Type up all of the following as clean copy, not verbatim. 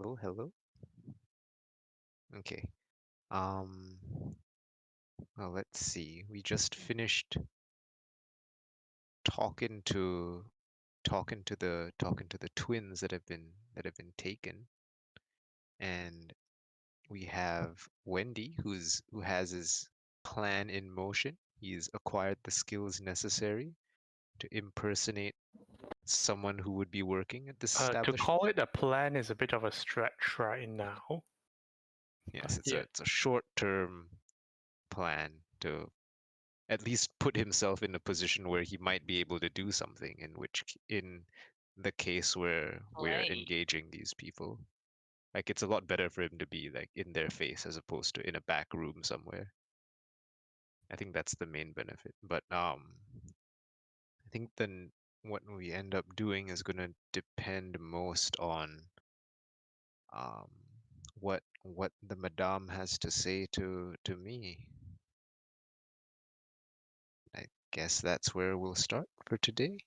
Hello, hello. Okay. Um, well, let's see. We just finished talking to talking to the twins that have been taken, and we have Wendy, who has his plan in motion. He's acquired the skills necessary to impersonate someone who would be working at this To establishment. call it a plan is a bit of a stretch right now. Yes, it's Yeah. a short-term plan to at least put himself in a position where he might be able to do something in the case where we're Right. engaging these people. Like it's a lot better for him to be like in their face as opposed to in a back room somewhere. I think that's the main benefit. But I think then what we end up doing is going to depend most on um what the madame has to say to me. I guess that's where we'll start for today.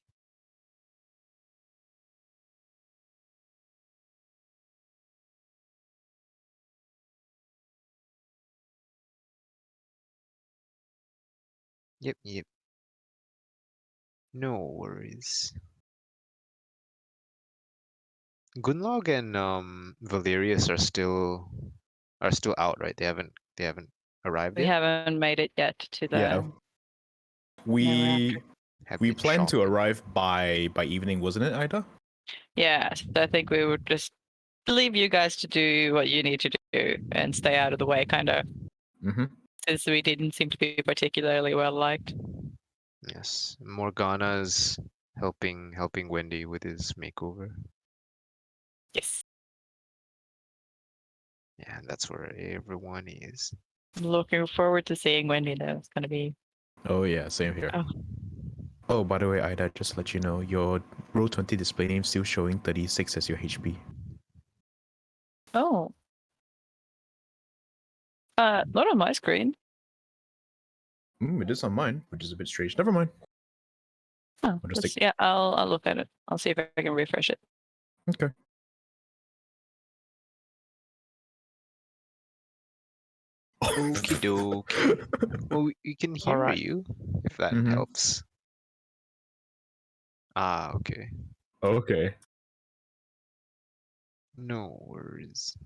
Yep, yep. No worries. Gunlog and Valerius are still out, right? They haven't arrived We yet. haven't made it yet to the. Yeah. We Have we been planned to shopping. arrive by evening, wasn't it, Ida? Yeah, so I think we would just leave you guys to do what you need to do and stay out of the way, kind of, Mm-hmm. since we didn't seem to be particularly well liked. Yes, Morgana's helping Wendy with his makeover. Yes. Yeah, that's where everyone is. I'm looking forward to seeing Wendy, though. It's going to be. Oh yeah, same here. Oh. Oh, by the way, Ida, just to let you know, your Roll20 display name still showing 36 as your HP. Oh. Not on my screen. It is on mine, which is a bit strange. Never mind. Oh, I'll just take... yeah, I'll look at it. I'll see if I can refresh it. Okay. Okie dokie. Well, we can hear Alright. you if that Mhm. helps. Ah, okay. Okay. No worries.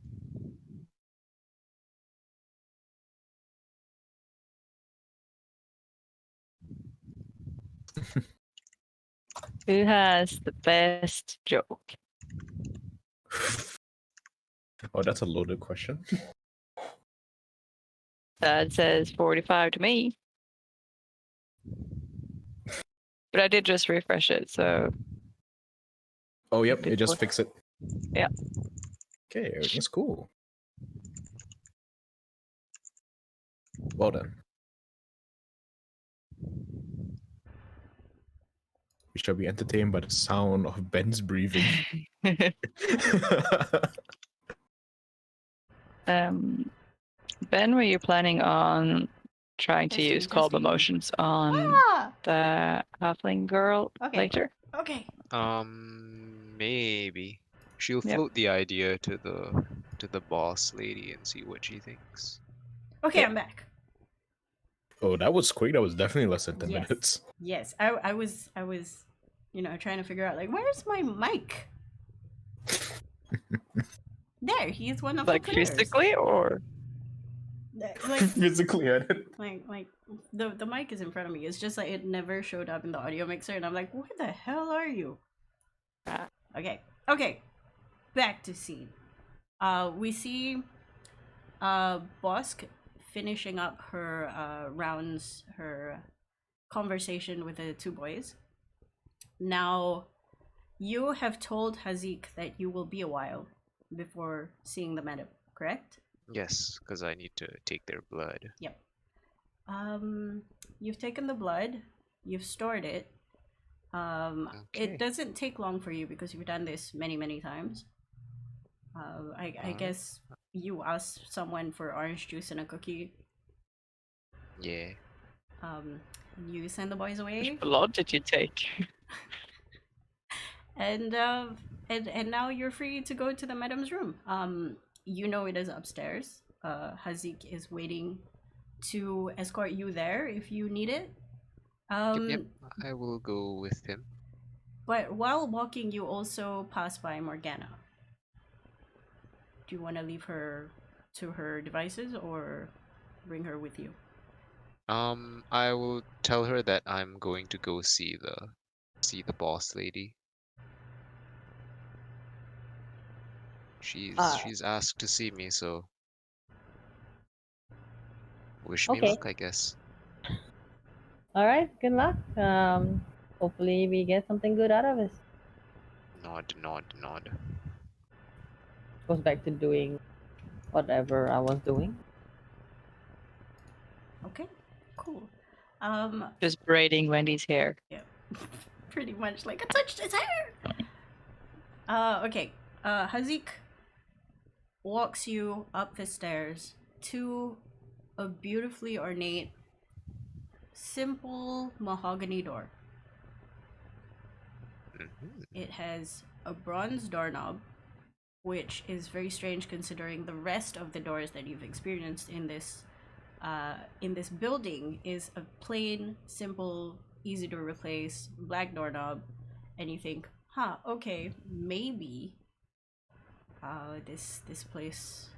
Who has the best joke? Oh, that's a loaded question. That says 45 to me. But I did just refresh it, so. Oh, yep, it just fixed it. Yeah. Okay, everything's cool. Well done. We shall be entertained by the sound of Ben's breathing. Ben, were you planning on trying to use Call Emotions on the halfling girl later? Okay. Maybe she'll Yep. float the idea to the boss lady and see what she thinks. Okay, Yeah. I'm back. Oh, that was quick. That was definitely less than 10 Yes. minutes. Yes, I was, trying to figure out like where's my mic. There, he's one of Like the players. physically or? Like Physically, I did. like the mic is in front of me. It's just like it never showed up in the audio mixer, and I'm like, where the hell are you? Okay. Back to scene. We see Bosk finishing up her rounds, her conversation with the two boys. Now, you have told Hazik that you will be a while before seeing the madam, correct? Yes, because I need to take their blood. Yep. You've taken the blood, you've stored it. Okay. It doesn't take long for you because you've done this many times. I guess you asked someone for orange juice and a cookie. Yeah. You send the boys away. Which blood did you take? And and now you're free to go to the madam's room. You know it is upstairs. Hazik is waiting to escort you there if you need it. Yep. I will go with him. But while walking, you also pass by Morgana. Do you want to leave her to her devices or bring her with you? I will tell her that I'm going to go see the boss lady. She's asked to see me, so wish me Okay. luck, I guess. All right. Good luck. Hopefully we get something good out of this. Nod, nod, nod. Goes back to doing whatever I was doing. Okay, cool. Just braiding Wendy's hair. Yeah, pretty much like I touched his hair. Okay. Hazik walks you up the stairs to a beautifully ornate, simple mahogany door. It has a bronze doorknob, which is very strange considering the rest of the doors that you've experienced in this building is a plain, simple, easy to replace black doorknob, and you think, okay, maybe this place.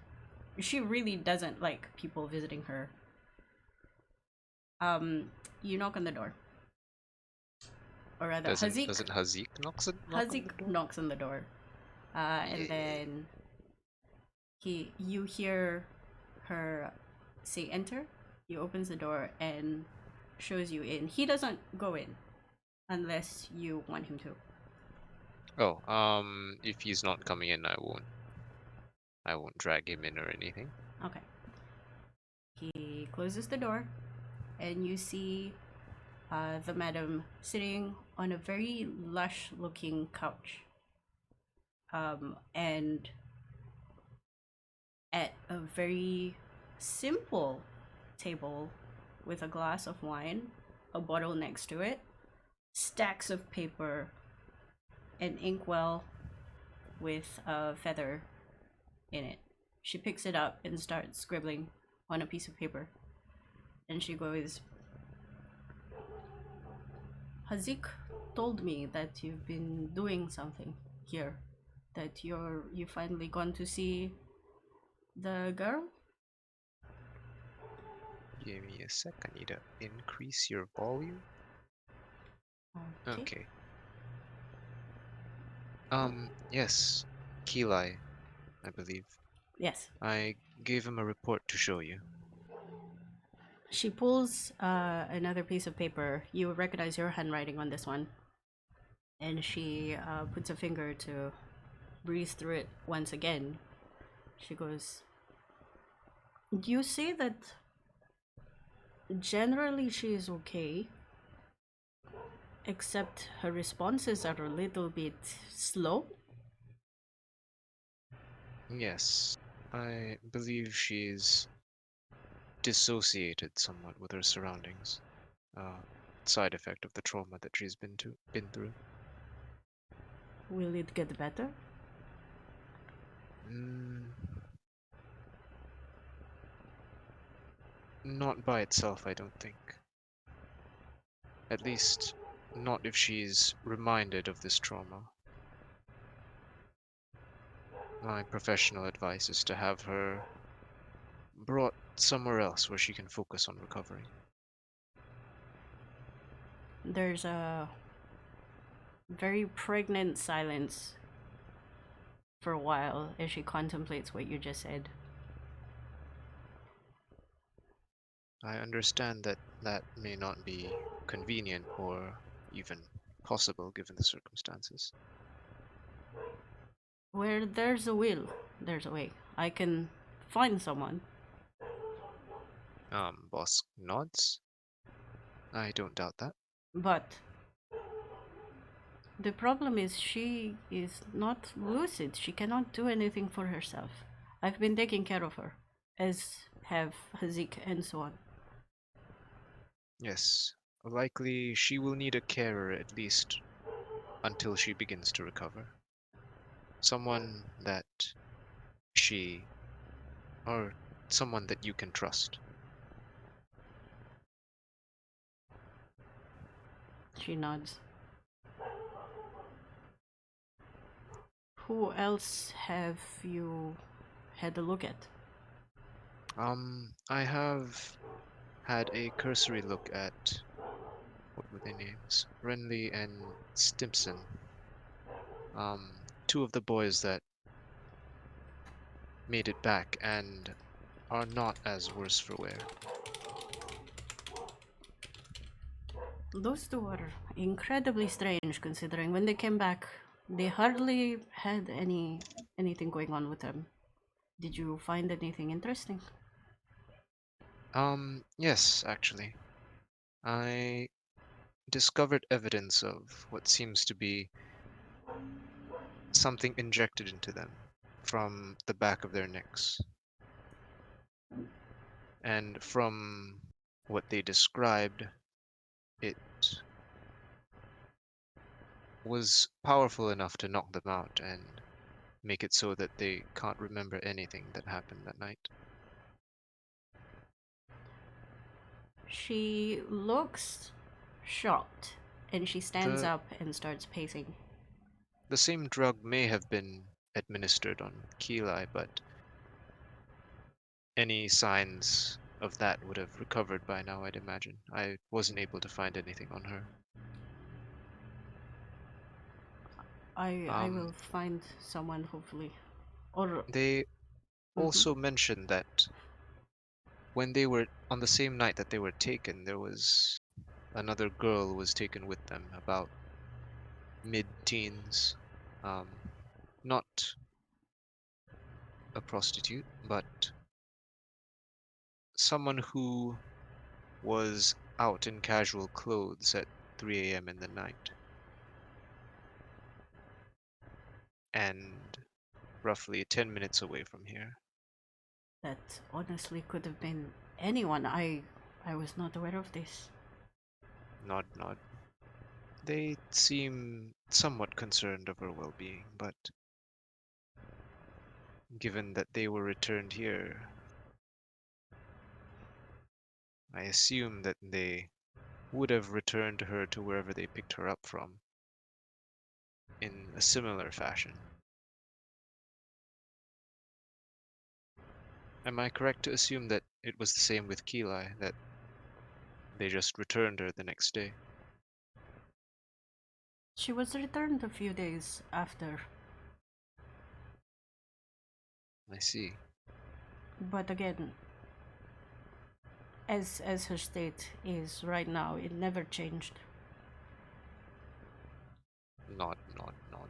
She really doesn't like people visiting her. You knock on the door. Or rather, Doesn't Hazik Hazik knocks on the door. And then you hear her say enter. He opens the door and shows you in. He doesn't go in unless you want him to. Oh, if he's not coming in, I won't drag him in or anything. Okay. He closes the door, and you see the madam sitting on a very lush-looking couch. And at a very simple table with a glass of wine, a bottle next to it, stacks of paper, an inkwell with a feather in it. She picks it up and starts scribbling on a piece of paper. And she goes, Hazik told me that you've been doing something here. That you finally gone to see the girl? Give me a sec, I need to increase your volume. Okay. Yes. Kilai, I believe. Yes. I gave him a report to show you. She pulls another piece of paper. You recognize your handwriting on this one. And she puts a finger to breathe through it once again. She goes, you say that generally she is okay, except her responses are a little bit slow? Yes. I believe she's dissociated somewhat with her surroundings. Side effect of the trauma that she's been through. Will it get better? Not by itself, I don't think. At least, not if she's reminded of this trauma. My professional advice is to have her brought somewhere else where she can focus on recovering. There's a very pregnant silence for a while as she contemplates what you just said. I understand that that may not be convenient or even possible given the circumstances. Where there's a will, there's a way. I can find someone. Boss nods. I don't doubt that. But the problem is she is not lucid. She cannot do anything for herself. I've been taking care of her, as have Hazik and so on. Yes, likely she will need a carer at least until she begins to recover. Someone that she, or someone that you can trust. She nods. Who else have you had a look at? I have had a cursory look at, what were their names? Renly and Stimpson. Two of the boys that made it back and are not as worse for wear. Those two are incredibly strange considering when they came back, they hardly had anything going on with them. Did you find anything interesting? Yes, actually. I discovered evidence of what seems to be something injected into them from the back of their necks. And from what they described, it was powerful enough to knock them out and make it so that they can't remember anything that happened that night. She looks shocked and she stands The up and starts pacing. the same drug may have been administered on Keeli, but any signs of that would have recovered by now, I'd imagine. I wasn't able to find anything on her. I will find someone hopefully. Or They also mentioned that when they were on the same night that they were taken, there was another girl was taken with them, about mid-teens. Not a prostitute, but someone who was out in casual clothes at 3 a.m. in the night. And roughly 10 minutes away from here. that honestly could have been anyone. I was not aware of this. Nod, nod. They seem somewhat concerned of her well-being, but given that they were returned here, I assume that they would have returned her to wherever they picked her up from in a similar fashion. Am I correct to assume that it was the same with Keeli, that they just returned her the next day? She was returned a few days after, I see. but again, as her state is right now, it never changed. Nod, nod, nod.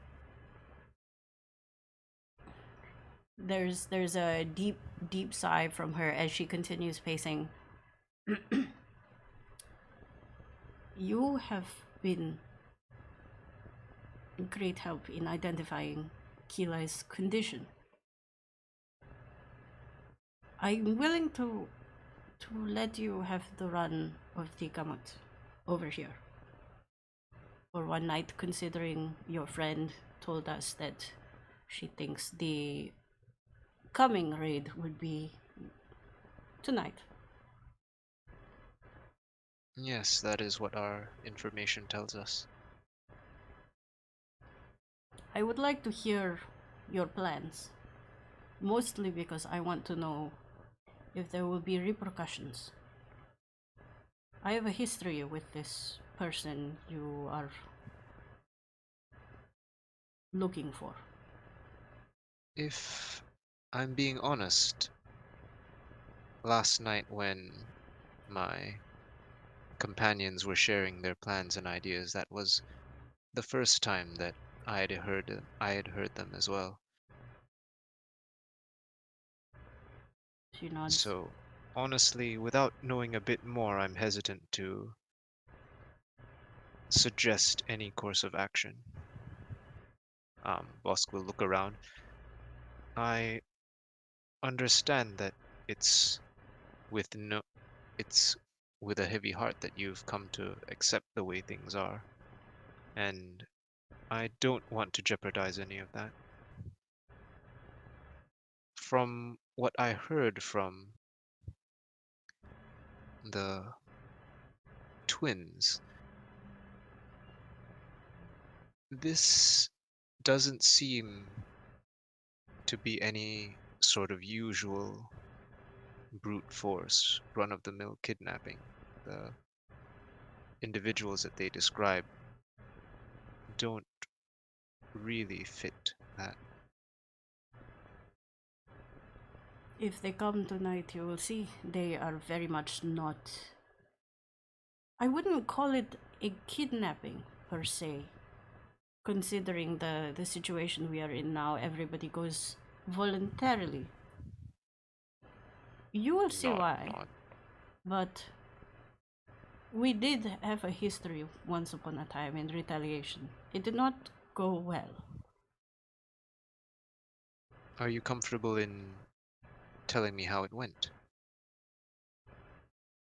There's a deep sigh from her as she continues pacing. You have been great help in identifying Keeli's condition. I'm willing to let you have the run of the Gamut over here for one night, considering your friend told us that she thinks the coming raid would be tonight. Yes, that is what our information tells us. I would like to hear your plans, mostly because I want to know if there will be repercussions. I have a history with this person you are looking for. If I'm being honest, last night when my companions were sharing their plans and ideas, that was the first time that I had heard them as well. She nods. So, honestly, without knowing a bit more, I'm hesitant to suggest any course of action. Bosk will look around. I understand that it's with no, it's with a heavy heart that you've come to accept the way things are, and I don't want to jeopardize any of that. from what I heard from the twins, this doesn't seem to be any sort of usual brute force, run-of-the-mill kidnapping. The individuals that they describe don't really fit that. If they come tonight, you will see they are very much not. I wouldn't call it a kidnapping per se, considering the situation we are in now. Everybody goes voluntarily. You will see why. Not. But we did have a history once upon a time in retaliation. It did not go well. Are you comfortable in telling me how it went?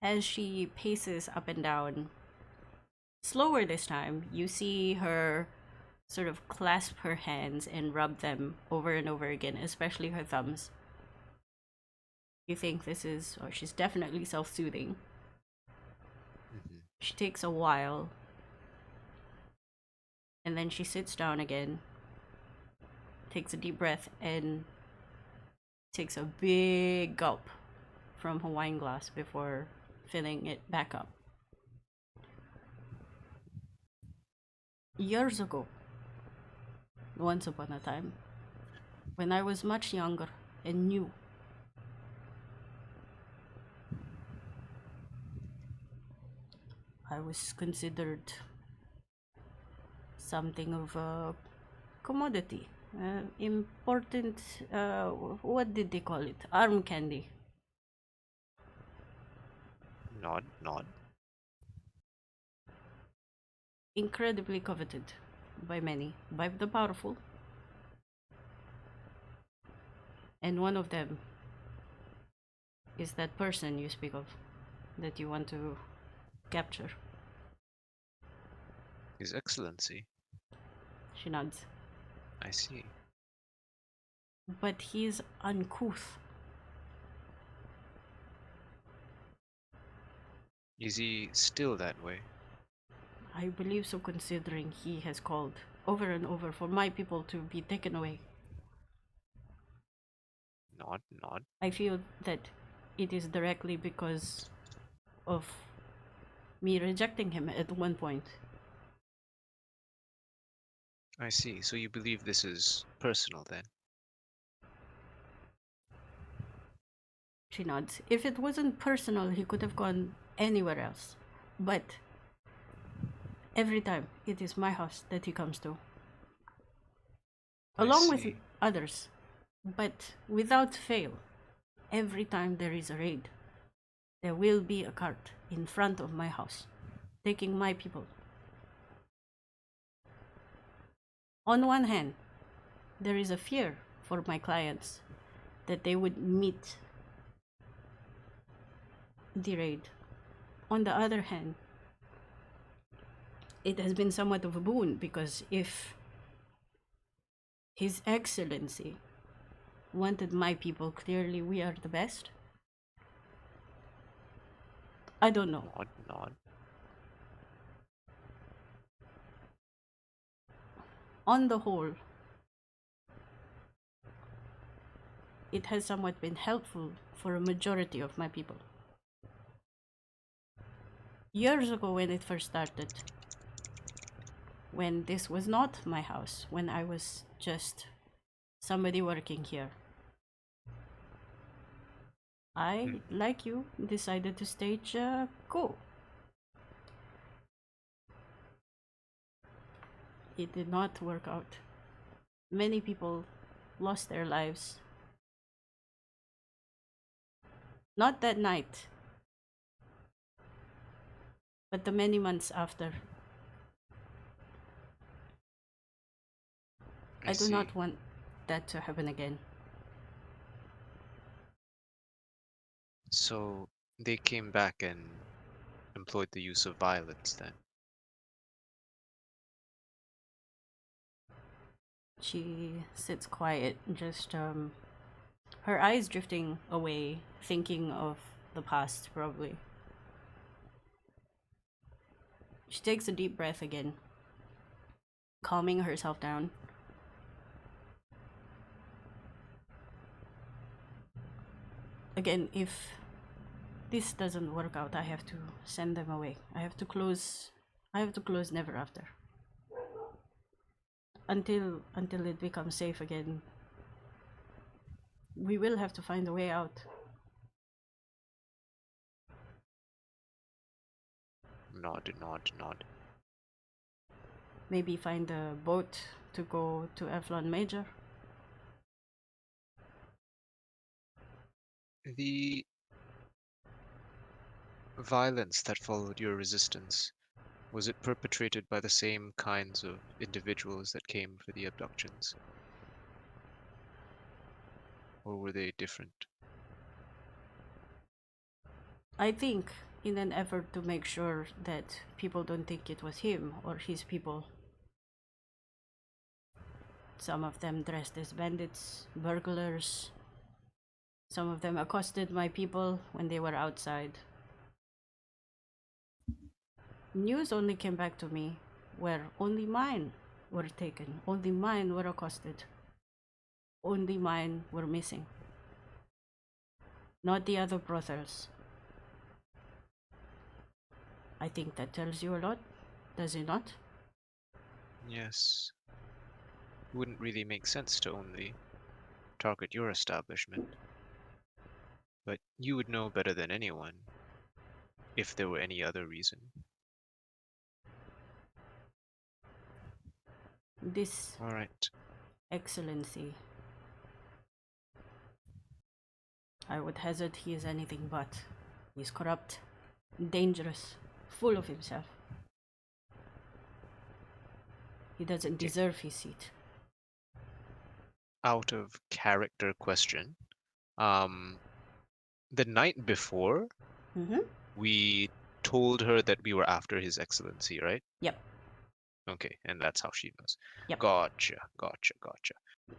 As she paces up and down, slower this time, you see her sort of clasp her hands and rub them over and over again, especially her thumbs. You think this is, or she's definitely self-soothing. Mhm. She takes a while, and then she sits down again, takes a deep breath, and takes a big gulp from her wine glass before filling it back up. Years ago, once upon a time, when I was much younger and new, I was considered something of a commodity. Important, what did they call it? Arm candy. Nod. Incredibly coveted by many, by the powerful. And one of them is that person you speak of, that you want to capture. His Excellency. She nods. I see. But he's uncouth. Is he still that way? I believe so, considering he has called over and over for my people to be taken away. Nod. I feel that it is directly because of me rejecting him at one point. I see. So you believe this is personal then? She nods. If it wasn't personal, he could have gone anywhere else. But every time, it is my house that he comes to. I Along with see. others. But without fail, every time there is a raid, there will be a cart in front of my house, taking my people. On one hand, there is a fear for my clients that they would meet the raid. On the other hand, it has been somewhat of a boon, because if His Excellency wanted my people, clearly we are the best. I don't know. Nod. On the whole, it has somewhat been helpful for a majority of my people. Years ago, when it first started, when this was not my house, when I was just somebody working here, I, like you, decided to stage a coup. It did not work out. Many people lost their lives. Not that night, but the many months after. I do see. not want that to happen again. So they came back and employed the use of violence then? She sits quiet, just her eyes drifting away, thinking of the past, probably. She takes a deep breath again, calming herself down. Again, if this doesn't work out, I have to send them away. I have to close Never After. Until it becomes safe again. We will have to find a way out. Nod. Maybe find a boat to go to Eflon Major. The violence that followed your resistance, was it perpetrated by the same kinds of individuals that came for the abductions? Or were they different? I think in an effort to make sure that people don't think it was him or his people. Some of them dressed as bandits, burglars. Some of them accosted my people when they were outside. News only came back to me where only mine were taken, only mine were accosted, only mine were missing. Not the other brothers. I think that tells you a lot, does it not? Yes. It wouldn't really make sense to only target your establishment. But you would know better than anyone if there were any other reason. This All right. Excellency, I would hazard he is anything but. He's corrupt, dangerous, full of himself. He doesn't deserve his seat. Out of character question. The night before, we told her that we were after His Excellency, right? Yep. Okay, and that's how she knows. Yep. Gotcha.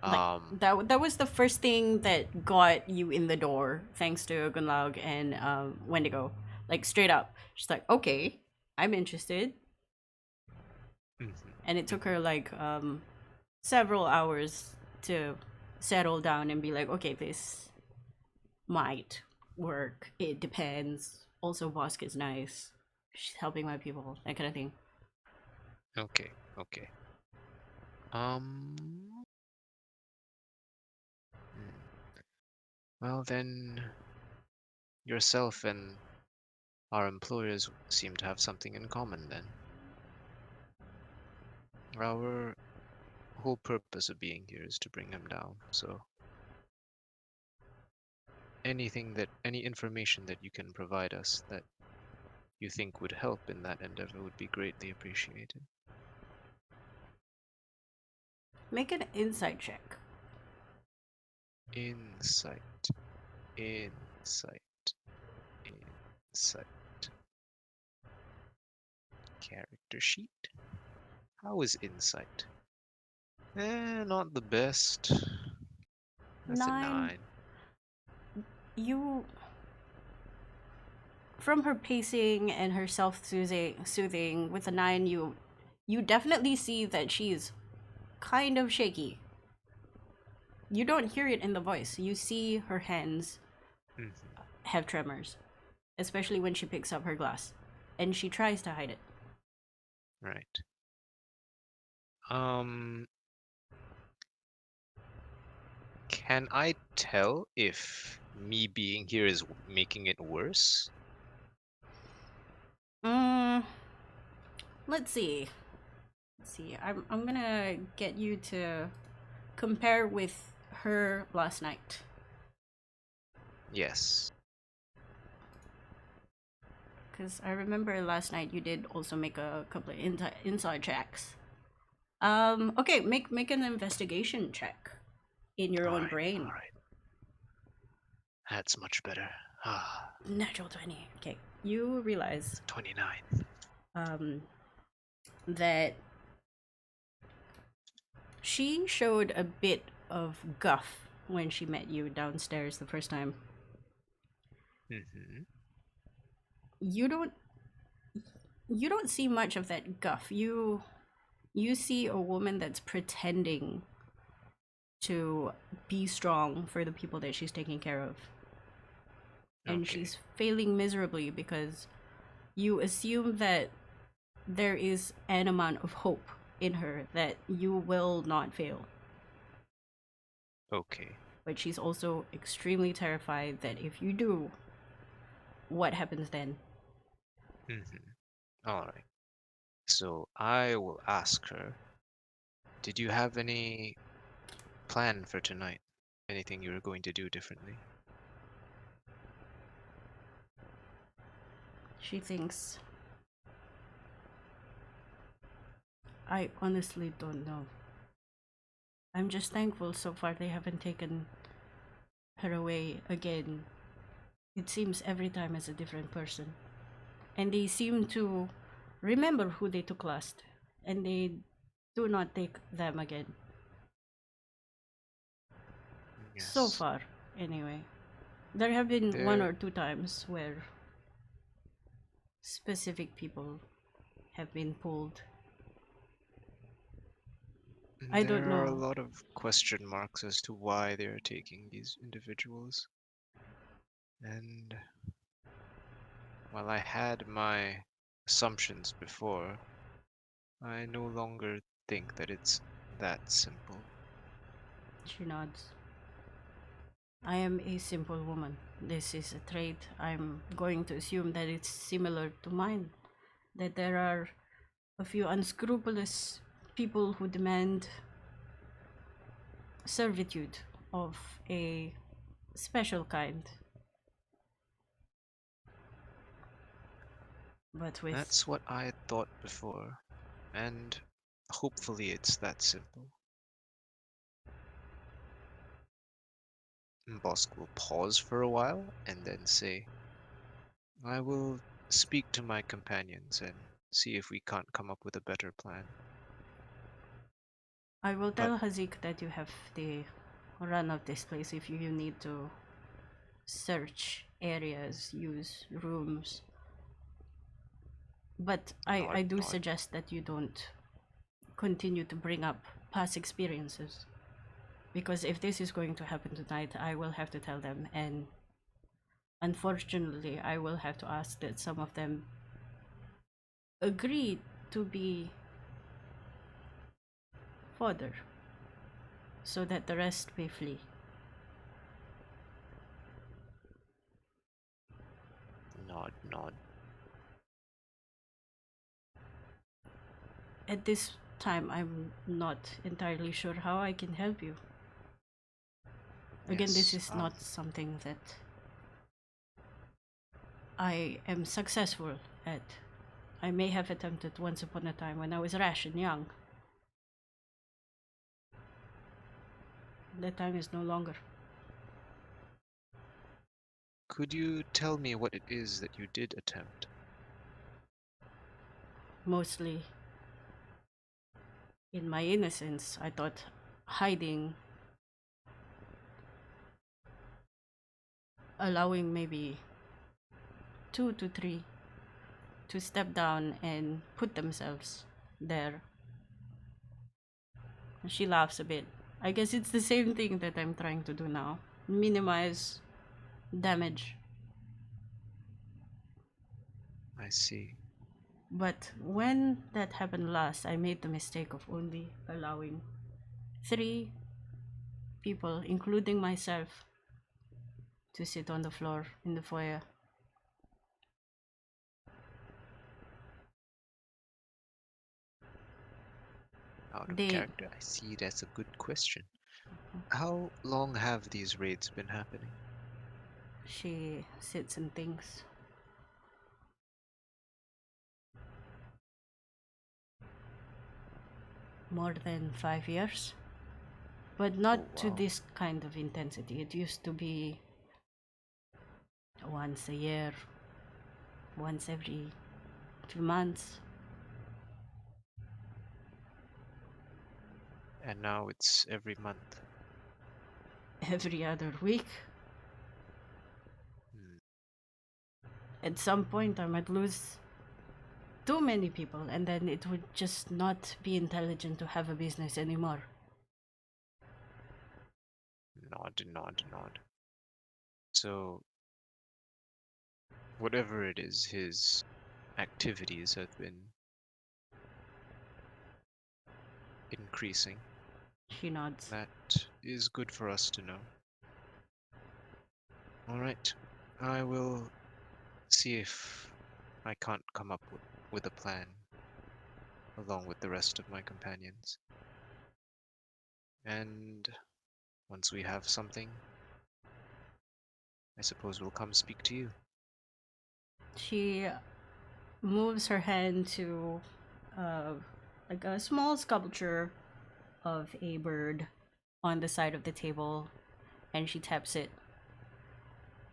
Like, that was the first thing that got you in the door, thanks to Gunlaug and Wendigo. Like, straight up. She's like, okay, I'm interested. And it took her like several hours to settle down and be like, okay, this might work. It depends. Also, Bosk is nice. She's helping my people, that kind of thing. Okay. Well then, yourself and our employers seem to have something in common then. Our whole purpose of being here is to bring him down, so any information that you can provide us that you think would help in that endeavor would be greatly appreciated. Make an insight check. Insight. Character sheet. How is insight? Not the best. That's a 9. You, from her pacing and her self-soothing with a 9, you definitely see that she's kind of shaky. You don't hear it in the voice. You see her hands have tremors, especially when she picks up her glass, and she tries to hide it. Right. Can I tell if me being here is making it worse? Let's see. I'm gonna get you to compare with her last night. Yes. Because I remember last night you did also make a couple of inside checks. Okay, make an investigation check in your own brain. All right. That's much better. Natural 20. Okay, you realize 29. that she showed a bit of guff when she met you downstairs the first time. Mm-hmm. You don't see much of that guff. You see a woman that's pretending to be strong for the people that she's taking care of. And Okay. she's failing miserably because you assume that there is an amount of hope in her that you will not fail. Okay. But she's also extremely terrified that if you do, what happens then? Mm-hmm. All right. So I will ask her, did you have any plan for tonight? Anything you were going to do differently? She thinks, I honestly don't know. I'm just thankful so far they haven't taken her away again. It seems every time is a different person. And they seem to remember who they took last. And they do not take them again. So Yes. far, anyway. There have been one There, or two times where specific people have been pulled. I don't there are a know. lot of question marks as to why they are taking these individuals. And while I had my assumptions before, I no longer think that it's that simple. She nods. I am a simple woman. This is a trait. I'm going to assume that it's similar to mine. That there are a few unscrupulous people who demand servitude of a special kind. But with That's what I had thought before, and hopefully it's that simple. Bosk will pause for a while and then say, I will speak to my companions and see if we can't come up with a better plan. I will But tell Hazik that you have the run of this place if you need to search areas, use rooms. But I do nod. suggest that you don't continue to bring up past experiences. Because if this is going to happen tonight, I will have to tell them, and unfortunately, I will have to ask that some of them agree to be fodder so that the rest may flee. Nod. At this time, I'm not entirely sure how I can help you. Again, this Yes, is not something that I am successful at. I may have attempted once upon a time when I was rash and young. That time is no longer. could you tell me what it is that you did attempt? Mostly, in my innocence, I thought hiding, allowing maybe 2 to 3 to step down and put themselves there. She laughs a bit. I guess it's the same thing that I'm trying to do now. Minimize damage. I see. But when that happened last, I made the mistake of only allowing 3 people, including myself, to sit on the floor in the foyer. Out of They, character, I see that's a good question. How long have these raids been happening? she sits and thinks. More than 5 years. But not Oh, to wow. this kind of intensity. It used to be once a year, once every 2 months. And now it's every month. every other week. Hmm. At some point, I might lose too many people, and then it would just not be intelligent to have a business anymore. Nod, nod, nod. So, whatever it is, his activities have been increasing. She nods. That is good for us to know. Alright, I will see if I can't come up with a plan along with the rest of my companions. And once we have something, I suppose we'll come speak to you. She moves her hand to like a small sculpture of a bird on the side of the table, and she taps it.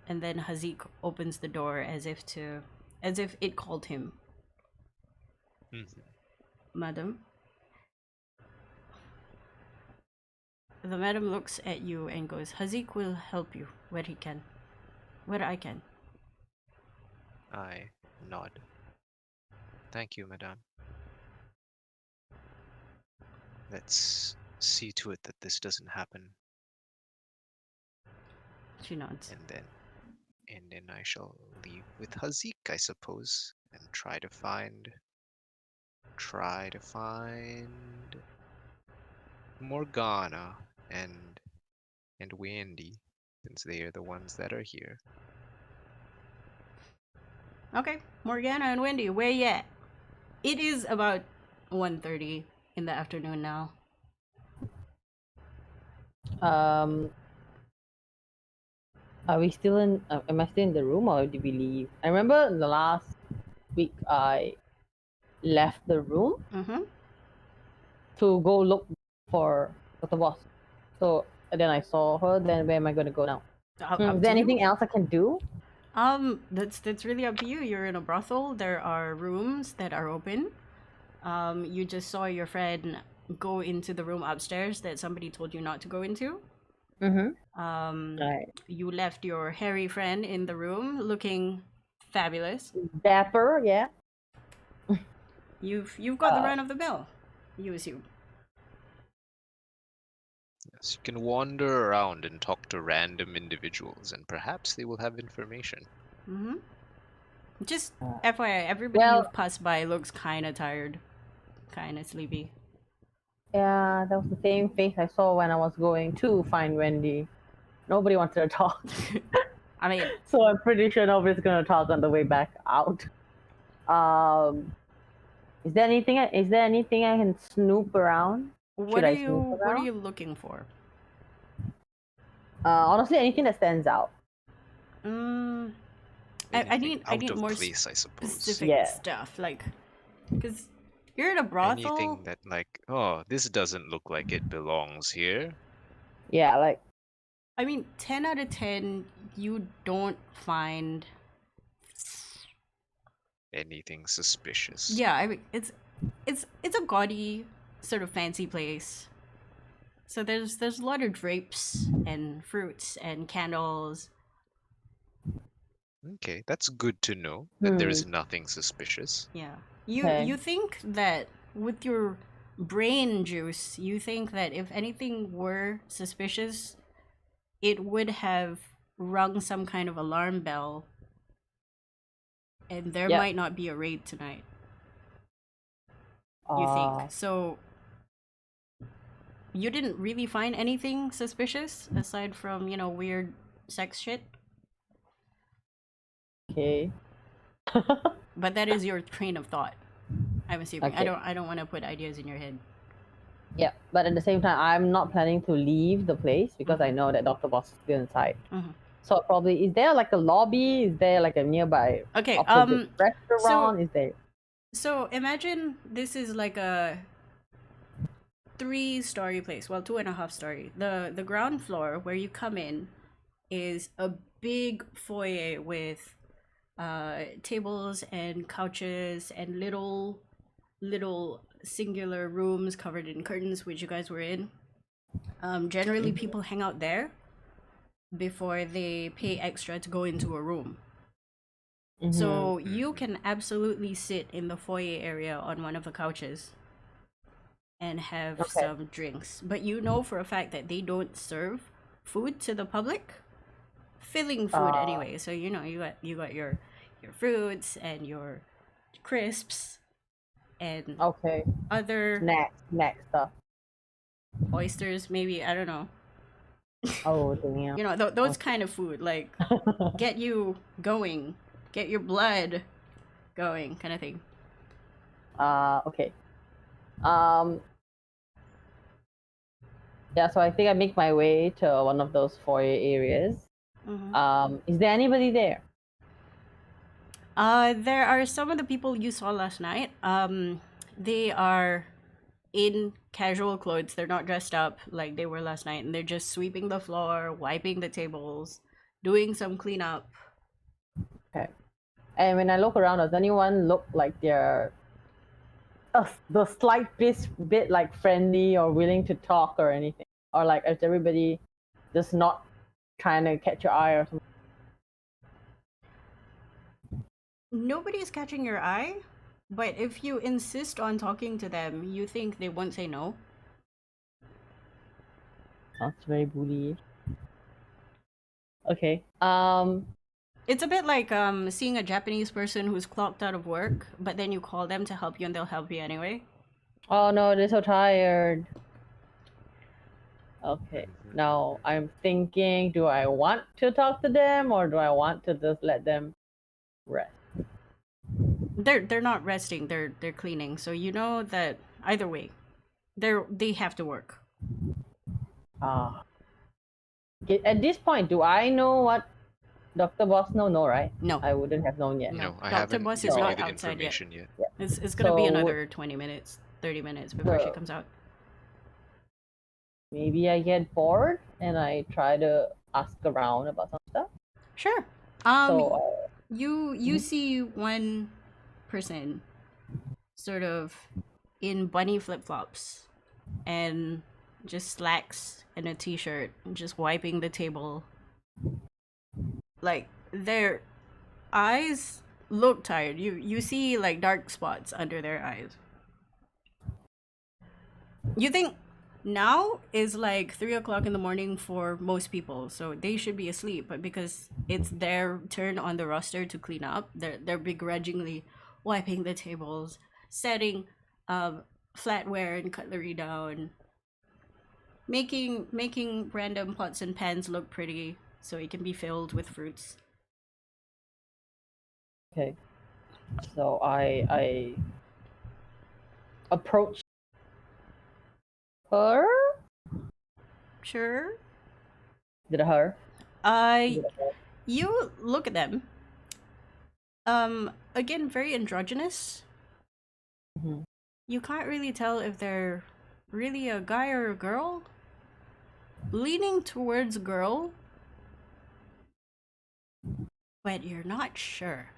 And then Hazik opens the door as if it called him. Mhm. Madam. The madam looks at you and goes, Hazik will help you where he can. Where I can. I nod. Thank you, madame. Let's see to it that this doesn't happen, She nods. and then I shall leave with Hazik, I suppose, and try to find Morgana and Wendy, since they are the ones that are here. Okay, Morgana and Wendy, where you at? It is about 1:30 in the afternoon now. Are we still in? Am I still in the room, or did we leave? I remember the last week I left the room Mm-hmm. to go look for Dr. Boss. So then I saw her. Then where am I going to go now? Is there anything else I can do? That's really up to you. You're in a brothel. There are rooms that are open. You just saw your friend go into the room upstairs that somebody told you not to go into. Right. You left your hairy friend in the room looking fabulous. Dapper, yeah. You've got the run of the mill, you assume. Yes, you can wander around and talk to random individuals, and perhaps they will have information. Mm-hmm. Just FYI, everybody well- you've passed by looks kind of tired, kind of sleepy. Yeah, that was the same face I saw when I was going to find Wendy. Nobody wanted to talk. I mean, So I'm pretty sure nobody's gonna talk on the way back out. Is there anything I can snoop around? what Should are I you snoop what are around? you looking for? Honestly, anything that stands out. I Anything need out more of place, I suppose. specific Yeah. stuff, like, because you're in a brothel. Anything that, like, oh, this doesn't look like it belongs here. Yeah, like I mean, 10 out of 10, you don't find. Anything suspicious. Yeah, I mean, it's a gaudy sort of fancy place. So there's a lot of drapes and fruits and candles. Okay, that's good to know that there is nothing suspicious. Yeah. Okay. You think that with your brain juice, you think that if anything were suspicious, it would have rung some kind of alarm bell, and there Yeah. might not be a raid tonight. You think. So you didn't really find anything suspicious aside from, weird sex shit? Okay. But that is your train of thought. I'm assuming. Okay. I don't want to put ideas in your head. Yeah, but at the same time, I'm not planning to leave the place because I know that Dr. Boss is still inside. Mhm. So probably, is there like a lobby? Is there like a nearby Okay, opposite restaurant? Is there? So imagine this is like a 3-story place. Well, 2.5-story. The ground floor where you come in is a big foyer with tables and couches and little singular rooms covered in curtains, which you guys were in. Generally, people hang out there. before they pay extra to go into a room. Mhm. So you can absolutely sit in the foyer area on one of the couches and have Okay. some drinks. But you know for a fact that they don't serve food to the public. Filling food anyway. So you know you got your fruits and your crisps and Okay. other Snack stuff. oysters maybe, I don't know. Oh damn. You know, those kind of food like get you going, get your blood going kind of thing. Okay. Yeah, so I think I make my way to one of those foyer areas. Is there anybody there? There are some of the people you saw last night. They are in casual clothes. They're not dressed up like they were last night, and they're just sweeping the floor, wiping the tables, doing some cleanup. Okay. And when I look around, does anyone look like they're the slight bit like friendly or willing to talk or anything? Or like is everybody just not trying to catch your eye or something? Nobody's catching your eye, but if you insist on talking to them, you think they won't say no. Sounds very bully. Okay. It's a bit like seeing a Japanese person who's clocked out of work, but then you call them to help you and they'll help you anyway. Oh no, they're so tired. Okay. Now I'm thinking, do I want to talk to them or do I want to just let them rest? They're not resting, they're cleaning. So you know that either way, they have to work. At this point, do I know what Dr. Boss know? No, right? No. I wouldn't have known yet. No, I Dr. haven't Boss is given you not the outside yet. information yet. It's gonna be So- another 20 minutes, 30 minutes before she So- comes out. Maybe I get bored and I try to ask around about some stuff. Sure. So, You see one person sort of in bunny flip-flops and just slacks and a t-shirt, just wiping the table. Like their eyes look tired. You see like dark spots under their eyes. You think now is like 3 o'clock in the morning for most people, so they should be asleep, but because it's their turn on the roster to clean up, they're begrudgingly wiping the tables, setting flatware and cutlery down, making random pots and pans look pretty so it can be filled with fruits. okay. So I approach her. Sure. Did it her? You look at them. Again, very androgynous. Mhm. You can't really tell if they're really a guy or a girl. Leaning towards girl, but you're not sure.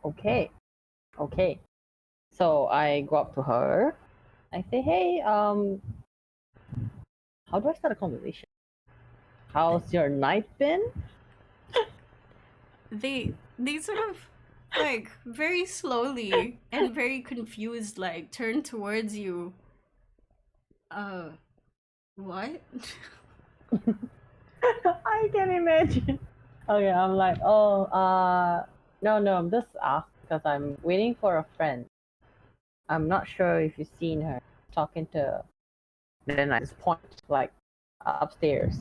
Okay. So I go up to her. I say, hey, how do I start a conversation? How's your night been? They sort of like very slowly and very confused like turn towards you. What? I can imagine. Okay, I'm like, oh, no, I'm just asking because I'm waiting for a friend. I'm not sure if you've seen her talking to. Then I just point like upstairs.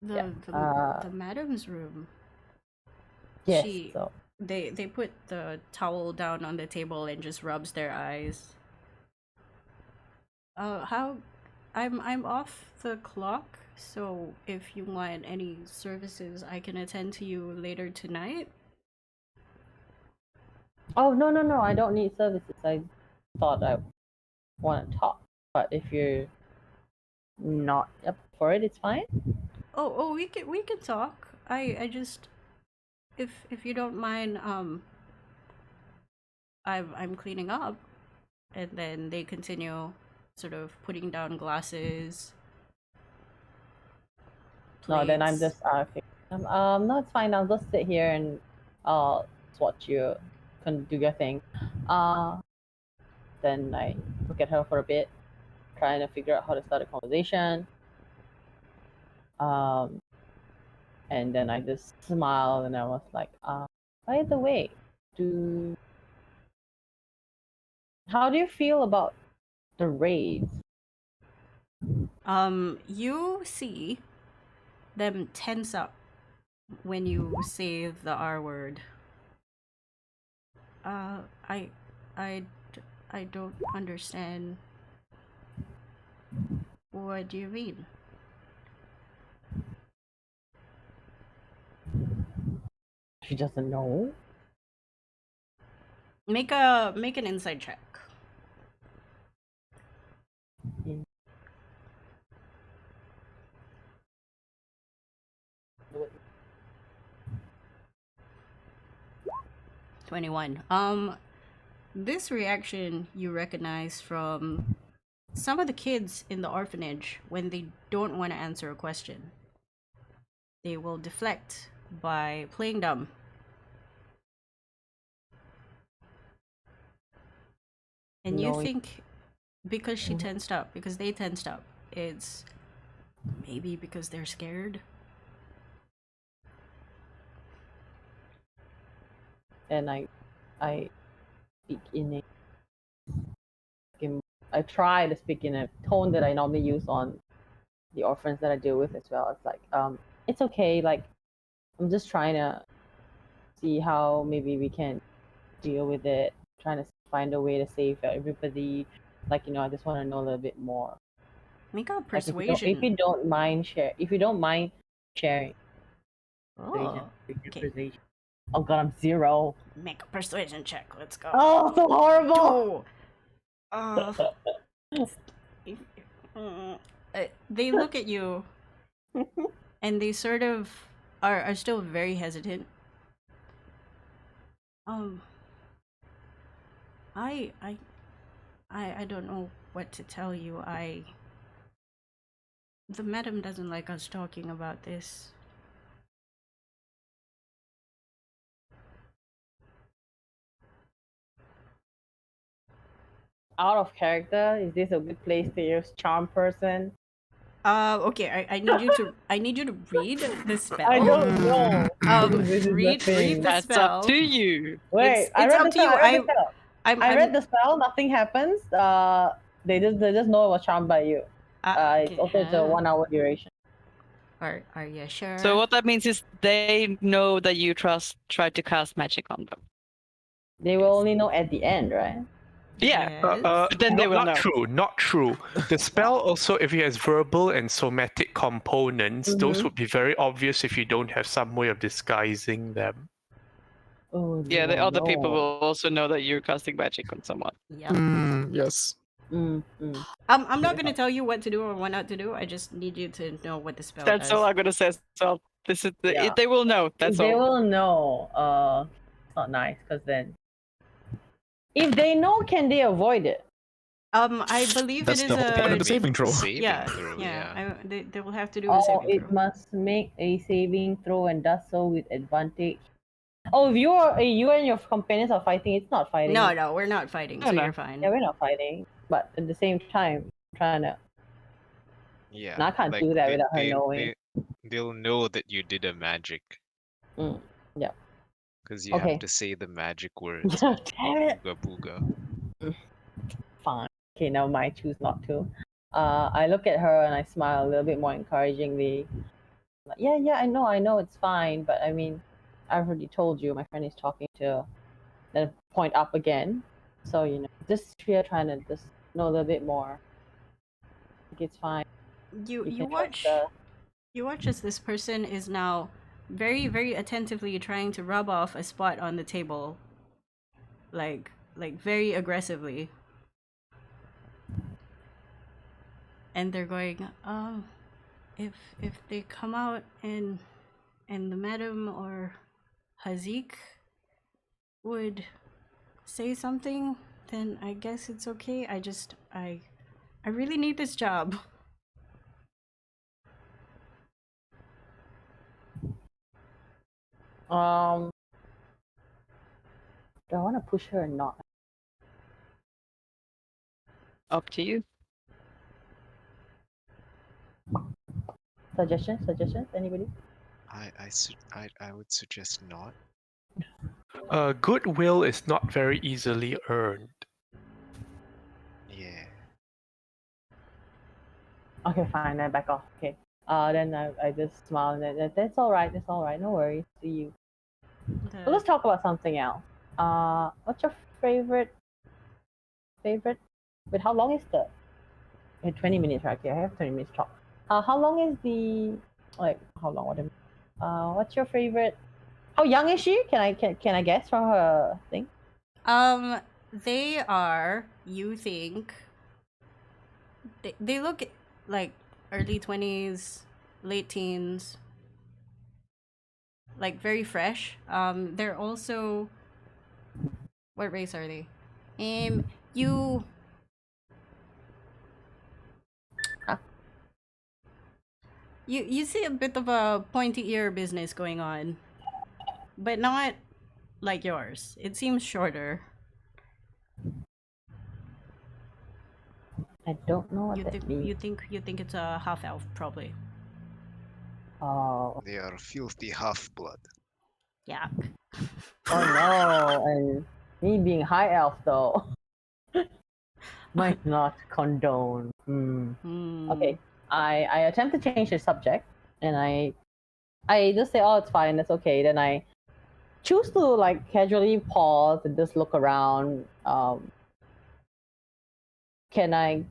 The Yeah, the madam's room. Yes. She- So They put the towel down on the table and just rubs their eyes. How I'm off the clock, so if you want any services, I can attend to you later tonight. oh no, I don't need services. I thought I want to talk, but if you're not up for it, it's fine. Oh, we can talk. I just if you don't mind, I'm cleaning up, and then they continue sort of putting down glasses, No, then I'm plates. just okay. No, it's fine. I'll just sit here and just watch you do your thing. Then I look at her for a bit, trying to figure out how to start a conversation. And then I just smiled and I was like, by the way, how do you feel about the raids? You see them tense up when you say the R word. I don't understand. What do you mean? She doesn't know. Make an insight check. Mm. 21. This reaction you recognize from some of the kids in the orphanage when they don't want to answer a question. They will deflect by playing dumb. And you think because she tensed up, because they tensed up, it's maybe because they're scared. And I speak I try to speak in a tone that I normally use on the orphans that I deal with as well. It's like, it's okay. Like, I'm just trying to see how maybe we can deal with it. Trying to find a way to save everybody. Like, I just want to know a little bit more. Make a Like, persuasion. if you don't mind sharing. Oh, okay. Persuasion. Oh god, I'm 0. Make a persuasion check. Let's go. Oh, so horrible. They look at you and they sort of are still very hesitant. I don't know what to tell you. The madam doesn't like us talking about this. Out of character, is this a good place to use charm person? Okay, I need you to read the spell. I don't know. Read the That's spell. up to you. Wait, It's up to you. I read the spell, nothing happens. They just know it was charmed by you. It's also a 1 hour duration. Are you sure? So what that means is they know that you try to cast magic on them. They will only know at the end, right? Yeah. Then they will know. Not true. The spell also, if it has verbal and somatic components, those would be very obvious if you don't have some way of disguising them. Oh, Yeah, the other people will also know that you're casting magic on someone. Yep. Yes. I'm not gonna tell you what to do or what not to do. I just need you to know what the spell That's does. all I'm gonna say. So this is they will know. That's they all. will know. It's not nice because then, if they know, can they avoid it? I believe That's it is the whole point of the a saving throw. yeah. Throw, They will have to do a saving It throw. must make a saving throw and does so with advantage. Oh, if you and your companions are fighting, it's not fighting. No, we're not fighting, so you're fine. Yeah, we're not fighting, but at the same time, I'm trying to. Yeah. And I can't do that without her knowing. They'll know that you did a magic. Yeah. Because you have to say the magic words. Damn it. Booga booga. Fine. Okay, now I choose not to. I look at her and I smile a little bit more encouragingly. Like, yeah, I know it's fine, but I mean, I've already told you my friend is talking to. Then point up again. So just here trying to just know a little bit more. I think it's fine. You watch as this person is now very, very attentively trying to rub off a spot on the table. Like very aggressively. And they're going, if they come out and the madam or Hazik would say something, then I guess it's okay. I really need this job. Do I want to push her or not? Up to you. Suggestions? Anybody? I would suggest not. Goodwill is not very easily earned. Yeah. Okay, fine. I back off. Okay. Then I just smile and that's all right. That's all right. No worries. See you. The- So let's talk about something else. What's your favorite? Wait, how long is the? 20 minutes, right? Okay, I have 20 minutes talk. How long is the? Like, how long? What? What's your favorite? How young is she? Can I guess from her thing? They are. You think? They look like early 20s, late teens. Like very fresh. They're also. What race are they? You. Huh? You see a bit of a pointy ear business going on, but not like yours. It seems shorter. I don't know what You that think means. you think it's a half elf probably. Oh, They are filthy half-blood. Yuck. oh no! And me being high elf though might not condone. Okay, I attempt to change the subject, and I just say, oh, it's fine, that's okay. Then I choose to like casually pause and just look around. Can I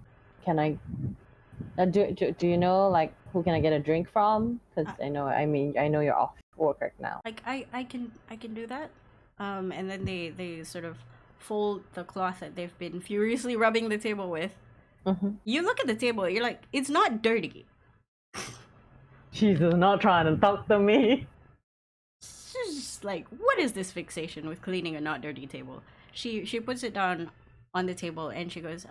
do you know like who can I get a drink from? Because I know you're off work right now. Like I can do that. And then they sort of fold the cloth that they've been furiously rubbing the table with. You look at the table, you're like, it's not dirty. She's not trying to talk to me. She's just like, what is this fixation with cleaning a not dirty table? She puts it down on the table and she goes,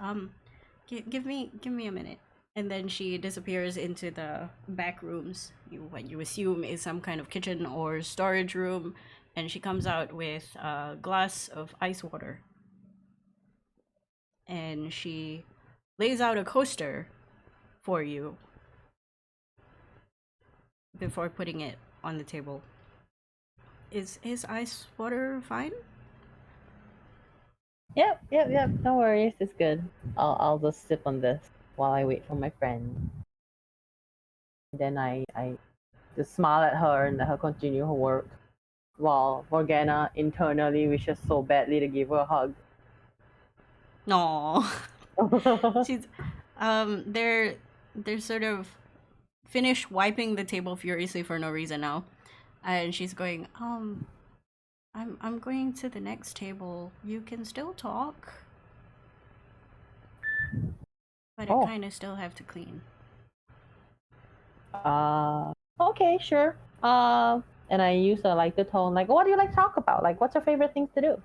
give me a minute. And then she disappears into the back rooms, what you assume is some kind of kitchen or storage room, and she comes out with a glass of ice water. And she lays out a coaster for you before putting it on the table. Is ice water fine? Yep. No worries, it's good. I'll just sip on this while I wait for my friend. Then I just smile at her and let her continue her work, while Morgana internally wishes so badly to give her a hug. No. She's they're sort of finished wiping the table furiously for no reason now. And she's going, I'm going to the next table. You can still talk. But I kind of still have to clean. Okay, sure. And I use a lighter tone, like, what do you like to talk about? Like, what's your favorite things to do?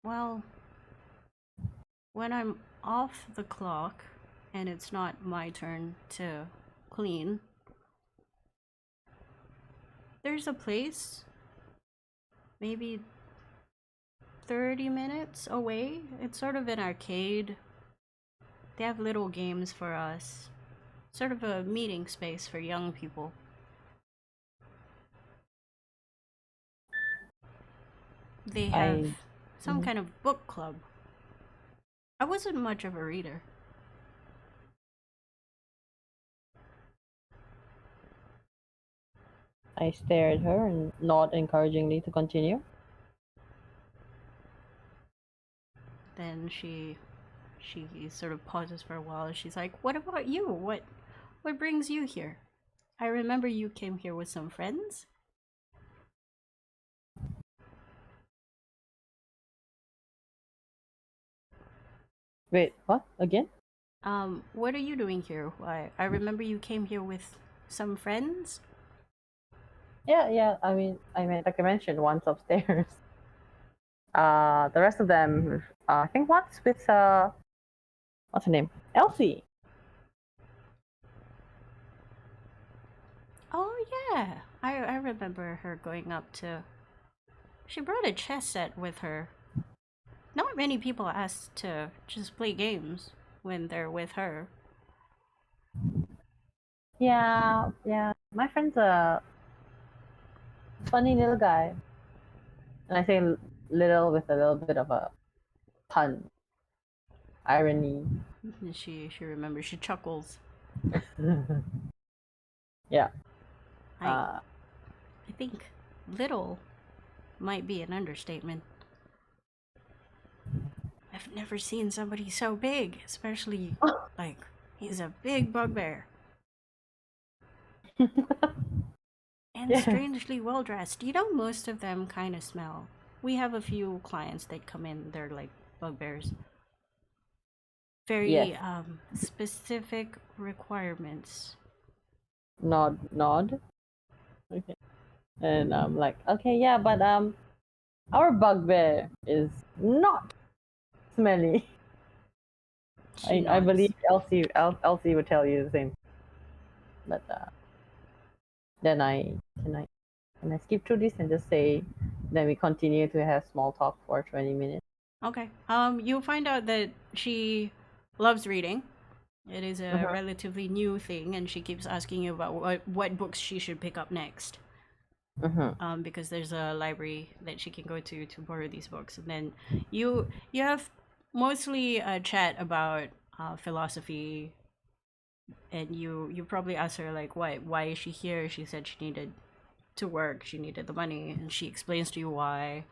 Well, when I'm off the clock and it's not my turn to clean, there's a place maybe 30 minutes away. It's sort of an arcade. They have little games for us. Sort of a meeting space for young people. They have some kind of book club. I wasn't much of a reader. I stare at her and nod encouragingly to continue. Then she sort of pauses for a while. She's like, "What about you? What brings you here? I remember you came here with some friends." Wait, what? Again? What are you doing here? Why? I remember you came here with some friends. Yeah. I mean, like I mentioned, one's upstairs. The rest of them, I think one's with what's her name? Elsie. Oh yeah, I remember her going up to. She brought a chess set with her. Not many people ask to just play games when they're with her. Yeah, yeah. My friend's a funny little guy. And I say little with a little bit of a pun. Irony. She remembers. She chuckles. Yeah. I think little might be an understatement. I've never seen somebody so big, especially like he's a big bugbear and Yeah. strangely well dressed. You know, most of them kind of smell. We have a few clients that come in, they're like bugbears. Very Yes. specific requirements. Nod. Okay. And I'm like, okay, yeah, but our bugbear is not smelly. She I nods. believe Elsie would tell you the same. But then can I skip through this and just say then we continue to have small talk for 20 minutes. Okay. You'll find out that she loves reading. It is a relatively new thing, and she keeps asking you about what books she should pick up next. Because there's a library that she can go to borrow these books, and then you have mostly a chat about philosophy, and you probably ask her like why is she here. She said she needed to work, she needed the money, and she explains to you why.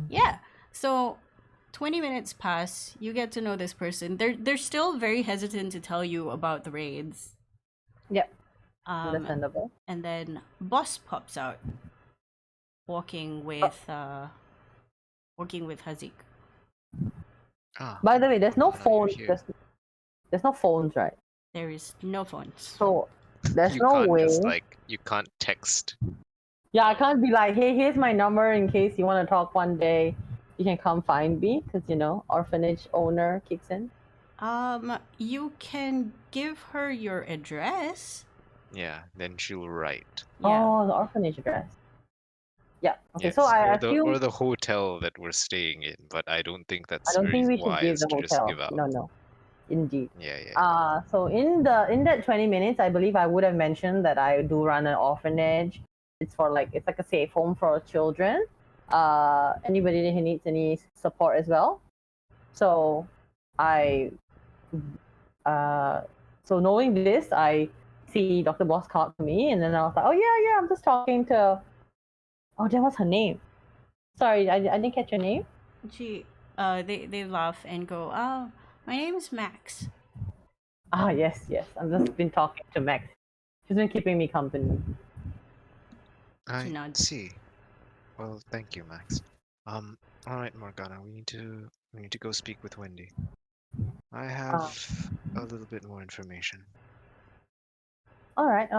Yeah, so 20 minutes pass, you get to know this person. They're still very hesitant to tell you about the raids. Yep. Understandable. And then boss pops out, walking with Hazik. Ah, By the way, there's no now you're phone. here. There's no phones, right? There is no phones. So there's you no can't way. just like you can't text. Yeah, I can't be like, hey, here's my number in case you want to talk one day. You can come find me because orphanage owner kicks in. You can give her your address. Yeah, then she'll write. Yeah. Oh, the orphanage address. Yeah. Okay. Yes, So I or the hotel that we're staying in, but I don't think I that's don't very think we should give wise the to just hotel. give out. No. Indeed. Yeah. So in that 20 minutes, I believe I would have mentioned that I do run an orphanage. It's like a safe home for children. Anybody who needs any support as well. So so knowing this, I see Dr. Boss come up to me, and then I was like, oh yeah, I'm just talking to. Oh, that was her name. Sorry, I didn't catch your name. They laugh and go, oh, my name is Max. Ah, yes. I've just been talking to Max. She's been keeping me company. I nods. see. Well, thank you, Max. All right, Morgana, we need to go speak with Wendy. I have a little bit more information. All right.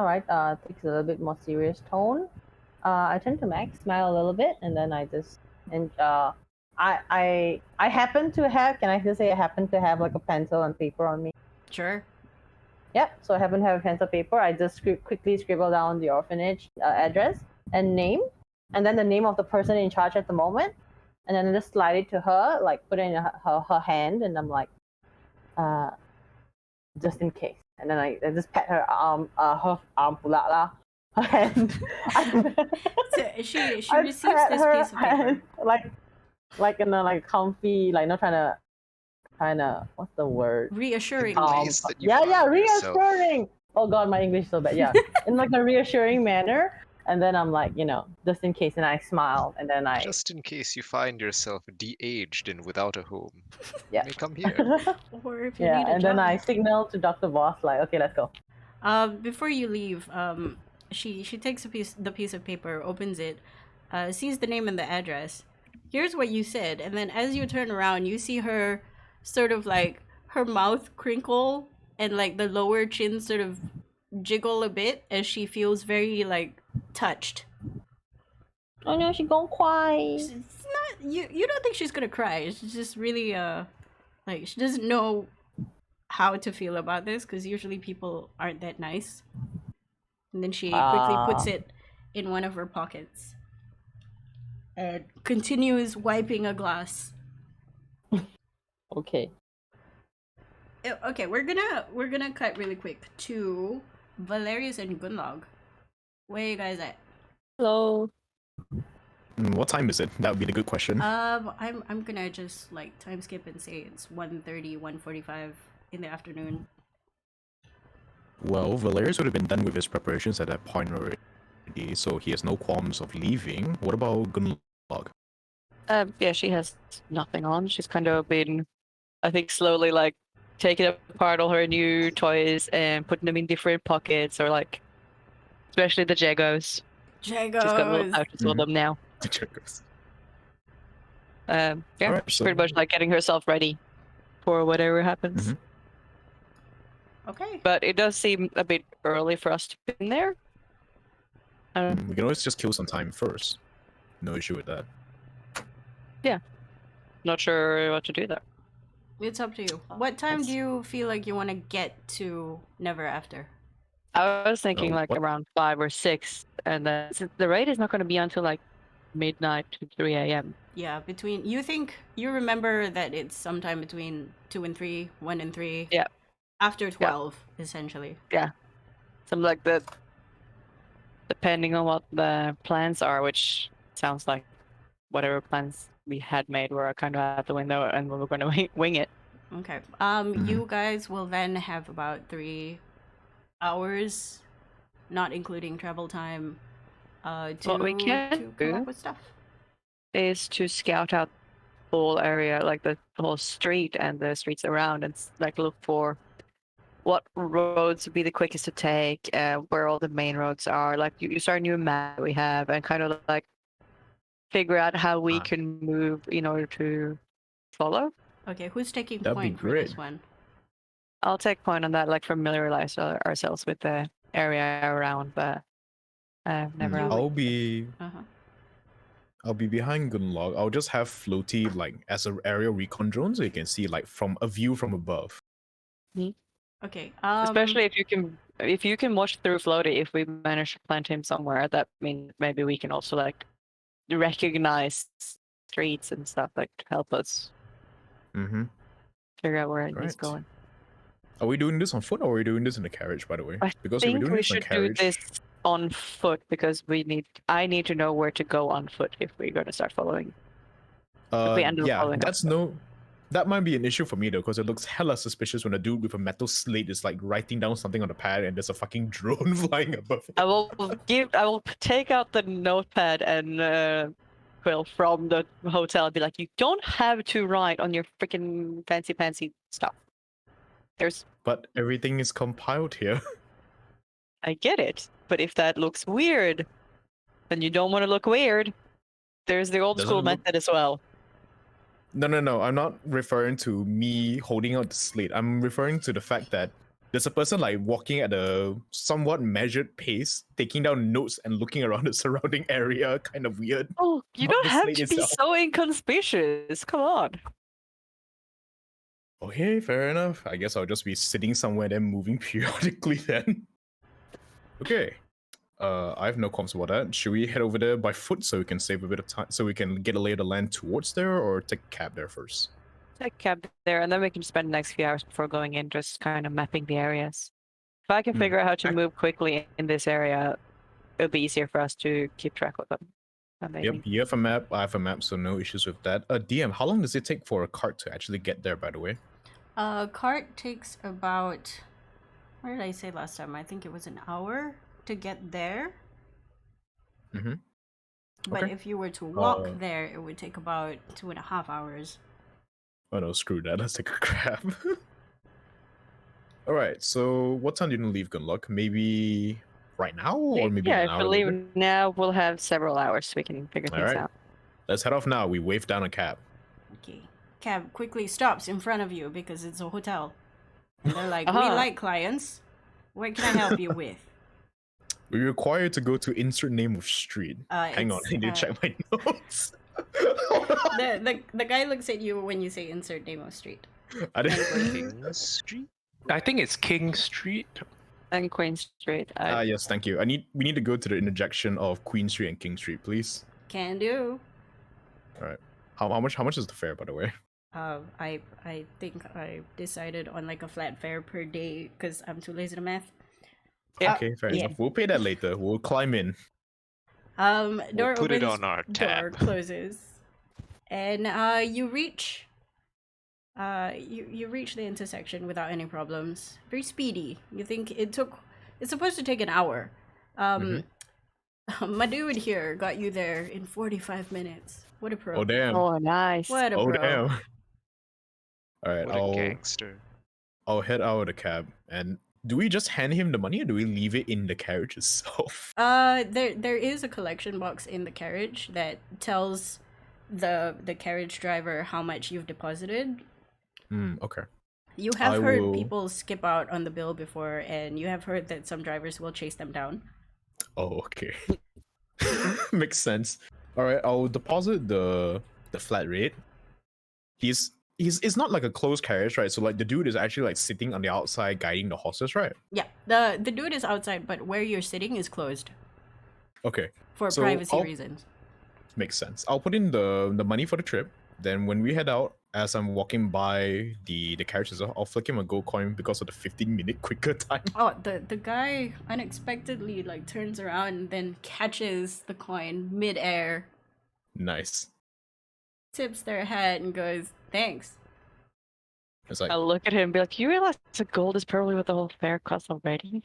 Takes a little bit more serious tone. I turn to Max, smile a little bit, and then I happen to have. Can I just say I happen to have like a pencil and paper on me? Sure. Yep. So I happen to have a pencil paper. I just quickly scribble down the orphanage address and name, and then the name of the person in charge at the moment, and then I just slide it to her, like put it in her hand, and I'm like, just in case. And then I just pat her arm pula lah. And So she receives this piece of paper. Like in a comfy, like not trying to what's the word? Reassuring. Place that you Yeah, found yourself. reassuring. Oh god, my English is so bad. Yeah, in like a reassuring manner. And then I'm like, just in case, and I smile, and then I Just in case you find yourself de-aged and without a home, yeah. you may come here. Or if you need a and then job. I signal to Dr. Boss like, okay, let's go. Before you leave, she takes the piece of paper, opens it, sees the name and the address. Here's what you said, and then as you turn around, you see her sort of like her mouth crinkle and like the lower chin sort of jiggle a bit as she feels very like touched. Oh no, she's gonna cry. It's not you don't think she's gonna cry. She's just really like she doesn't know how to feel about this because usually people aren't that nice. And then she quickly puts Ah. it in one of her pockets. And continues wiping a glass. Okay. Okay, we're gonna cut really quick to Valerius and Gunlog. Where you guys at? Hello. What time is it? That would be the good question. I'm gonna just like time skip and say it's 1:30, 1:45 in the afternoon. Well, Valerius would have been done with his preparations at that point already, so he has no qualms of leaving. What about Gunlog? Yeah, she has nothing on. She's kind of been, I think, slowly like taking apart all her new toys and putting them in different pockets, or like, especially the Jegos. She's got little Jagos! pouches for Mhm. them now. Checkers. Yeah, Alright, she's so- pretty much like getting herself ready for whatever happens. Mhm. Okay. But it does seem a bit early for us to be in there. We can always just kill some time first. No issue with that. Not sure what to do there. It's up to you. What time do That's- you feel like you want to get to Never After? I was thinking Oh, like what- around 5 or 6, and then since the raid is not going to be until like midnight to 3 a.m. Yeah, between you remember that it's sometime between 2 and 3, 1 and 3. Yeah. After 12, essentially. Something like that. Depending on what the plans are, which sounds like whatever plans we had made were kind of out the window, and we were going to wing it. Okay. Mhm. You guys will then have about 3 hours, not including travel time, to, What we can to come do up with stuff. is to scout out the whole area, like the whole street and the streets around, and like look for what roads would be the quickest to take, where all the main roads are. Like you start a new map we have, and kind of like figure out how we Ah. can move in order to follow. Okay, who's taking That'd be point for this great. one? I'll take point on that, like familiarize ourselves with the area around, but never. You- out. I'll be Uh-huh. behind Gunlog. I'll just have Floaty like as an aerial recon drone, so you can see like from a view from above. Okay. Especially if you can watch through Floaty, if we manage to plant him somewhere, that means maybe we can also like recognize streets and stuff, like to help us Mm-hmm. figure out where he's Right. going. Are we doing this on foot or are we doing this in the carriage? By the way, I because if we're think doing we this on should do carriage, this on foot because I need to know where to go on foot if we're going to start following. we end up yeah, following up that's with no. That might be an issue for me though, because it looks hella suspicious when a dude with a metal slate is like writing down something on the pad and there's a fucking drone flying above it. I will take out the notepad and quill from the hotel and be like, you don't have to write on your freaking fancy stuff. But everything is compiled here. I get it, but if that looks weird, and you don't want to look weird, there's the old school Doesn't look- method as well. No. I'm not referring to me holding out the slate. I'm referring to the fact that there's a person like walking at a somewhat measured pace, taking down notes and looking around the surrounding area. Kind of weird. Oh, you Not don't the have slate to be itself. so inconspicuous. Come on. Okay, fair enough. I guess I'll just be sitting somewhere then moving periodically then. Okay. I have no qualms about that. Should we head over there by foot so we can save a bit of time, so we can get a lay of the land towards there, or take a cab there first? Take a cab there, and then we can spend the next few hours before going in just kind of mapping the areas. If I can Hmm. figure out how to Ac- move quickly in this area, it'll be easier for us to keep track of them. Yep, you have a map, I have a map, so no issues with that. DM, how long does it take for a cart to actually get there, by the way? Cart takes about, what did I say last time? I think it was an hour to get there. Mm-hmm. But Okay. if you were to walk Uh, there, it would take about 2.5 hours. Oh no, screw that, let's take a grab. Alright, so what time do you leave Gunlock? Maybe right now, or maybe yeah, an if hour we later? leave now, we'll have several hours so we can figure things Alright. out. Let's head off now. We wave down a cab. Okay. Cab quickly stops in front of you because it's a hotel. And they're like, we Uh-huh. like clients. What can I help you with? We're required to go to insert name of street. Hang on, It's, I need to check my notes. The guy looks at you when you say insert name of street. I didn't. King Street? I think it's King Street. And Queen Street. Yes, thank you. We need to go to the intersection of Queen Street and King Street, please. Can do. All right. How much is the fare, by the way? I think I decided on like a flat fare per day because I'm too lazy to math. Okay, fair enough. We'll pay that later. We'll climb in. Door put it opens, on our door tab. closes, and you reach. You reach the intersection without any problems. Very speedy. You think it's supposed to take an hour. My dude here got you there in 45 minutes. What a pro. Oh damn. Oh, nice. What a Oh pro. damn. All right, What a gangster. I'll head out of the cab. And do we just hand him the money, or do we leave it in the carriage itself? There is a collection box in the carriage that tells the carriage driver how much you've deposited. Okay. You have I heard will- people skip out on the bill before, and you have heard that some drivers will chase them down. Oh, okay. Makes sense. All right, I'll deposit the flat rate. It's not like a closed carriage, right? So like the dude is actually like sitting on the outside guiding the horses, right? Yeah, the dude is outside, but where you're sitting is closed Okay, for So privacy I'll- reasons. makes sense. I'll put in the money for the trip. Then when we head out, as I'm walking by the carriage as well, I'll flick him a gold coin because of the 15-minute quicker time. Oh, the guy unexpectedly like turns around and then catches the coin mid-air, Nice. tips their hat, and goes, "Thanks." It's like, I'll look at him and be like, you realize the gold is probably what the whole fare costs already?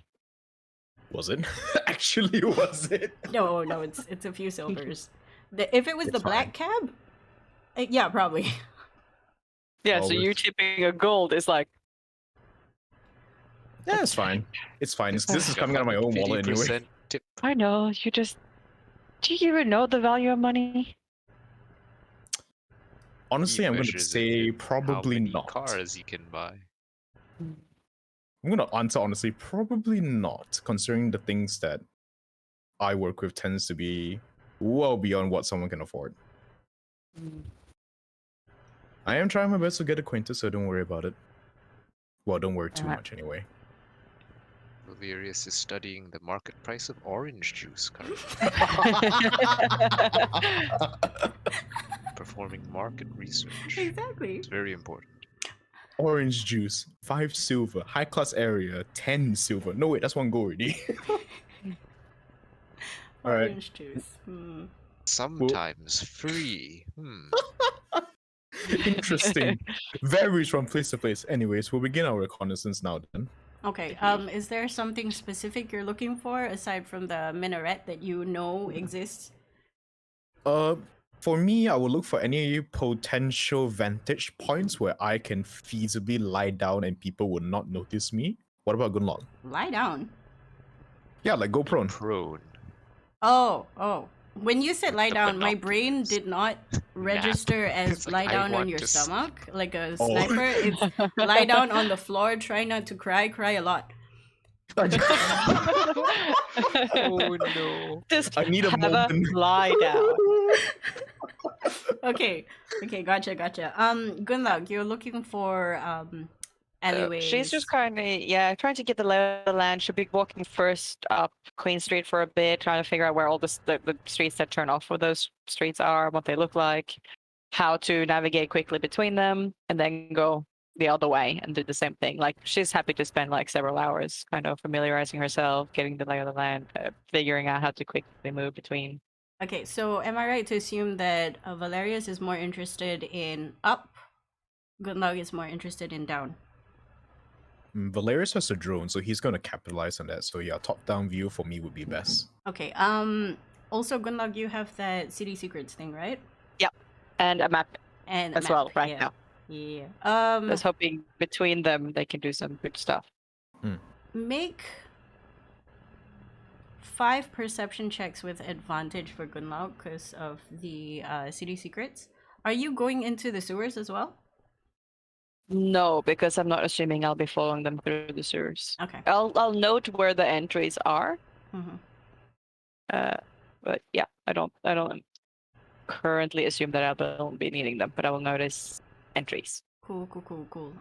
was it? Actually, was it? No, it's a few silvers. If it was It's the black cab, yeah, probably. Yeah, Oh, so you it's- tipping a gold is like, Yeah, it's fine. It's fine. This is coming out of my own wallet anyway. 50% tip. I know, do you even know the value of money? Honestly, He I'm going to measures it say in probably how many not. cars you can buy. I'm gonna answer honestly, probably not, considering the things that I work with tends to be well beyond what someone can afford. I am trying my best to get acquainted, so don't worry about it. Well, don't worry too Alright. much anyway. Valerius is studying the market price of orange juice currently, performing market research. Exactly. It's very important. Orange juice, 5 silver, high class area, 10 silver. No wait, that's 1 gold already. Alright. Orange juice. Sometimes free. Interesting. Varies from place to place. Anyways, we'll begin our reconnaissance now then. Okay. Is there something specific you're looking for aside from the minaret that you know exists? For me, I will look for any potential vantage points where I can feasibly lie down and people will not notice me. What about Gunlong? Lie down. Yeah, like go prone. Prone. Oh. When you said lie The down, my brain binoculars. did not register as It's like, lie I down on want your to stomach like a Oh. sniper. It's lie down on the floor, try not to cry a lot. Oh no. Just I need a have moment. lie down. Okay, gotcha. Gunlag, you're looking for alleyways. She's just kind of, trying to get the lay of the land. She'll be walking first up Queen Street for a bit, trying to figure out where all the streets that turn off where those streets are, what they look like, how to navigate quickly between them, and then go the other way and do the same thing. Like, she's happy to spend like several hours kind of familiarizing herself, getting the lay of the land, figuring out how to quickly move between. Okay, so am I right to assume that Valerius is more interested in up, Gunlag is more interested in down? Valerius has a drone, so he's going to capitalize on that. So yeah, top-down view for me would be best. Okay, also Gunlag, you have that city secrets thing, right? And a map And a as map, well right yeah. now. Yeah. I was hoping between them they can do some good stuff. Make 5 perception checks with advantage for Gunlag because of the city secrets. Are you going into the sewers as well? No, because I'm not assuming I'll be following them through the sewers. Okay. I'll note where the entries are. Mm-hmm. But yeah, I don't currently assume that I will be needing them, but I will notice entries. Cool.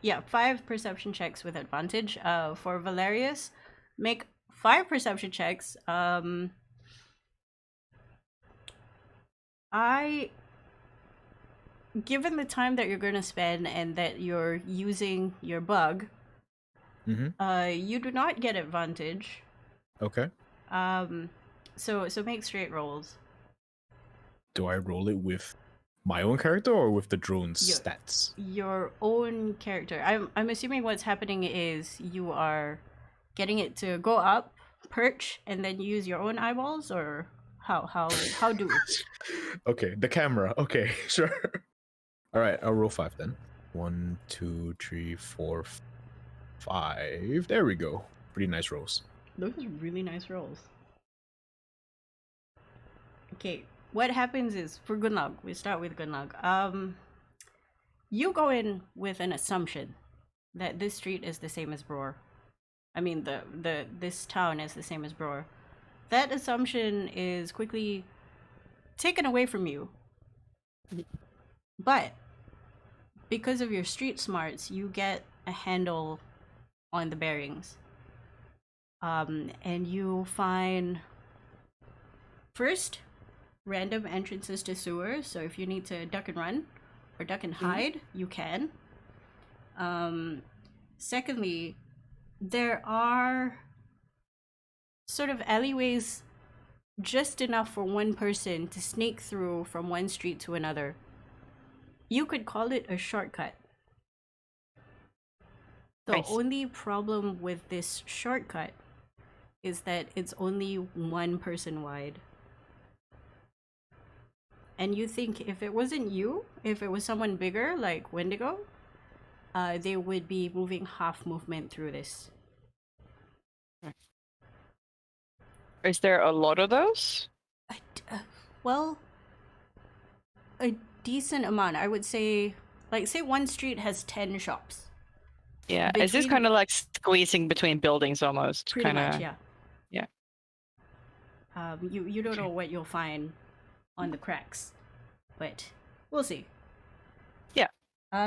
Yeah, 5 perception checks with advantage. For Valerius, make 5 perception checks. Given the time that you're going to spend and that you're using your bug, you do not get advantage. Okay. So make straight rolls. Do I roll it with my own character or with the drone's Your- stats? Your own character. I'm assuming what's happening is you are getting it to go up, perch, and then use your own eyeballs, or how do? Okay, the camera. Okay, sure. All right, I'll roll 5 then. 1, 2, 3, 4, 5. There we go. Pretty nice rolls. Those are really nice rolls. Okay, what happens is for Gunlug, we start with Gunlug. You go in with an assumption that this street is the same as Broer. I mean, this town is the same as Broer. That assumption is quickly taken away from you. But because of your street smarts, you get a handle on the bearings. And you find first random entrances to sewers. So if you need to duck and run or duck and hide, you can. Secondly, there are sort of alleyways just enough for one person to sneak through from one street to another. You could call it a shortcut. The Nice. only problem with this shortcut is that it's only one person wide. And you think if it wasn't you, if it was someone bigger like Wendigo, they would be moving half movement through this. Is there a lot of those? Well, a decent amount. I would say, like, say one street has 10 shops. Yeah. Is this Between- kind of like squeezing between buildings almost? Pretty Kinda... much, yeah. yeah. You don't know what you'll find on the cracks, but we'll see. Yeah.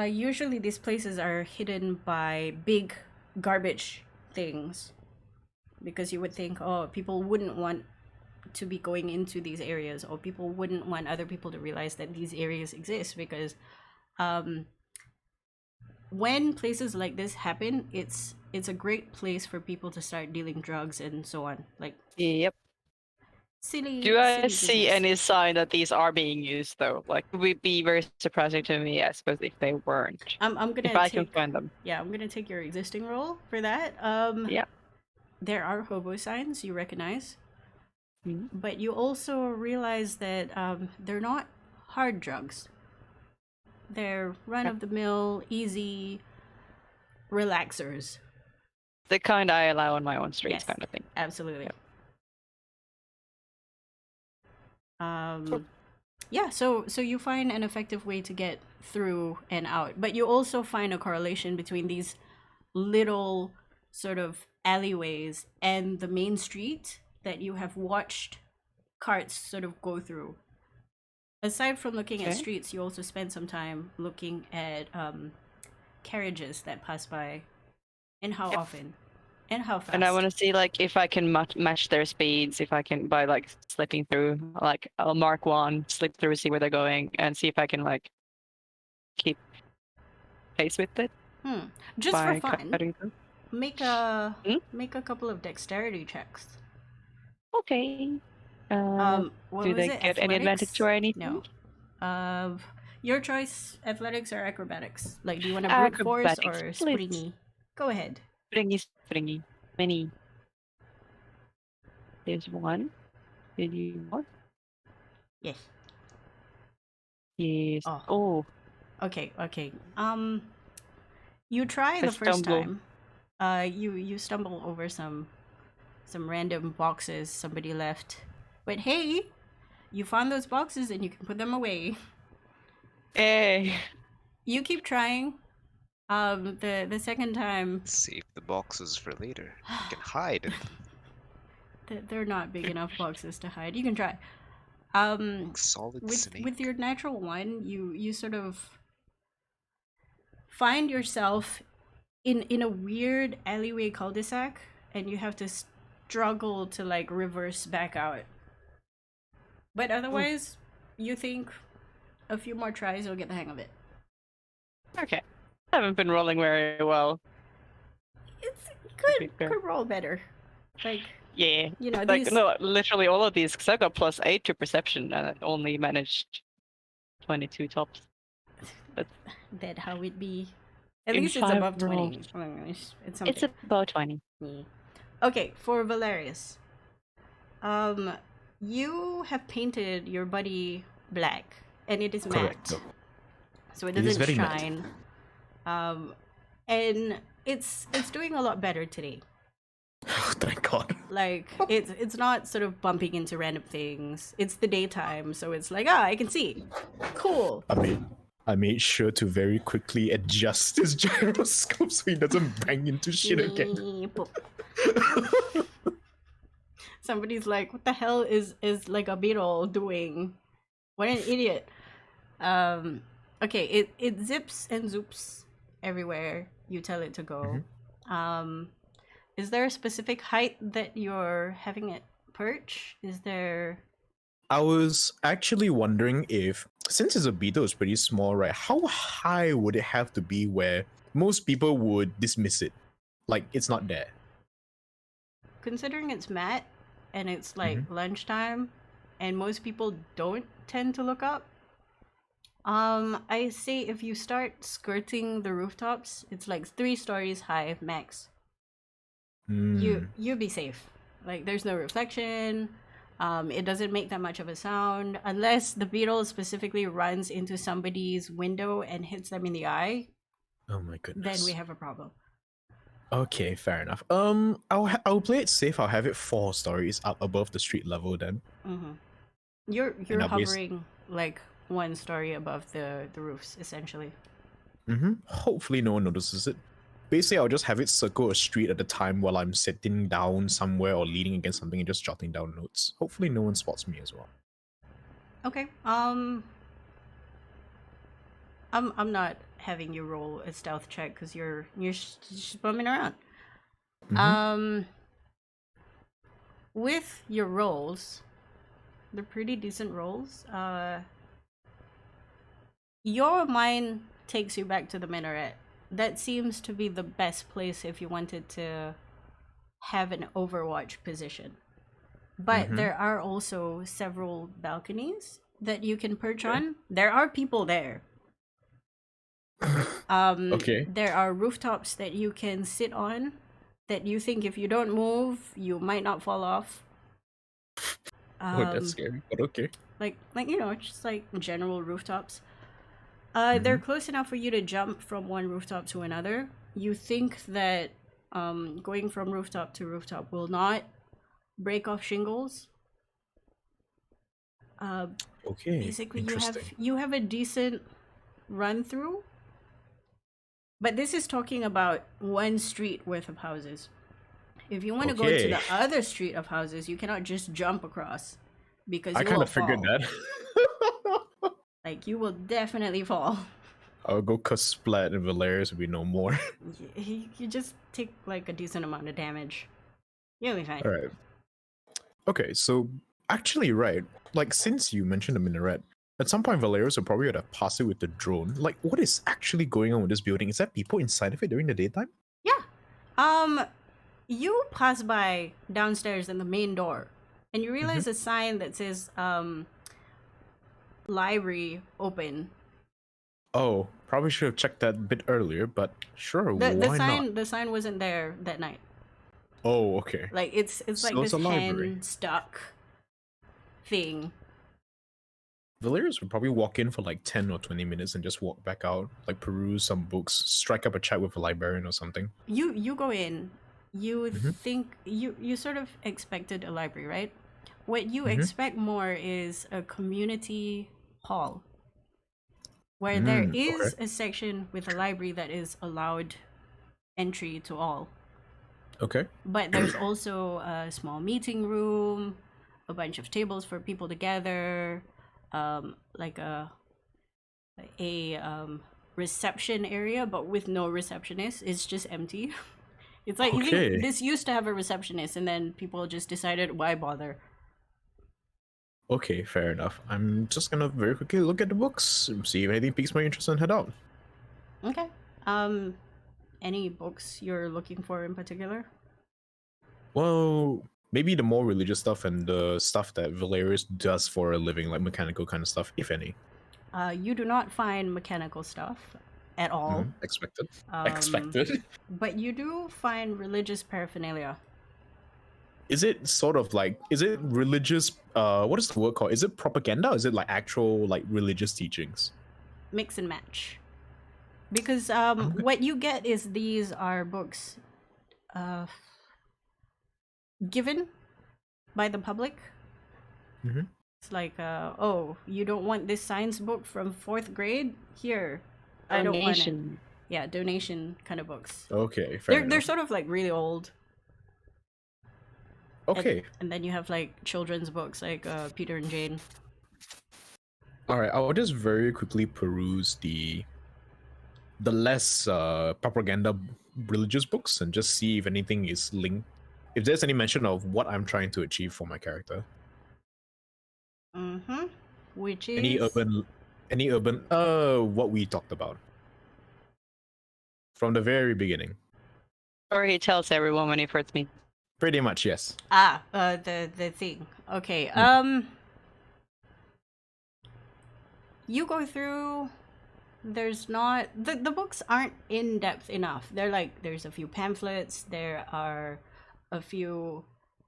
Usually these places are hidden by big garbage things, because you would think, oh, people wouldn't want to be going into these areas, or people wouldn't want other people to realize that these areas exist, because when places like this happen, it's a great place for people to start dealing drugs and so on. Like, Yep. silly. Do I silly see business. any sign that these are being used though? Like, it would be very surprising to me, I suppose, if they weren't. I'm gonna If I can take find them. yeah, I'm gonna take your existing roll for that. Yeah. There are hobo signs you recognize, Mhm. but you also realize that they're not hard drugs. They're run of the mill, easy relaxers. The kind I allow on my own streets, Yes. kind of thing. Absolutely. Yep. Um, yeah, so you find an effective way to get through and out, but you also find a correlation between these little sort of alleyways and the main street that you have watched carts sort of go through. Aside from looking at Okay. streets, you also spend some time looking at carriages that pass by, and how Yep. often, and how fast. And I want to see like if I can match their speeds, if I can by like slipping through. Like I'll mark one, slip through, see where they're going, and see if I can like keep pace with it. Just by for fun, cutting through. make a couple of dexterity checks. Okay. What do was they it? get any advantage Athletics? or anything? No. Your choice: athletics or acrobatics. Like, do you want to brute force or Acrobatics, please. springy? Go ahead. Springy. Many. There's one. Did you want? Yes. Yes. Oh. Oh. Okay. You try I the first stumble. time. You stumble over some random boxes somebody left, but hey, you found those boxes and you can put them away. Hey. You keep trying. The second time, Save the boxes for later. You can hide in them. they're not big enough boxes to hide. You can try. Solid snake. With your natural one, you sort of find yourself in a weird alleyway cul-de-sac, and you have to struggle to like reverse back out. But otherwise, you think a few more tries you'll get the hang of it. Okay. I haven't been rolling very well. It's be could fair. could roll better. Like, Yeah. you know, Like, these no, literally all of these, because I got +8 to perception and I only managed 22 tops. that how it be. At In least it's 5 above 20. rolls. Oh my gosh, it's something. It's about 20. Yeah. Okay, for Valerius. You have painted your buddy black, and it is Correct. matte, so it It is doesn't very matte. shine. And it's doing a lot better today. Thank God. Like it's not sort of bumping into random things. It's the daytime, so it's like, I can see. Cool. I made sure to very quickly adjust his gyroscope so he doesn't bang into shit again. Boop. Somebody's like, what the hell is like a beetle doing? What an idiot. Okay, it zips and zoops everywhere you tell it to go. Is there a specific height that you're having it perch? Is there... I was actually wondering if, since it's a beetle, it's pretty small, right? How high would it have to be where most people would dismiss it? Like, it's not there. Considering it's matte and it's like lunchtime and most people don't tend to look up, I say if you start skirting the rooftops, it's like 3 stories high max. You'll be safe. Like, there's no reflection. It doesn't make that much of a sound unless the beetle specifically runs into somebody's window and hits them in the eye. Oh my goodness. Then we have a problem. Okay, fair enough. I'll play it safe. I'll have it 4 stories up above the street level then. You're And I'll be hovering like 1 story above the roofs essentially. Hopefully no one notices it. Basically, I'll just have it circle a street at a time while I'm sitting down somewhere or leaning against something and just jotting down notes. Hopefully no one spots me as well. Okay. I'm not having you roll a stealth check because you're just bumming around. With your rolls, they're pretty decent rolls. Your mind takes you back to the minaret. That seems to be the best place if you wanted to have an overwatch position. But there are also several balconies that you can perch on. There are people there. Okay. There are rooftops that you can sit on that you think if you don't move, you might not fall off. Oh, that's scary, but okay. Like you know, just like general rooftops. They're close enough for you to jump from one rooftop to another. You think that going from rooftop to rooftop will not break off shingles. Okay. Basically, Interesting. you have a decent run through. But this is talking about 1 street worth of houses. If you want to go to the other street of houses, you cannot just jump across because I kind of figured that. Like, you will definitely fall. I'll go Splat and Valerius will be no more. You just take like a decent amount of damage. You'll be fine. All right. Okay, so actually, right, like since you mentioned the minaret, at some point Valerius will probably have to pass it with the drone. Like, what is actually going on with this building? Is there people inside of it during the daytime? Yeah. You pass by downstairs in the main door, and you realize a sign that says library open. Oh, probably should have checked that a bit earlier, but sure, why not? The sign wasn't there that night. Oh, okay. Like it's So like it's this a library. hand stuck thing. Valerius would probably walk in for like 10 or 20 minutes and just walk back out, like peruse some books, strike up a chat with a librarian or something. You go in. You think you sort of expected a library, right? What you expect more is a community hall where there is a section with a library that is allowed entry to all. Okay. But there's also a small meeting room, a bunch of tables for people to gather, like a reception area, but with no receptionist. It's just empty. It's like, you Okay. think this used to have a receptionist, and then people just decided, why bother? Okay, fair enough. I'm just gonna very quickly look at the books, see if anything piques my interest, and head out. Okay. Any books you're looking for in particular? Well, maybe the more religious stuff and the stuff that Valerius does for a living, like mechanical kind of stuff, if any. You do not find mechanical stuff at all. Expected. Um, Expected. But you do find religious paraphernalia. Is it sort of like, is it religious, what is the word called? Is it propaganda or is it like actual like religious teachings? Mix and match. Because Okay. what you get is these are books given by the public. Mhm. It's like, oh, you don't want this science book from 4th grade? Here, I don't want it. Donation. Yeah, donation kind of books. Okay, fair They're enough. sort of like really old. Okay, And then you have like children's books like Peter and Jane. all right. I'll just very quickly peruse the less propaganda religious books and just see if anything is linked. If there's any mention of what I'm trying to achieve for my character. Mm-hmm. Which is Any urban what we talked about from the very beginning. Or he tells everyone when he first meets. Pretty much, yes. the thing. Okay. You go through. There's not the books aren't in depth enough. They're like, there's a few pamphlets. There are a few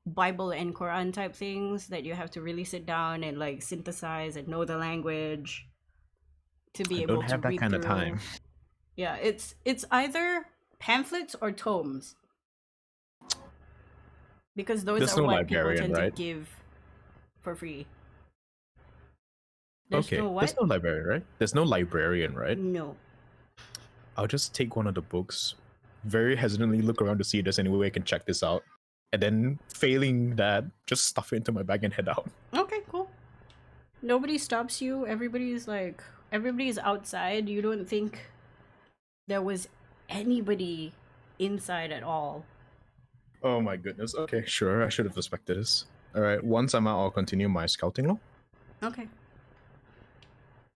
Bible and Quran type things that you have to really sit down and like synthesize and know the language to be I able don't have to that read kind of through. time. Yeah, it's either pamphlets or tomes. Because those There's are no what people librarian, tend right? to give for free. There's Okay, no what? there's no librarian, right? There's no librarian, right? No. I'll just take one of the books, very hesitantly look around to see if there's any way I can check this out, and then failing that, just stuff it into my bag and head out. Okay, cool. Nobody stops you. Everybody's outside. You don't think there was anybody inside at all. Oh my goodness. Okay, sure. I should have expected this. All right. Once I'm out, I'll continue my scouting now. Okay.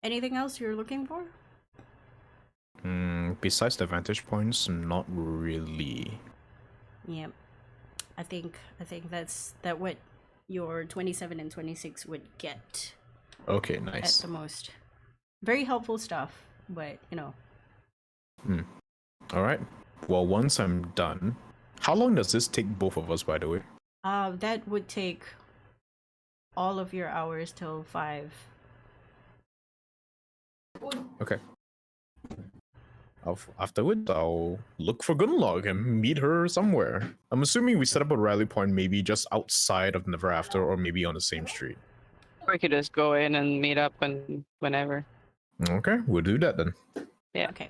Anything else you're looking for? Besides the vantage points, not really. Yep. I think that's what your 27 and 26 would get Okay, at nice. the most. Very helpful stuff, but you know. All right. Well, once I'm done, how long does this take both of us, by the way? That would take all of your hours till 5. Okay. Afterwards, I'll look for Gunlog and meet her somewhere. I'm assuming we set up a rally point maybe just outside of Never After or maybe on the same street. Or we could just go in and meet up whenever. Okay, we'll do that then. Yeah. Okay.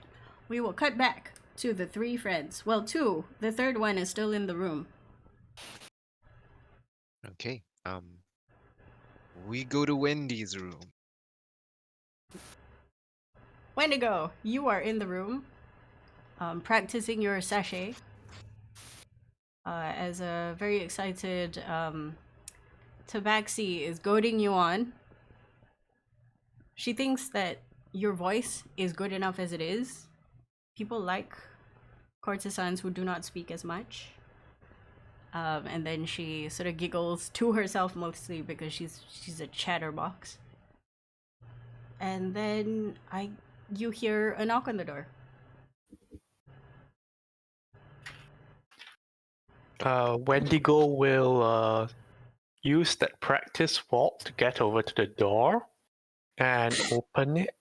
We will cut back to the 3 friends. Well, 2. The third one is still in the room. Okay. We go to Wendy's room. Wendigo, you are in the room, practicing your sachet. As a very excited Tabaxi is goading you on. She thinks that your voice is good enough as it is. People like courtesans who do not speak as much. And then she sort of giggles to herself mostly because she's a chatterbox. And then you hear a knock on the door. Wendigo will use that practice walk to get over to the door and open it.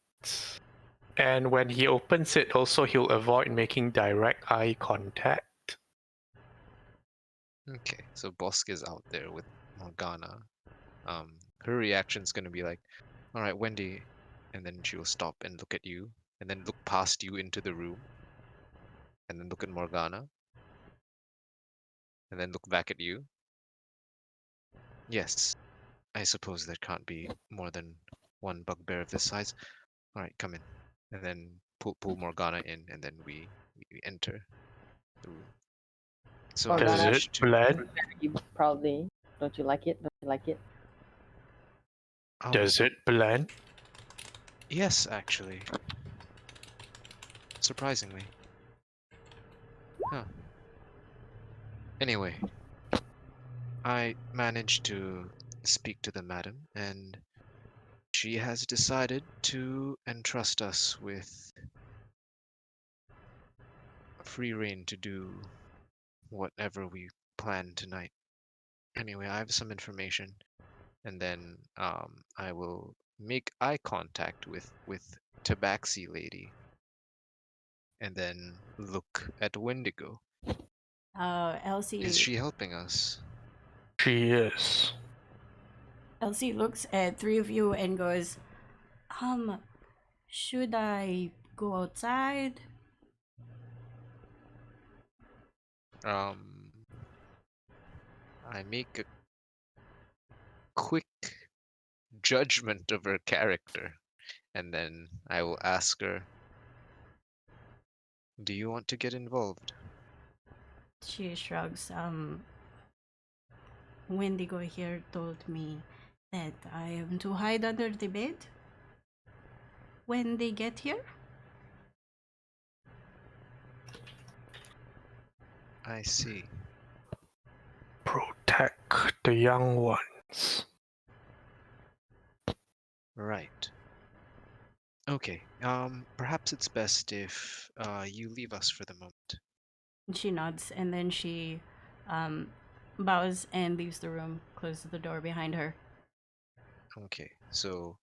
And when he opens it, also he'll avoid making direct eye contact. Okay, so Bosk is out there with Morgana. Her reaction's gonna be like, "All right, Wendy," and then she will stop and look at you, and then look past you into the room, and then look at Morgana, and then look back at you. Yes, I suppose there can't be more than one bugbear of this size. All right, come in, and then pull Morgana in, and then we enter the room. So Morgana. Does I it managed to. blend? Probably. Don't you like it? Don't you like it? Does it blend? Yes, actually. Surprisingly. Huh. Anyway, I managed to speak to the madam, and she has decided to entrust us with free reign to do whatever we plan tonight. Anyway, I have some information, and then I will make eye contact with Tabaxi lady, and then look at Wendigo. Elsie. Is she helping us? She is. Elsie looks at three of you and goes, should I go outside? I make a quick judgment of her character, and then I will ask her, do you want to get involved? She shrugs. Wendigo here told me that I am to hide under the bed when they get here. I see. Protect the young ones. Right. Okay, perhaps it's best if you leave us for the moment. She nods and then she bows and leaves the room, closes the door behind her. Okay, so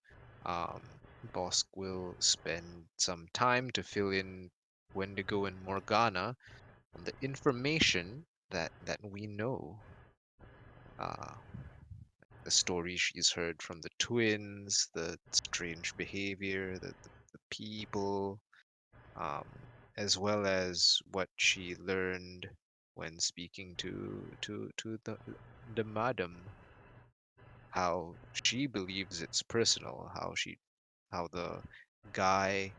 Bosk will spend some time to fill in Wendigo and Morgana on the information that we know. The story she's heard from the twins, the strange behavior, the people, as well as what she learned when speaking to the madam, how she believes it's personal, how the guy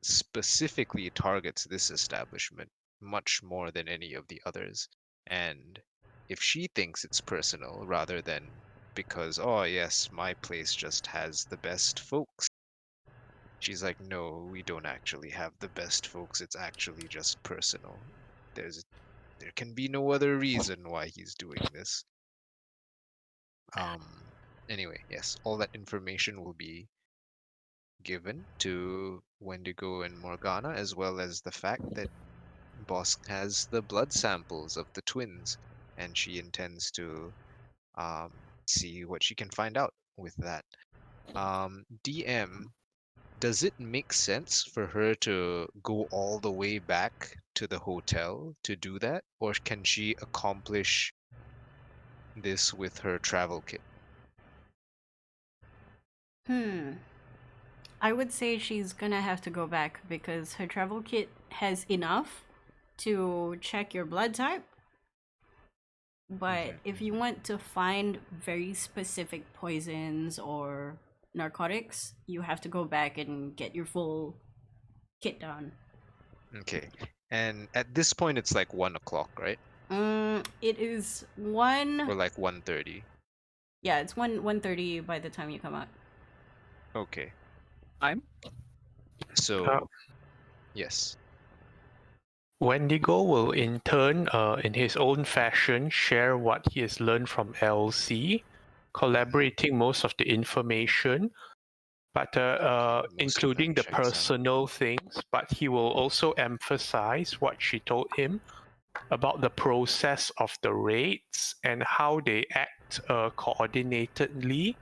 specifically targets this establishment much more than any of the others. And if she thinks it's personal rather than because, oh, yes, my place just has the best folks, she's like, no, we don't actually have the best folks. It's actually just personal. There can be no other reason why he's doing this. Anyway, yes, all that information will be given to Wendigo and Morgana, as well as the fact that Bosk has the blood samples of the twins, and she intends to see what she can find out with that. DM, does it make sense for her to go all the way back to the hotel to do that, or can she accomplish this with her travel kit? I would say she's gonna have to go back because her travel kit has enough to check your blood type. But Okay. if you want to find very specific poisons or narcotics, you have to go back and get your full kit done. Okay. And at this point, it's like 1 o'clock, right? It is 1. Or like 1:30. Yeah, it's 1:30 by the time you come out. Okay. I'm So, yes. Wendigo will in turn, in his own fashion, share what he has learned from LC, collaborating most of the information, but Most of including that the checks out. personal things. But he will also emphasize what she told him about the process of the raids and how they act coordinatedly,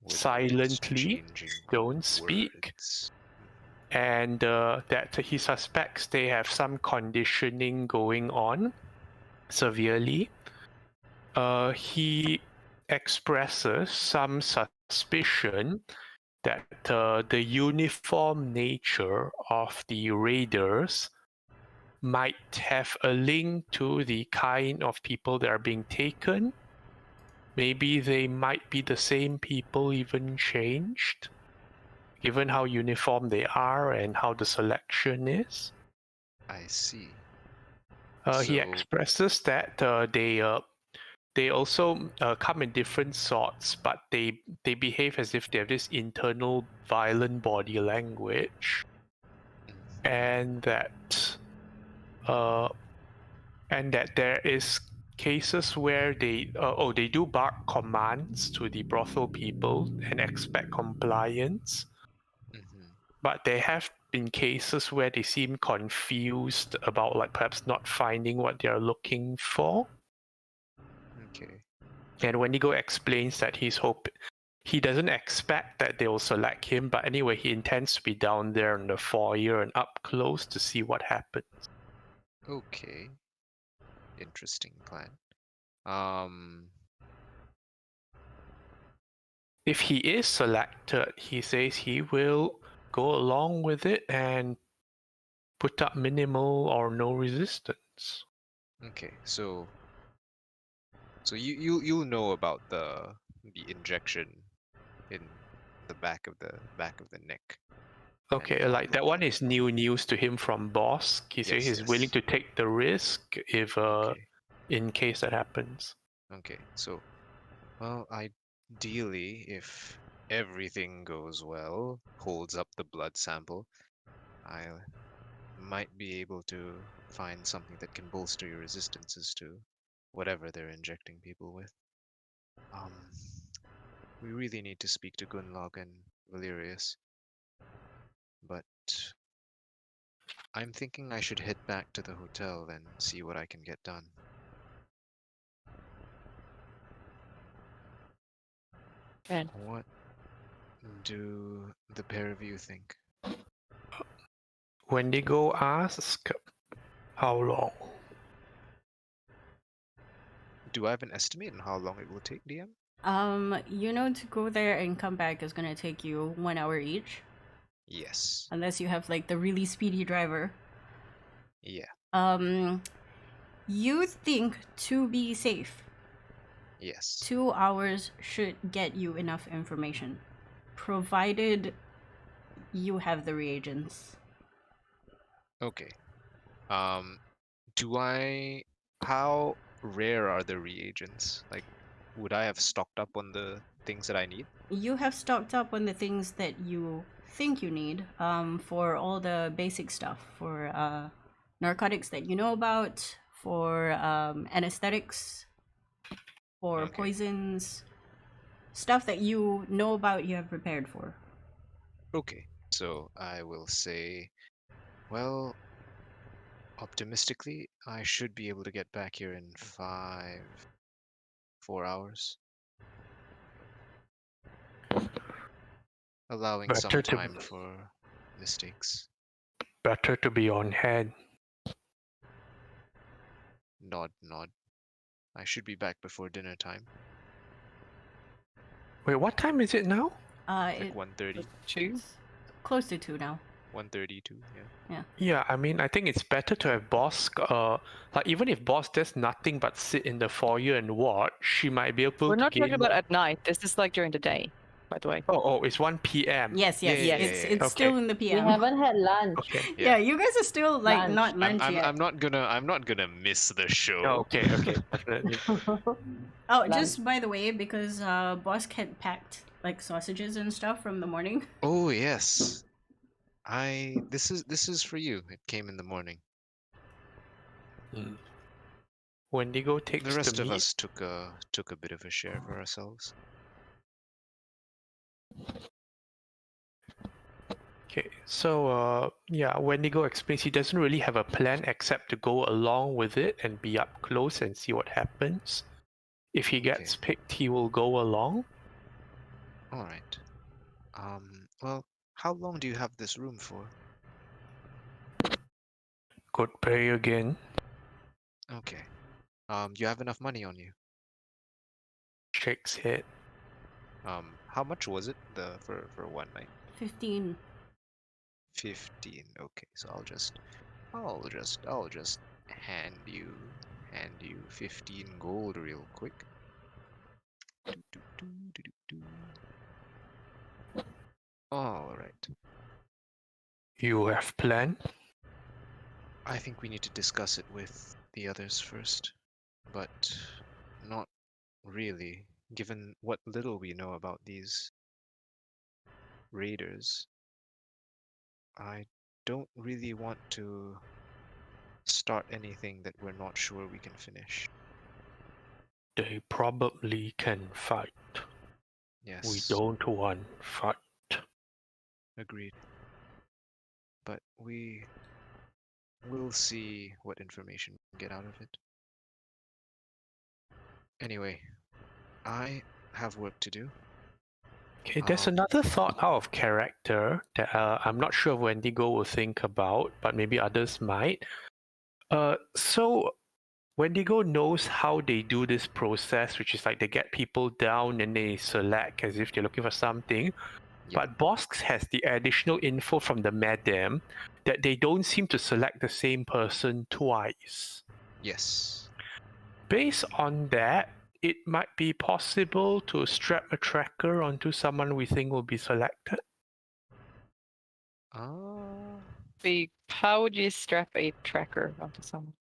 Without silently, exchanging don't speak. words. And that he suspects they have some conditioning going on severely. He expresses some suspicion that the uniform nature of the raiders might have a link to the kind of people that are being taken. Maybe they might be the same people, even changed. given how uniform they are and how the selection is. I see. He So- expresses that they also come in different sorts, but they behave as if they have this internal violent body language, and that there is cases where they they do bark commands to the brothel people and expect compliance, Mhm. but there have been cases where they seem confused about like perhaps not finding what they are looking for. Okay. And Wendigo explains that he doesn't expect that they will select him, but anyway, he intends to be down there in the foyer and up close to see what happens. Okay. Interesting plan. Um. If he is selected, he says he will go along with it and put up minimal or no resistance. Okay. So you'll know about the injection in the back of the neck. Okay, And like that one is new news to him from Boss. He says Yes, he's willing yes. to take the risk if Okay. in case that happens. Okay. So, well, ideally, if everything goes well, holds up the blood sample, I might be able to find something that can bolster your resistances to whatever they're injecting people with. Um, we really need to speak to Gunlog and Valerius, but I'm thinking I should head back to the hotel and see what I can get done. And What do the pair of you think? Wendigo asks, how long? Do I have an estimate on how long it will take, DM? You know, to go there and come back is gonna take you 1 hour each, Yes. unless you have like the really speedy driver. Yeah. You think to be safe, Yes. 2 hours should get you enough information, provided you have the reagents. Okay. Do I... How rare are the reagents? Like, would I have stocked up on the things that I need? You have stocked up on the things that you think you need, for all the basic stuff, for narcotics that you know about, for anesthetics, for Okay. poisons, stuff that you know about, you have prepared for. Okay. So I will say, well, optimistically, I should be able to get back here in 4 hours. Allowing some Better to time for mistakes. be on hand. Nod, nod. I should be back before dinner time. Wait, what time is it now? Like 1:30. It's close to 2 now. 1:32, yeah. Yeah, I mean, I think it's better to have Boss, like even if Boss does nothing but sit in the foyer and watch, she might be able we're to not gain talking about more- at night. This is like during the day, by the way. Oh, it's 1 p.m. Yes, Yeah, yes, yeah, it's yeah, yeah. it's still Okay. in the We PM. haven't had lunch. Okay. Yeah, you guys are still like Lunch. not lunch I'm yet. not gonna miss the show. Oh, okay, definitely. Oh, Lunch. just by the way, because Boss had packed like sausages and stuff from the morning. Oh yes. This is for you. It came in the morning. Wendigo takes The rest the of meat. us took a bit of a share for ourselves. Okay, so yeah, Wendigo explains he doesn't really have a plan except to go along with it and be up close and see what happens. If he gets Okay. picked, he will go along. All right. Well, how long do you have this room for? Good pay again. Okay. Do you have enough money on you? Shakes head. How much was it for one night? 15. 15. Okay, so I'll just hand you 15 gold real quick. All right. You have plan? I think we need to discuss it with the others first, but not really, given what little we know about these raiders. I don't really want to start anything that we're not sure we can finish. They probably can fight. Yes, We don't want fight. agreed. But we will see what information we can get out of it. Anyway, I have work to do. Okay, there's another thought out of character that I'm not sure Wendigo will think about, but maybe others might. So Wendigo knows how they do this process, which is like they get people down and they select as if they're looking for something. Yep. But Bosk has the additional info from the Madam that they don't seem to select the same person twice. Yes. Based on that, it might be possible to strap a tracker onto someone we think will be selected. How would you strap a tracker onto someone?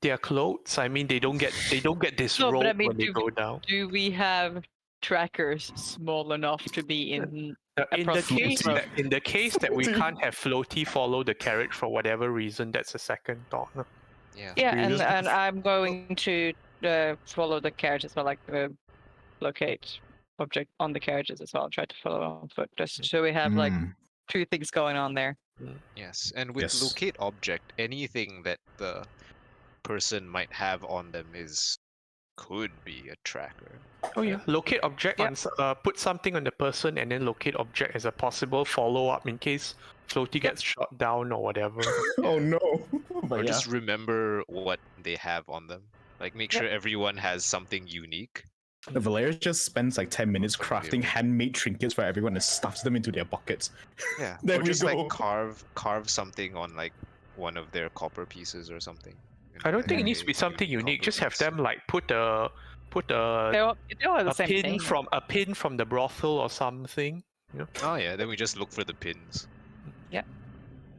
Their clothes, I mean, they don't get disrobed No, but I mean, when they go down. Do we have trackers small enough to be in In the case that we Floaty. can't have Floaty follow the carriage for whatever reason, that's a second thought. No? Yeah. Yeah, We just- and I'm going to follow the carriage as well, like locate object on the carriages as well. Try to follow on foot, just so we have like Mm, two things going on there. Yes. And with Yes. locate object, anything that the person might have on them could be a tracker. Oh yeah, locate object Yep. on put something on the person and then locate object as a possible follow up in case Floaty gets shot down or whatever. Oh no. But Or yeah. just remember what they have on them. Like make Yep. sure everyone has something unique. Valeria just spends like 10 minutes Familiar crafting with. handmade trinkets for everyone and stuffs them into their buckets. Yeah. There or we just go. like carve something on like one of their copper pieces or something. You I know, don't like think it a needs to be something unique. copper Just have piece. them like put a They all have the a same pin thing. from the brothel or something. Oh yeah, then we just look for the pins. Yeah.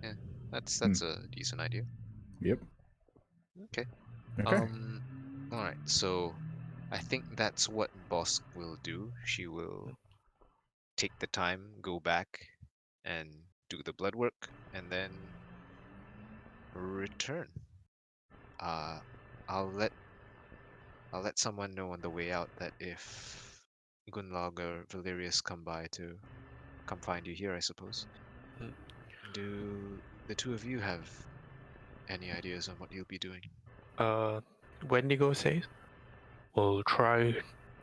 Yeah. That's a decent idea. Yep. Okay. Okay. All right. So I think that's what Bosk will do. She will take the time, go back and do the blood work and then return. I'll let someone know on the way out that if Gunlag or Valerius come find you here, I suppose. Mm. Do the two of you have any ideas on what you'll be doing? Wendigo says, we'll try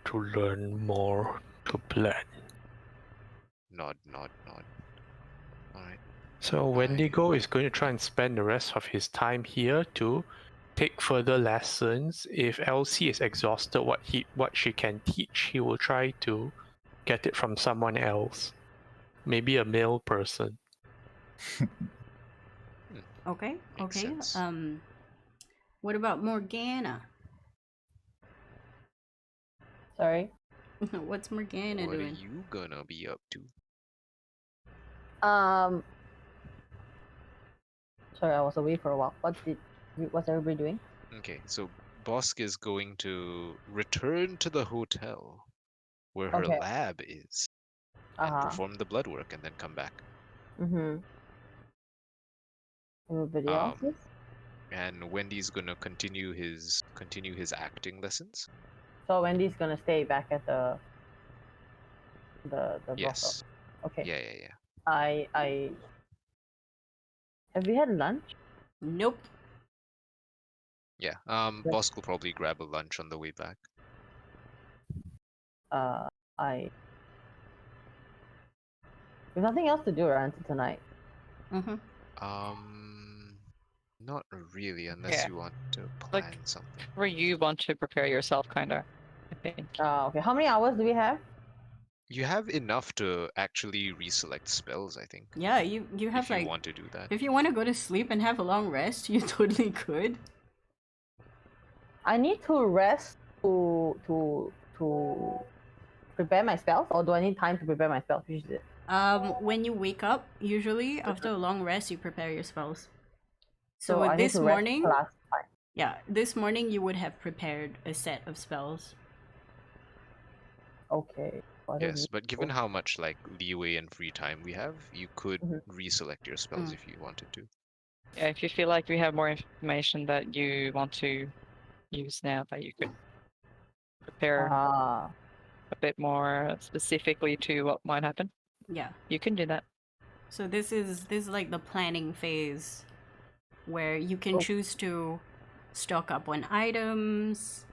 to learn more to plan. Nod, nod, nod. Alright. So Wendigo is going to try and spend the rest of his time here to take further lessons. If Elsie is exhausted what she can teach, he will try to get it from someone else. Maybe a male person. Okay. Makes Okay. sense. What about Morgana? Sorry. What's Morgana What are doing? you gonna be up to? Sorry, I was away for a while. What's everybody doing? Okay, so Bosk is going to return to the hotel where her Okay. lab is and perform the blood work and then come back. Mm-hmm. Everybody else is? And Wendy's gonna continue his acting lessons. So Wendy's gonna stay back at the Yes. brothel. Okay. Yeah. I have we had lunch? Nope. Yeah. Bosk will probably grab a lunch on the way back. There's nothing else to do around tonight. Mm-hmm. Not really, unless Yeah. you want to Like- plan something. Where you want to prepare yourself, kind of. I think. Okay. How many hours do we have? You have enough to actually reselect spells, I think. Yeah, you have If you like want to do that. if you want to go to sleep and have a long rest, you totally could. I need to rest to prepare my spells, or do I need time to prepare my spells? Which is it? When you wake up, usually after a long rest, you prepare your spells. So So I need this to rest morning, last time. yeah, this morning you would have prepared a set of spells. Okay. So I don't Yes, need but given how much like leeway and free time we have, you could Mhm. reselect your spells Mm. if you wanted to. Yeah, if you feel like we have more information that you want to use now, that you could prepare Ah. a bit more specifically to what might happen, Yeah. you can do that. So this is like the planning phase where you can Oh. choose to stock up on items,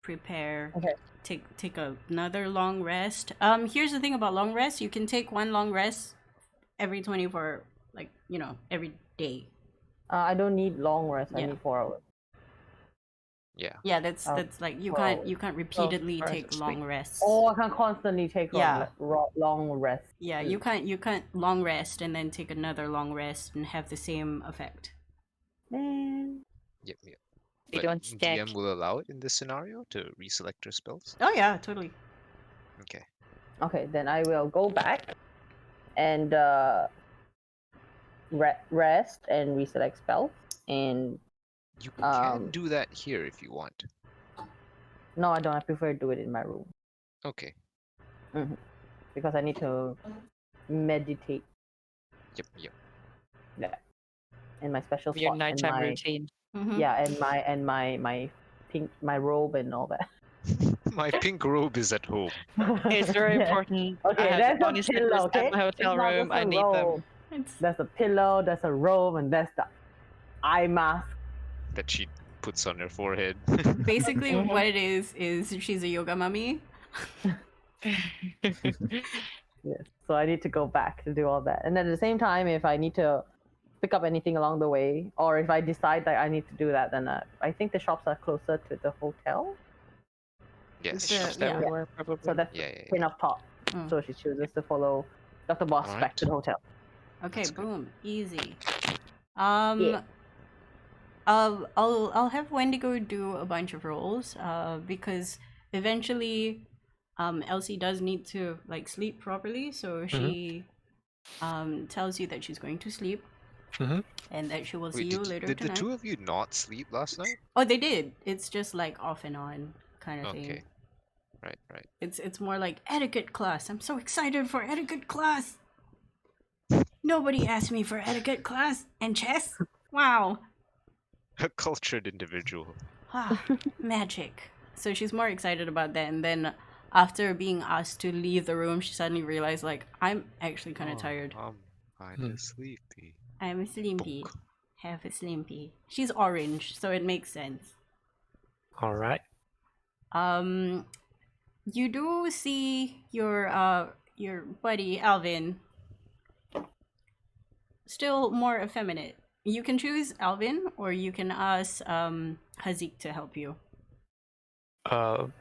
prepare, Okay. take another long rest. Here's the thing about long rest, you can take one long rest every 24, like, every day. I don't need long rest. I Yeah. need 4 hours. Yeah. Yeah, that's Oh, like you 4 can't hours. you can't repeatedly hours take of sleep. long rests. Oh, I can constantly take Yeah. long rest. Yeah, you can't long rest and then take another long rest and have the same effect. Man. Yep, yep. They But don't stack. DM will allow it in this scenario to reselect your spells. Oh yeah, totally. Okay. Okay, then I will go back and rest and reselect spells. And You can do that here if you want. no, I don't. I prefer to do it in my room Okay. because I need to meditate. Yep, yep. Yeah, in my special Your spot and nighttime my routine. Mhm. yeah, and my pink my robe and all that. My pink robe is at home. It's very Yeah. important. Okay, I have there's a bunny slippers pillow. Okay, at my hotel it's not room. just a I need them. robe. It's There's a pillow. There's a robe, and there's the eye mask. That she puts on her forehead. basically Mhm. what it is she's a yoga mummy. Yes. So I need to go back to do all that, and then at the same time, if I need to pick up anything along the way, or if I decide that I need to do that, then I think the shops are closer to the hotel. Yes. The- Shops yeah. everywhere, probably. So that's Yeah, the yeah, train of thought. Mm. So she chooses to follow Dr. Boss back Alright. to the hotel. Okay, That's good. boom, easy. Yeah. I'll have Wendigo do a bunch of rolls, because eventually, Elsie does need to like sleep properly, so she tells you that she's going to sleep, Mhm. and that she will see Wait, you later did the tonight. two of you not sleep last night? Oh, they did. It's just like off and on kind of Okay. thing. Right. It's more like etiquette class. I'm so excited for etiquette class. Nobody asked me for etiquette class and chess. Wow. A cultured individual. Ah, magic. So she's more excited about that, and then after being asked to leave the room, she suddenly realized, like, I'm actually kind of tired. I'm kinda sleepy. I'm a sleepy. Bonk. Half a sleepy. She's orange, so it makes sense. All right. You do see your buddy Alvin. Still more effeminate. You can choose Alvin, or you can ask Hazik to help you.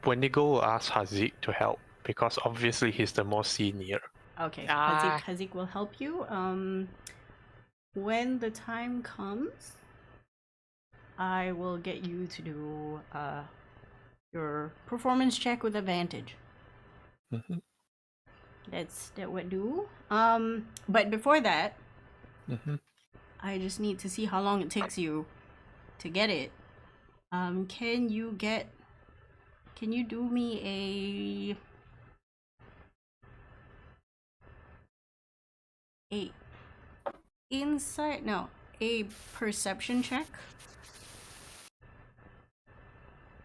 Wendigo will ask Hazik to help because obviously he's the more senior. Okay, Ah. Hazik will help you. When the time comes, I will get you to do your performance check with advantage. Mhm. That would do. But before that, Mhm. I just need to see how long it takes you to get it. Can you do me a insight? No, a perception check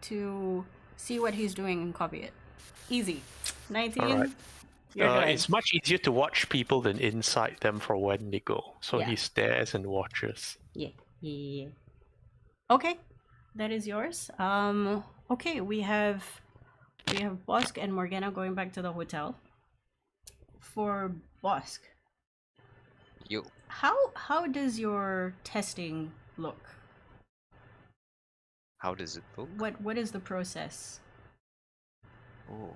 to see what he's doing and copy it. Easy. 19. Alright. You're good. It's much easier to watch people than inside them for Wendigo. So Yeah. he stares and watches. Yeah. Okay, that is yours. Okay, we have Bosk and Morgana going back to the hotel. For Bosk, Yo. how does your testing look? How does it look? What is the process? Oh,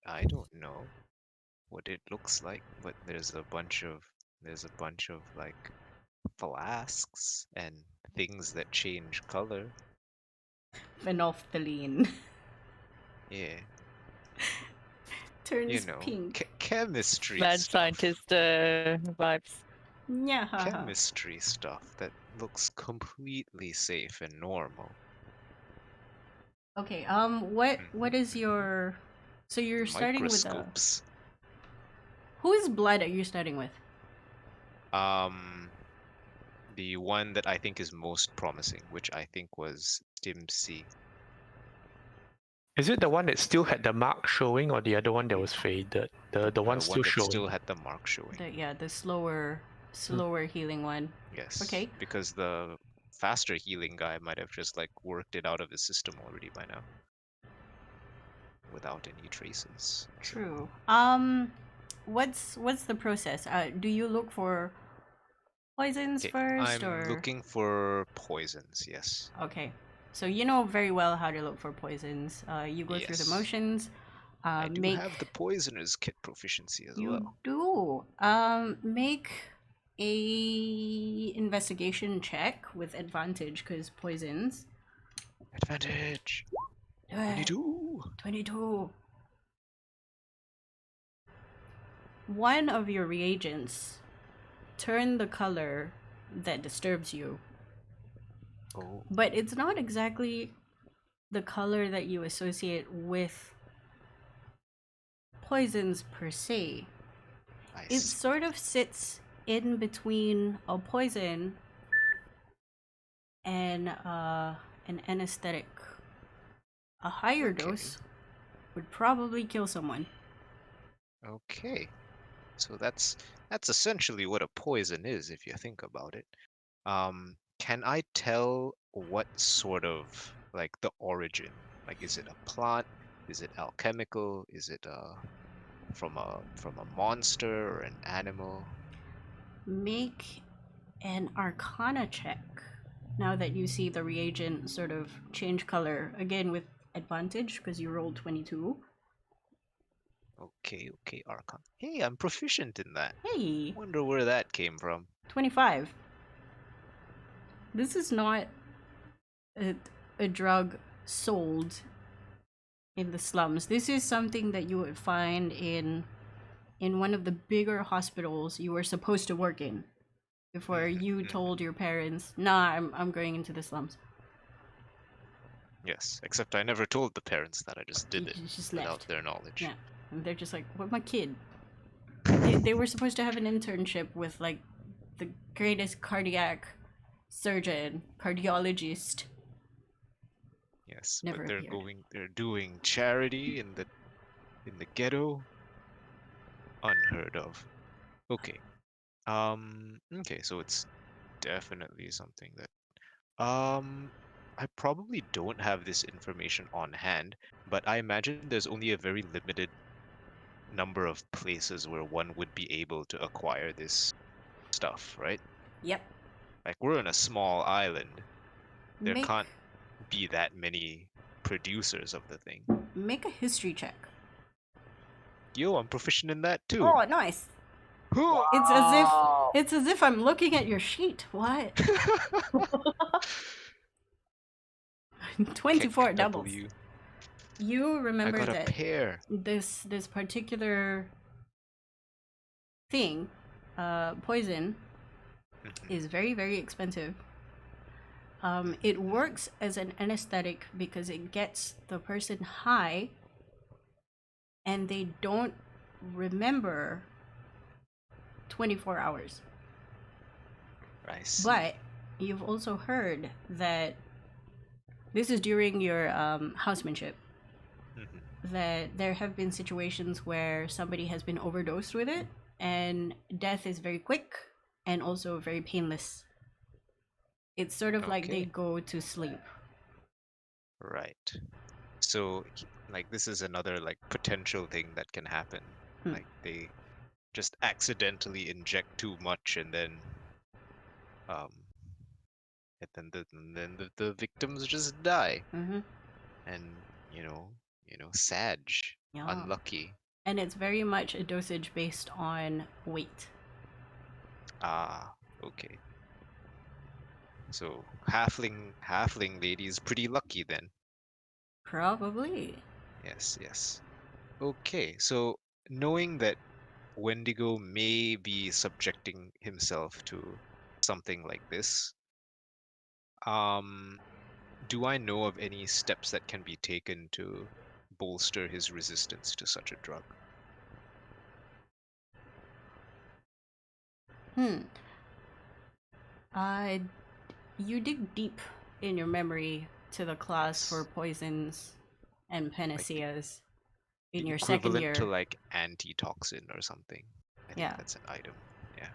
I don't know what it looks like, but there's a bunch of like flasks and things that change color. Phenolphthalein. Yeah. turns pink. chemistry Mad stuff. scientist vibes. Yeah. Chemistry stuff that looks completely safe and normal. Okay. What is your? So you're starting with Microscopes. Whose blood are you starting with? The one that I think is most promising, which I think was Stimsy. Is it the one that still had the mark showing, or the other one that was faded? The one The still one that showing. still had the mark showing. The slower healing one. Yes. Okay. Because the faster healing guy might have just like worked it out of his system already by now. Without any traces. True. What's the process? Do you look for poisons first, I'm or looking for poisons, yes. okay? So you know very well how to look for poisons. You go through the Yes. motions. I do Make have the poisoner's kit proficiency as you well. do. Make a investigation check with advantage because poisons. Advantage! 22! 22. One of your reagents turn the color that disturbs you, Oh, but it's not exactly the color that you associate with poisons per se. I It see. sort of sits in between a poison and an anesthetic. A higher Okay. dose would probably kill someone. Okay. So that's essentially what a poison is if you think about it. Can I tell what sort of like the origin? Like is it a plant? Is it alchemical? Is it from a monster or an animal? Make an arcana check now that you see the reagent sort of change color, again with advantage because you rolled 22. Okay, Archon. Hey, I'm proficient in that. Hey, Wonder where that came from. 25. This is not a drug sold in the slums. This is something that you would find in one of the bigger hospitals you were supposed to work in before you told your parents, "Nah, I'm going into the slums." Yes, except I never told the parents that. I just did it You just without left. their knowledge. Yeah, and they're just like, "What, my kid?" They were supposed to have an internship with like the greatest cardiac surgeon, cardiologist. Yes, Never but appeared. they're doing charity in the ghetto. Unheard of. Okay. Okay, so it's definitely something that I probably don't have this information on hand, but I imagine there's only a very limited number of places where one would be able to acquire this stuff, right? Yep. Like we're in a small island. There Make can't be that many producers of the thing. make a history check. Yo, I'm proficient in that too. Oh, nice. Huh. It's as if I'm looking at your sheet. What? 24 Kick doubles. W. You I remember got a that pair. this particular thing, poison, is very, very expensive. It works as an anesthetic because it gets the person high and they don't remember 24 hours. I see. But you've also heard that this is during your housemanship, that there have been situations where somebody has been overdosed with it and death is very quick and also very painless. It's sort of like they Okay. go to sleep. Right. So, like, this is another like potential thing that can happen. Like they just accidentally inject too much, and then, um, the victims just die, Mm-hmm. and sad, Yeah. unlucky. And it's very much a dosage based on weight. Ah, okay. So halfling lady is pretty lucky then. Probably. Yes. Okay, so knowing that Wendigo may be subjecting himself to something like this, do I know of any steps that can be taken to bolster his resistance to such a drug? You dig deep in your memory to the class for Yes. poisons and panaceas in The your second equivalent to year. like antitoxin or something. I think Yeah. that's an item. Yeah.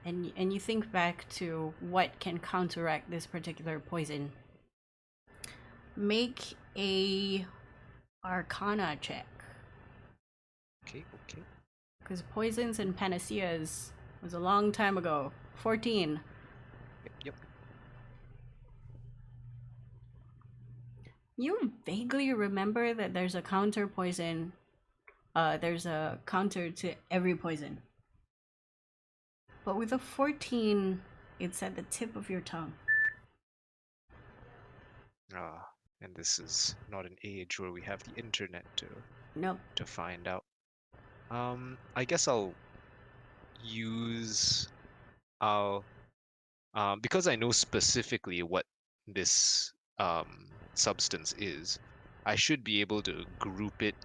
And you think back to what can counteract this particular poison. Make a Arcana check, Okay. because poisons and panaceas was a long time ago. 14. Yep. You vaguely remember that there's a counter poison. There's a counter to every poison. But with a 14, it's at the tip of your tongue. And this is not an age where we have the internet Nope. to find out. I guess I'll use because I know specifically what this substance is, I should be able to group it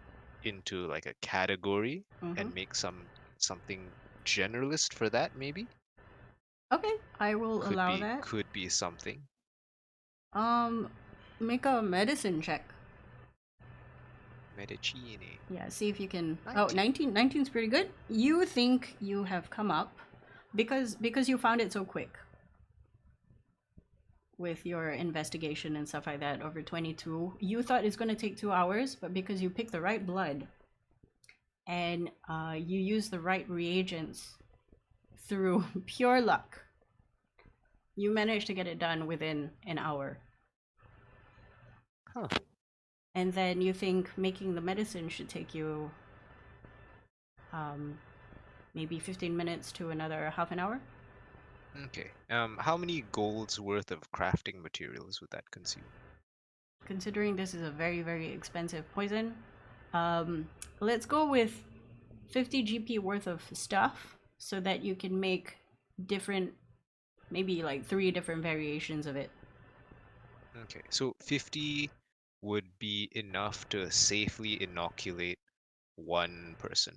into like a category and make something generalist for that, maybe. Okay, I will allow that. Could be something. Make a medicine check. Medicine. Yeah, see if you can. 19. Oh, 19. 19's pretty good. You think you have come up because you found it so quick with your investigation and stuff like that over 22. You thought it's going to take 2 hours, but because you picked the right blood and you use the right reagents through pure luck, you managed to get it done within an hour. Huh. And then you think making the medicine should take you maybe 15 minutes to another half an hour. Okay. How many gold's worth of crafting materials would that consume? Considering this is a very, very expensive poison, let's go with 50 GP worth of stuff so that you can make different, maybe like 3 different variations of it. Okay, so 50 would be enough to safely inoculate one person.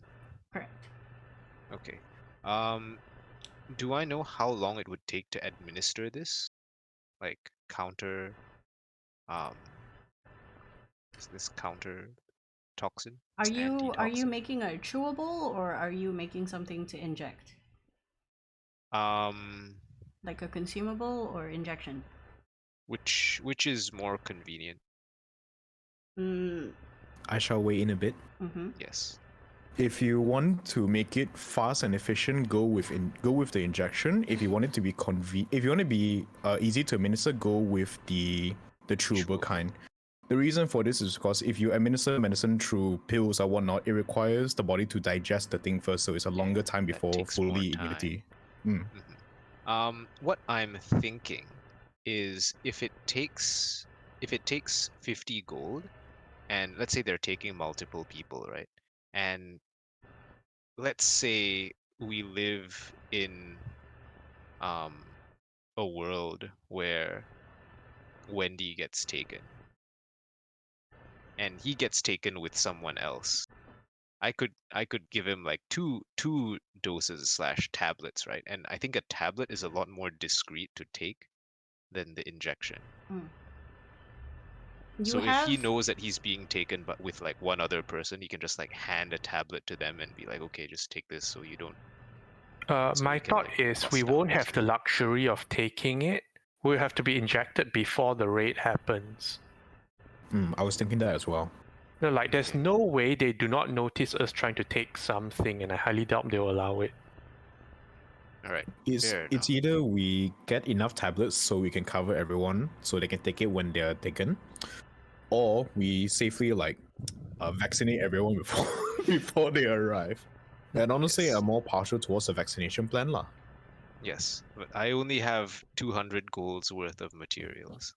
Correct. Okay. Do I know how long it would take to administer this? Like counter this counter toxin? Are This you antitoxin? making a chewable or are you making something to inject? Like a consumable or injection? Which is more convenient? I shall weigh in a bit. Yes. If you want to make it fast and efficient, go with the injection. If you want it to be if you want to be easy to administer, go with the chewable kind. The reason for this is because if you administer medicine through pills or whatnot, it requires the body to digest the thing first, so it's a longer time before takes more fully time. immunity. What I'm thinking is if it takes 50 gold, and let's say they're taking multiple people, right? And let's say we live in a world where Wendy gets taken, and he gets taken with someone else. I could give him like two doses / tablets, right? And I think a tablet is a lot more discreet to take than the injection. So if he knows that he's being taken but with like one other person, he can just like hand a tablet to them and be like, okay, just take this so you don't. My thought is we won't have the luxury of taking it. We'll have to be injected before the raid happens. I was thinking that as well. No, like there's no way they do not notice us trying to take something, and I highly doubt they'll allow it. All right. It's either we get enough tablets so we can cover everyone so they can take it when they're taken, or we safely like vaccinate everyone before they arrive. And honestly, I'm more partial towards the vaccination plan lah. Yes, but I only have 200 gold's worth of materials.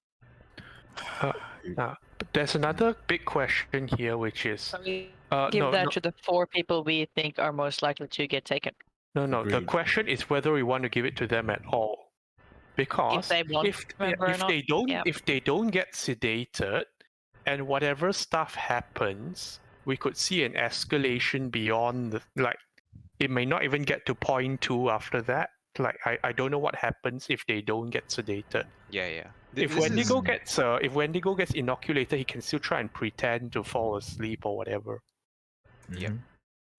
But there's another big question here, which is We no, give that no, to the 4 people we think are most likely to get taken. no. The Agreed. question is whether we want to give it to them at all, because they won't remember or not, yeah. if they don't get sedated, and whatever stuff happens, we could see an escalation beyond the, like, it may not even get to point 2 after that. Like I don't know what happens if they don't get sedated. Yeah. If This is Wendigo gets inoculated, he can still try and pretend to fall asleep or whatever. Yeah.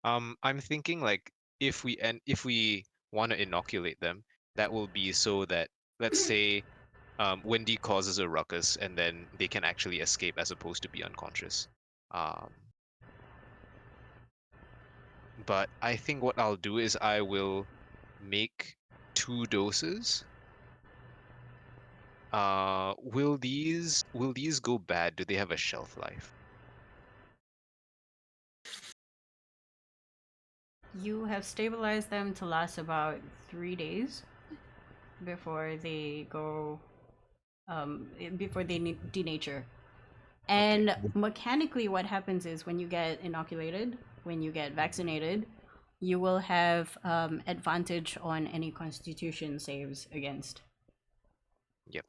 Mhm. I'm thinking like if we want to inoculate them, that will be so that, let's say, Wendy causes a ruckus and then they can actually escape as opposed to be unconscious. But I think what I'll do is I will make 2 doses. Will these go bad? Do they have a shelf life? You have stabilized them to last about 3 days before they go, before they denature. And mechanically, what happens is when you get inoculated, when you get vaccinated, you will have advantage on any constitution saves against. Yep.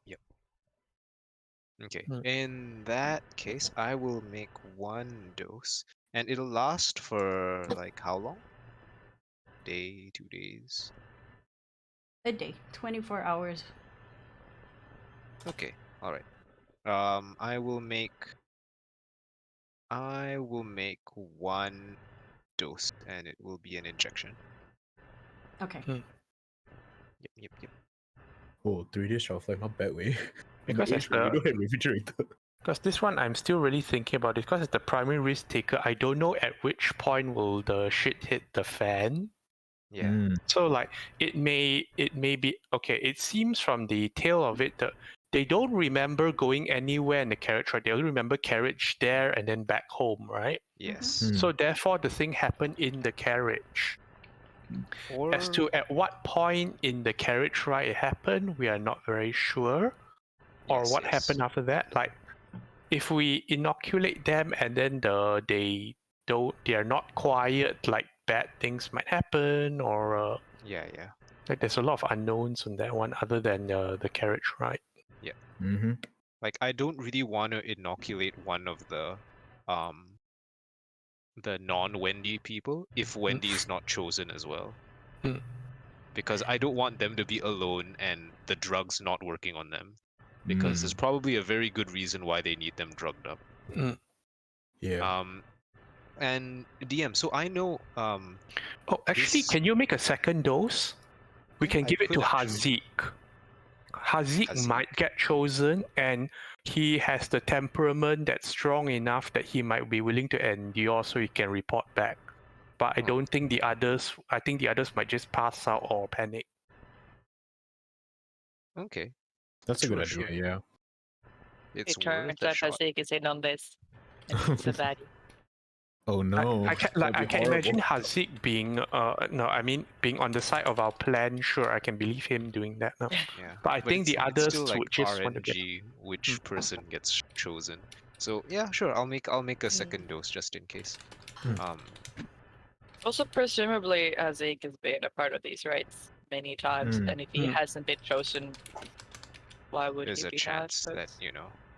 Okay. Hmm. In that case, I will make 1 dose, and it'll last for like how long? Day, 2 days. A day, 24 hours. Okay. All right. I will make 1 dose, and it will be an injection. Okay. Yep. Oh, 3 days shelf life, not bad way. Because we don't have refrigerator. Because this one, I'm still really thinking about it. Because it's the primary risk taker, I don't know at which point will the shit hit the fan. Yeah. So like, it may be okay. It seems from the tail of it that they don't remember going anywhere in the carriage, right? They only remember carriage there and then back home, right? Yes. So therefore, the thing happened in the carriage. Or As to at what point in the carriage ride it happened, we are not very sure. Or what happened after that. Like, if we inoculate them and then they are not quiet, like bad things might happen, or Yeah. like there's a lot of unknowns on that one other than the carriage ride. Mm-hmm. Like I don't really want to inoculate one of the non-Wendy people if Wendy is not chosen as well. Mm. Because I don't want them to be alone and the drugs not working on them. Because there's probably a very good reason why they need them drugged up. Yeah. And DM, so I know Oh, actually, this- can you make a second dose? We Yeah, can I give it to could actually. Hazik. Hazik Hazik. might get chosen, and he has the temperament that's strong enough that he might be willing to endure, so he can report back. But I don't think the others. I think the others might just pass out or panic. Okay. That's a good Sure. idea, yeah. It's It turns worth a out shot. Hazik is in on this. And he's the baddie. Oh no. I can That'd be imagine horrible. Hazik being being on the side of our plan. Sure, I can believe him doing that now. Yeah. But I think the it's others still like would just want to get. RNG which person gets chosen. So yeah, sure. I'll make a second dose just in case. Also, presumably, Hazik has been a part of these rites many times, and if he hasn't been chosen, why would There's he a be chance that? that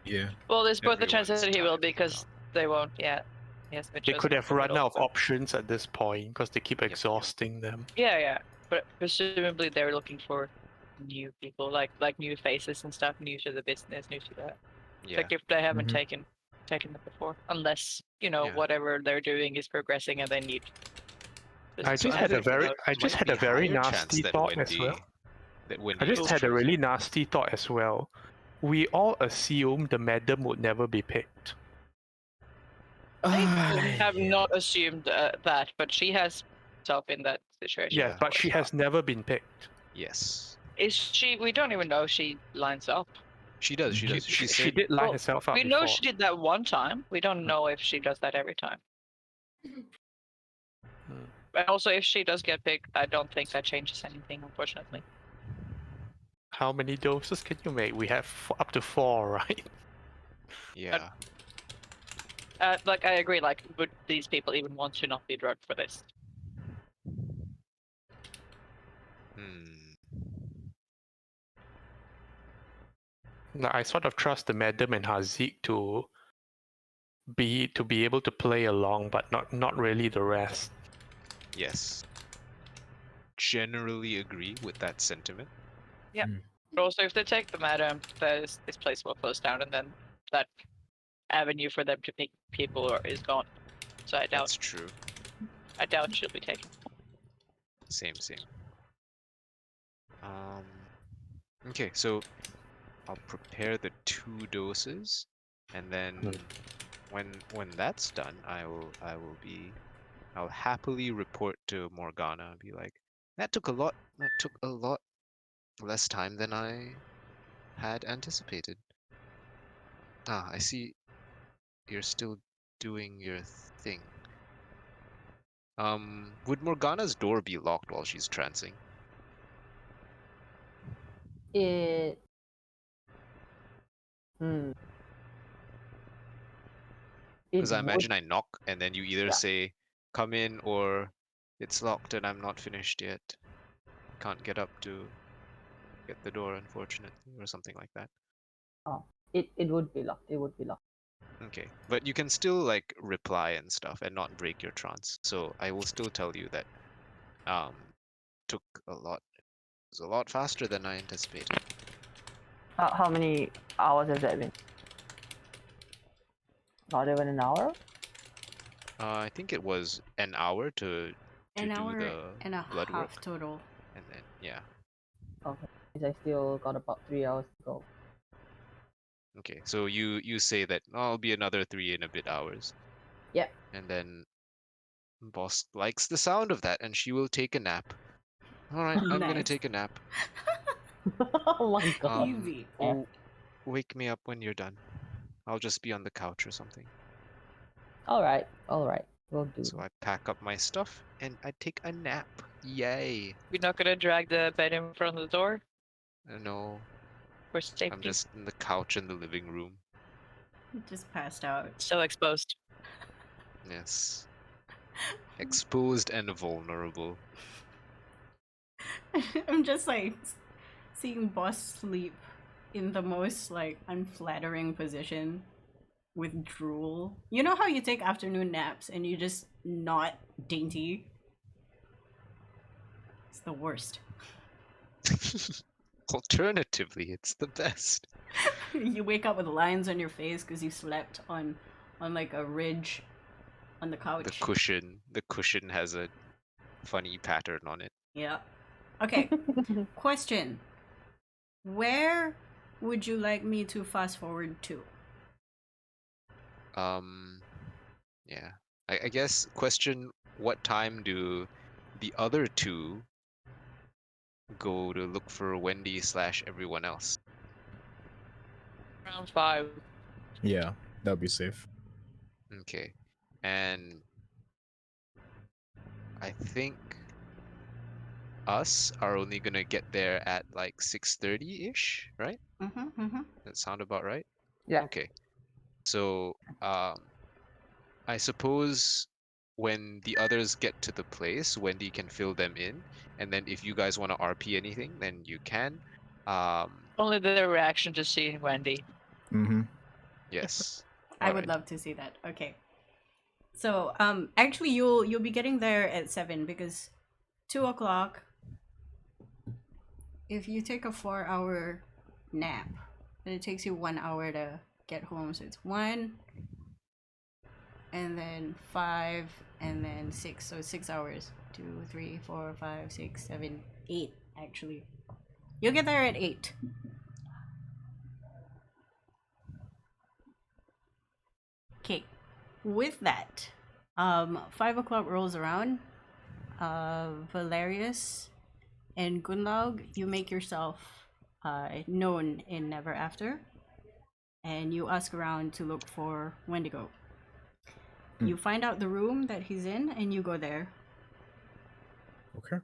Yeah. Well, there's both the chance everyone's that he will time will because come. they won't yet. He hasn't been They chosen could have until run middle, out of so- options at this point because they keep exhausting them. Yeah. But presumably they're looking for new people, like new faces and stuff, new to the business, new to that. Yeah. Like if they haven't taken it before, unless Yeah. whatever they're doing is progressing and they need. I just had a very nasty thought as well. I just had a really nasty thought as well. We all assumed the madam would never be picked. I have not assumed that, but she has herself in that situation. Yeah, but she has never been picked. Yes. Is she? We don't even know if she lines up. She does. She does. She She said did line herself up We before. know she did that one time. We don't know if she does that every time. And also, if she does get picked, I don't think that changes anything, unfortunately. How many doses can you make? We have up to 4, right? Yeah. Like I agree. Like, would these people even want to not be drugged for this? Hmm. I sort of trust the Madam and Hazik to be able to play along, but not really the rest. Yes. Generally agree with that sentiment. But also, if they take the madam, this place will close down, and then that avenue for them to meet people is gone. So That's true. I doubt she'll be taken. Same. Okay, so I'll prepare the 2 doses, and then when that's done, I'll happily report to Morgana and be like, that took a lot less time than I had anticipated. Ah, I see you're still doing your thing. Would Morgana's door be locked while she's trancing? It. Hmm. Because I It would. imagine I knock and then you either Yeah. say, come in, or it's locked and I'm not finished yet. Can't get up to get the door, unfortunately, or something like that. Oh, it would be locked. It would be locked. Okay, but you can still like reply and stuff and not break your trance. So I will still tell you that took a lot. It was a lot faster than I anticipated. How many hours has that been? Not even an hour. I think it was an hour to An do hour the and a blood half work, total. and then yeah. Okay. I still got about 3 hours to go. Okay, so you say that I'll be another 3 and a bit hours. Yeah. And then boss likes the sound of that, and she will take a nap. All right, I'm gonna Nice. take a nap. Oh my god. Easy. Wake me up when you're done. I'll just be on the couch or something. All right. We'll do. So I pack up my stuff and I take a nap. Yay! You're not gonna drag the bed in front of the door No, for safety. I'm just in the couch in the living room. Just passed out. Still exposed. Yes. Exposed and vulnerable. I'm just like seeing boss sleep in the most like unflattering position with drool. You know how you take afternoon naps and you just not dainty? It's the worst. Alternatively, it's the best. You wake up with lines on your face because you slept on like a ridge on the couch. The cushion has a funny pattern on it. Yeah. Okay. Question. Where would you like me to fast forward to? Yeah. I guess question, what time do the other 2 go to look for Wendy / everyone else? Round 5. Yeah, that'd be safe. Okay. And I think us are only gonna get there at like 6:30-ish, right? That sound about right? Yeah. Okay. So I suppose when the others get to the place, Wendy can fill them in, and then if you guys want to RP anything, then you can. Only the reaction to seeing Wendy. Mm-hmm. Yes. I would Alright. love to see that. Okay. So actually you'll be getting there at 7 because 2:00. If you take a 4-hour nap, then it takes you 1 hour to get home. So it's 1, and then 5, and then 6. So it's 6 hours. 2, 3, 4, 5, 6, 7, 8. Actually, you'll get there at 8. Okay. With that, 5:00 rolls around. Valerius and Gunlaug, you make yourself known in Never After, and you ask around to look for Wendigo. You find out the room that he's in, and you go there. Okay.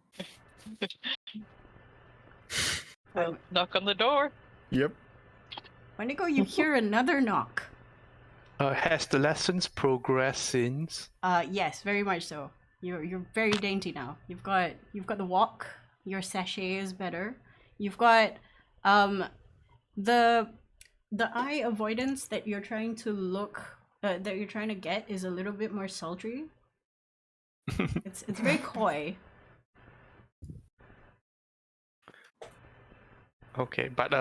Well, knock on the door. Yep. Wendigo, you hear another knock. Has the lessons progressed since? Yes, very much so. You're very dainty now. You've got the walk. Your sachet is better. You've got the eye avoidance that you're trying to get is a little bit more sultry. It's very coy. Okay, but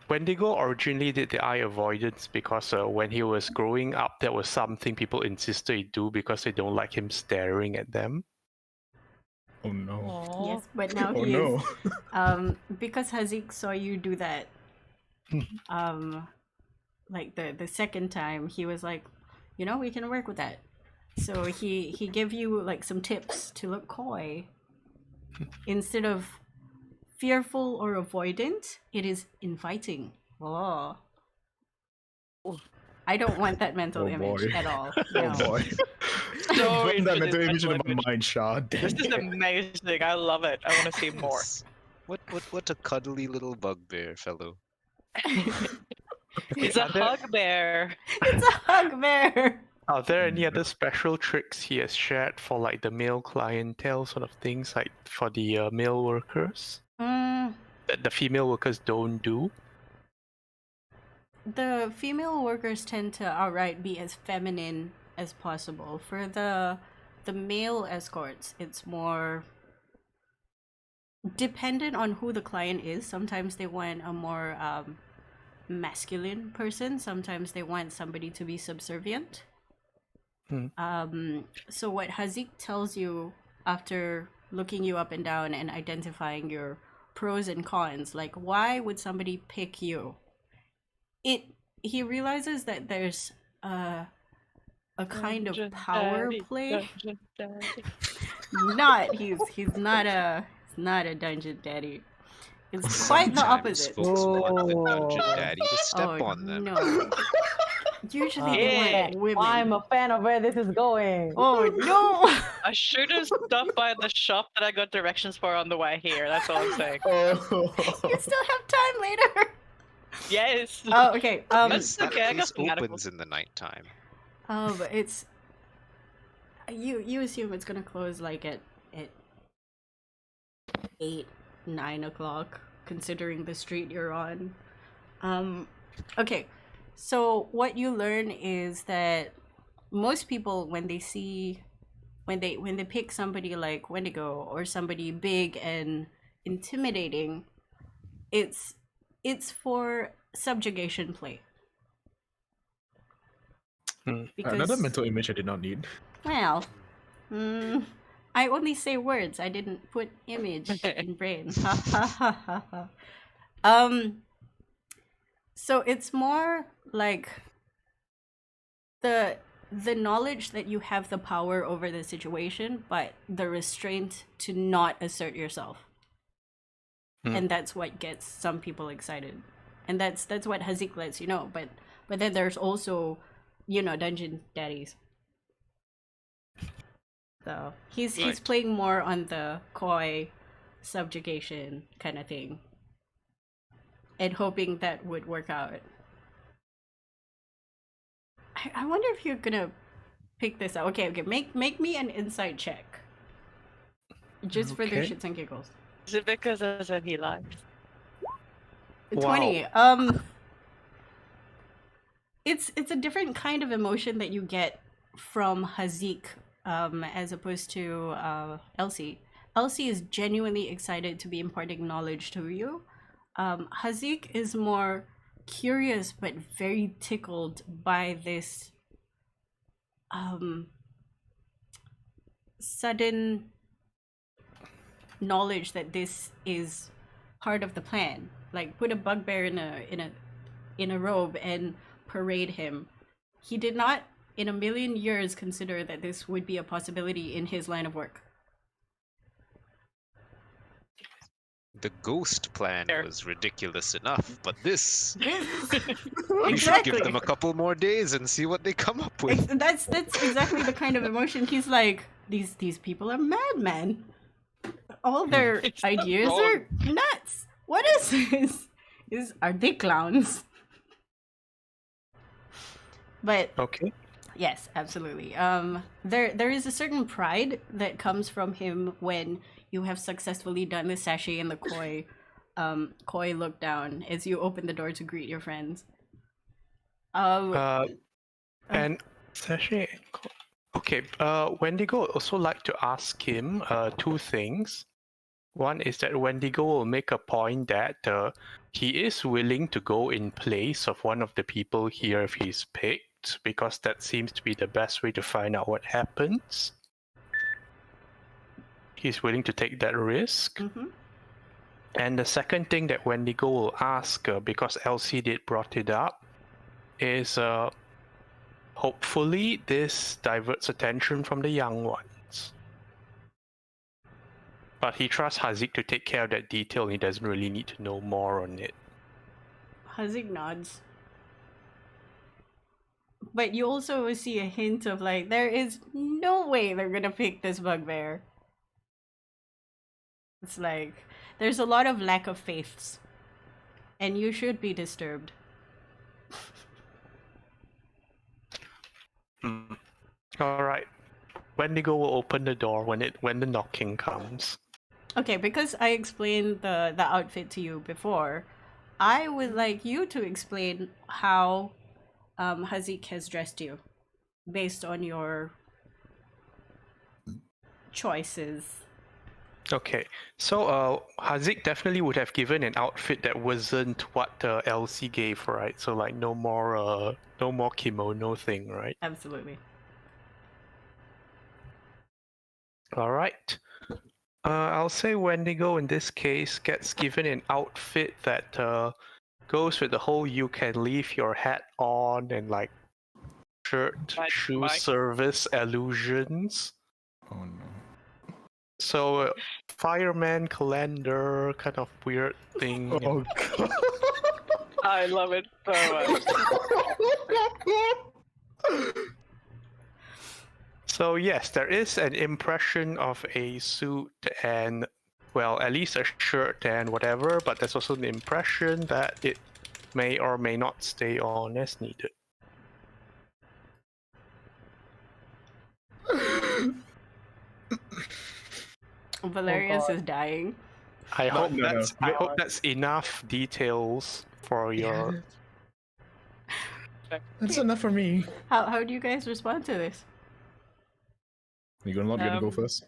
Wendigo originally did the eye avoidance because when he was growing up, that was something people insisted he do because they don't like him staring at them. Oh no. Yes, but now Oh he is. no. Because Hazik saw you do that. Like the second time, he was like, we can work with that. So he gave you like some tips to look coy instead of fearful or avoidant. It is inviting. Oh, I don't want that mental Oh, image boy. at all. Oh No. boy. So Burn that into mental this image into mental my image. mind, Shah. This is amazing. I love it. I want to see more. Yes. What a cuddly little bugbear fellow. He's a Are there- hug bear. It's a hug bear. Are there any other special tricks he has shared for like the male clientele sort of things, like for the male workers that the female workers don't do? The female workers tend to outright be as feminine as possible. For the male escorts, it's more dependent on who the client is. Sometimes they want a more masculine person. Sometimes they want somebody to be subservient. So what Hazik tells you after looking you up and down and identifying your pros and cons, like why would somebody pick you? He realizes that there's a kind of power play. He's not a dungeon daddy. It's quite the Sometimes opposite. folks want the Oh. dungeon daddy to step Oh on them. no! Usually they Yeah. want women. I'm a fan of where this is going. Oh no! I should have stopped by the shop that I got directions for on the way here. That's all I'm saying. Oh. You still have time later. Yes. Oh, okay. That's That okay, I got place some articles. opens in the nighttime. But it's you assume it's gonna close like at 8-9 o'clock, considering the street you're on. Okay, so what you learn is that most people when they pick somebody like Wendigo or somebody big and intimidating, it's for subjugation play. Another mental image I did not need. Well, I only say words. I didn't put image in brain. So it's more like the knowledge that you have the power over the situation, but the restraint to not assert yourself. And that's what gets some people excited. And that's what Hazik lets you know. But then there's also, dungeon daddies. So he's Right. playing more on the coy subjugation kind of thing. And hoping that would work out. I wonder if you're gonna pick this up. Okay, make me an insight check. Just for the Okay. shits and giggles. Is it because I said he lies? 20. It's a different kind of emotion that you get from Hazik, as opposed to Elsie. Elsie is genuinely excited to be imparting knowledge to you. Hazik is more curious but very tickled by this sudden knowledge that this is part of the plan. Like, put a bugbear in a robe and parade him. He did not in a million years consider that this would be a possibility in his line of work. The ghost plan Fair. was ridiculous enough, but this, we should Exactly. give them a couple more days and see what they come up with. That's exactly the kind of emotion. He's like, these people are madmen. All their It's ideas not are nuts. What is this? Are they clowns? But Okay. yes, absolutely. There is a certain pride that comes from him when you have successfully done the sachet and the koi. Koi look down as you open the door to greet your friends. And Sachet. Okay. Wendigo would also like to ask him two things. One is that Wendigo will make a point that he is willing to go in place of one of the people here if he's picked, because that seems to be the best way to find out what happens. He's willing to take that risk. Mm-hmm. And the second thing that Wendigo will ask, because Elsie did brought it up, is hopefully this diverts attention from the young ones. But he trusts Hazik to take care of that detail. He doesn't really need to know more on it. Hazik nods. But you also see a hint of like, there is no way they're gonna pick this bugbear. It's like, there's a lot of lack of faiths. And you should be disturbed. All right. Wendigo will open the door when the knocking comes. Okay, because I explained the outfit to you before, I would like you to explain how Hazik has dressed you based on your choices. Okay, so Hazik definitely would have given an outfit that wasn't what Elsie gave, right? So like no more kimono thing, right? Absolutely. All right. I'll say Wendigo in this case gets given an outfit that goes with the whole you can leave your hat on and like shirt, shoe Mike. service allusions. Oh no. So fireman calendar kind of weird thing. Oh god. I love it so much. So yes, there is an impression of a suit and, well, at least a shirt and whatever, but there's also an impression that it may or may not stay on as needed. Valerius God. is dying. I No, hope no, no. that's I hope that's enough details for your. That's enough for me. How do you guys respond to this? You're not gonna go Um, first?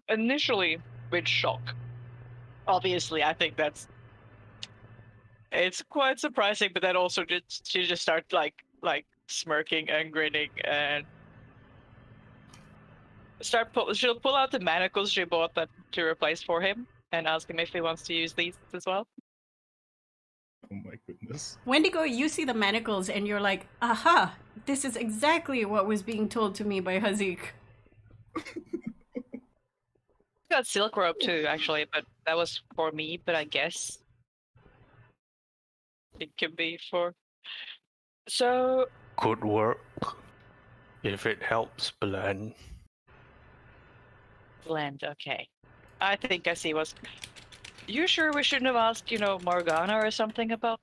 Initially, with shock. Obviously, I think it's quite surprising, but then also she just starts like smirking and grinning and she'll pull out the manacles she bought that to replace for him and ask him if he wants to use these as well. Oh my goodness. Wendigo, you see the manacles and you're like, aha, this is exactly what was being told to me by Hazik. Got silk rope too, actually, but that was for me. But I guess it could be for. So Could work if it helps blend. blend, okay. I think I see what's. You sure we shouldn't have asked, Morgana or something about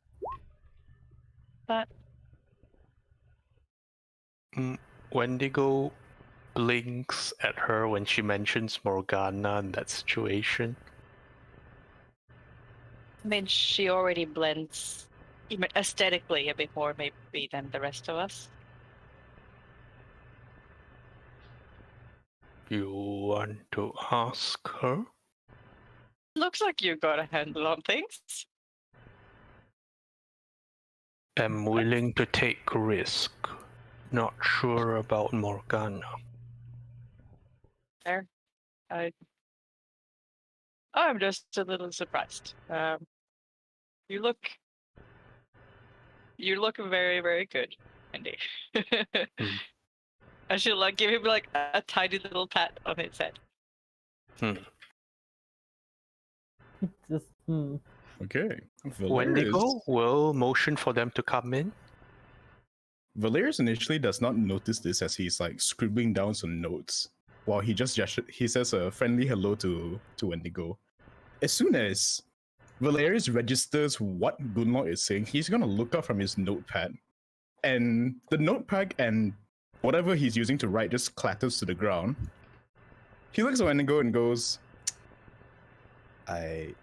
that? Wendigo blinks at her when she mentions Morgana in that situation. I mean, she already blends even aesthetically a bit more, maybe, than the rest of us. You want to ask her? Looks like you got a handle on things. I'm willing to take risk. Not sure about Morgana. There. I'm just a little surprised. You look very, very good, Andy. I should give him a tiny little pat on his head. Just, Okay. Wendigo will motion for them to come in. Valerius initially does not notice this as he's scribbling down some notes while he says a friendly hello to Wendigo. As soon as Valerius registers what Gunlock is saying, he's gonna look up from his notepad and the notepad and whatever he's using to write just clatters to the ground. He looks at Wendigo and goes, I'm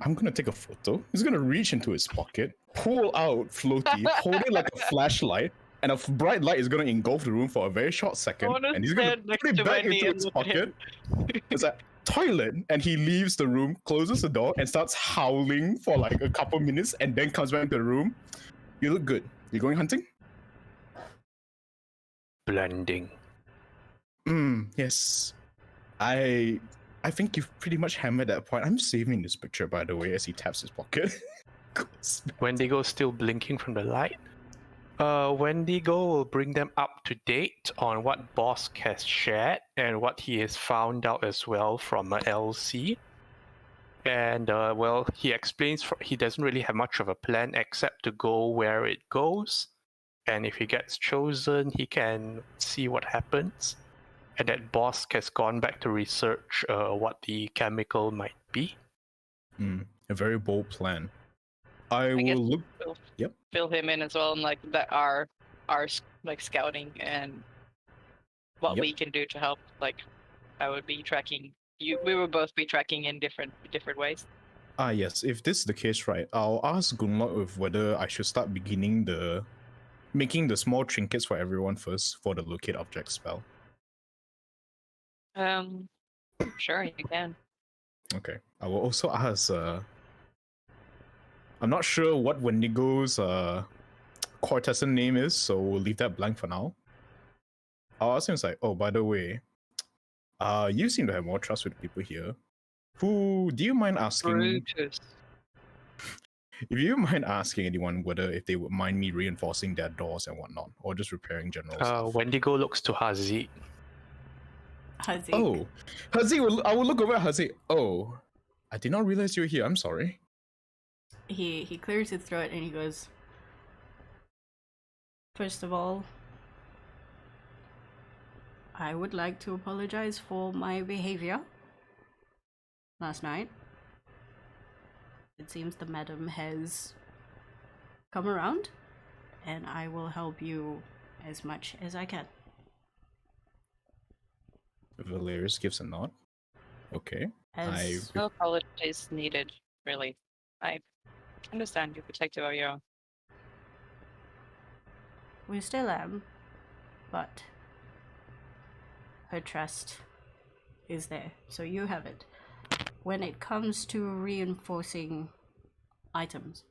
gonna take a photo. He's gonna reach into his pocket, pull out Floaty, hold it like a flashlight, and a bright light is gonna engulf the room for a very short second, wanna and he's gonna stand next put it to back Wendy into and its look at him. pocket. It's a toilet, and he leaves the room, closes the door, and starts howling for like a couple minutes, and then comes back into the room. You look good. You going hunting? Blending. Yes. I think you've pretty much hammered that point. I'm saving this picture, by the way, as he taps his pocket. Wendigo's still blinking from the light. Wendigo will bring them up to date on what Bosk has shared and what he has found out as well from LC. And well, he explains he doesn't really have much of a plan except to go where it goes. And if he gets chosen, he can see what happens. And that Bosk has gone back to research what the chemical might be. A very bold plan. I guess will look. we'll Yep. fill him in as well, and like that our like scouting and what Yep. we can do to help. Like, I would be tracking you. We will both be tracking in different ways. Yes. If this is the case, right, I'll ask Gunlock if whether I should start making the small trinkets for everyone first for the locate object spell. Sure, you can. Okay. I will also ask. I'm not sure what Wendigo's courtesan name is, so we'll leave that blank for now. I'll ask him, it's like, oh, by the way, you seem to have more trust with people here. Do you mind asking? Brutus. If you mind asking anyone whether if they would mind me reinforcing their doors and whatnot, or just repairing general stuff. Wendigo looks to Hazik. Hazik. Oh, Hazik, I will look over at Hazik. Oh, I did not realize you were here. I'm sorry. He clears his throat and he goes, first of all, I would like to apologize for my behavior last night. It seems the madam has come around, and I will help you as much as I can. Valerius gives a nod. Okay. As No apologies needed, really. I understand you're protective of your own. we still am, but her trust is there, so you have it. When it comes to reinforcing items,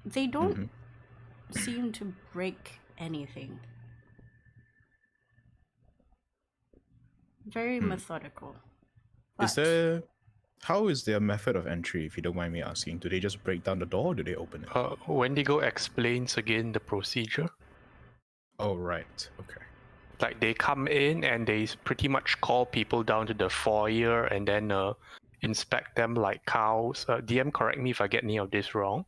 they don't seem to break anything. Very methodical. How is their method of entry, if you don't mind me asking? Do they just break down the door or do they open it? Wendigo explains again the procedure. Oh, right. Okay. Like they come in and they pretty much call people down to the foyer and then inspect them like cows. DM, correct me if I get any of this wrong.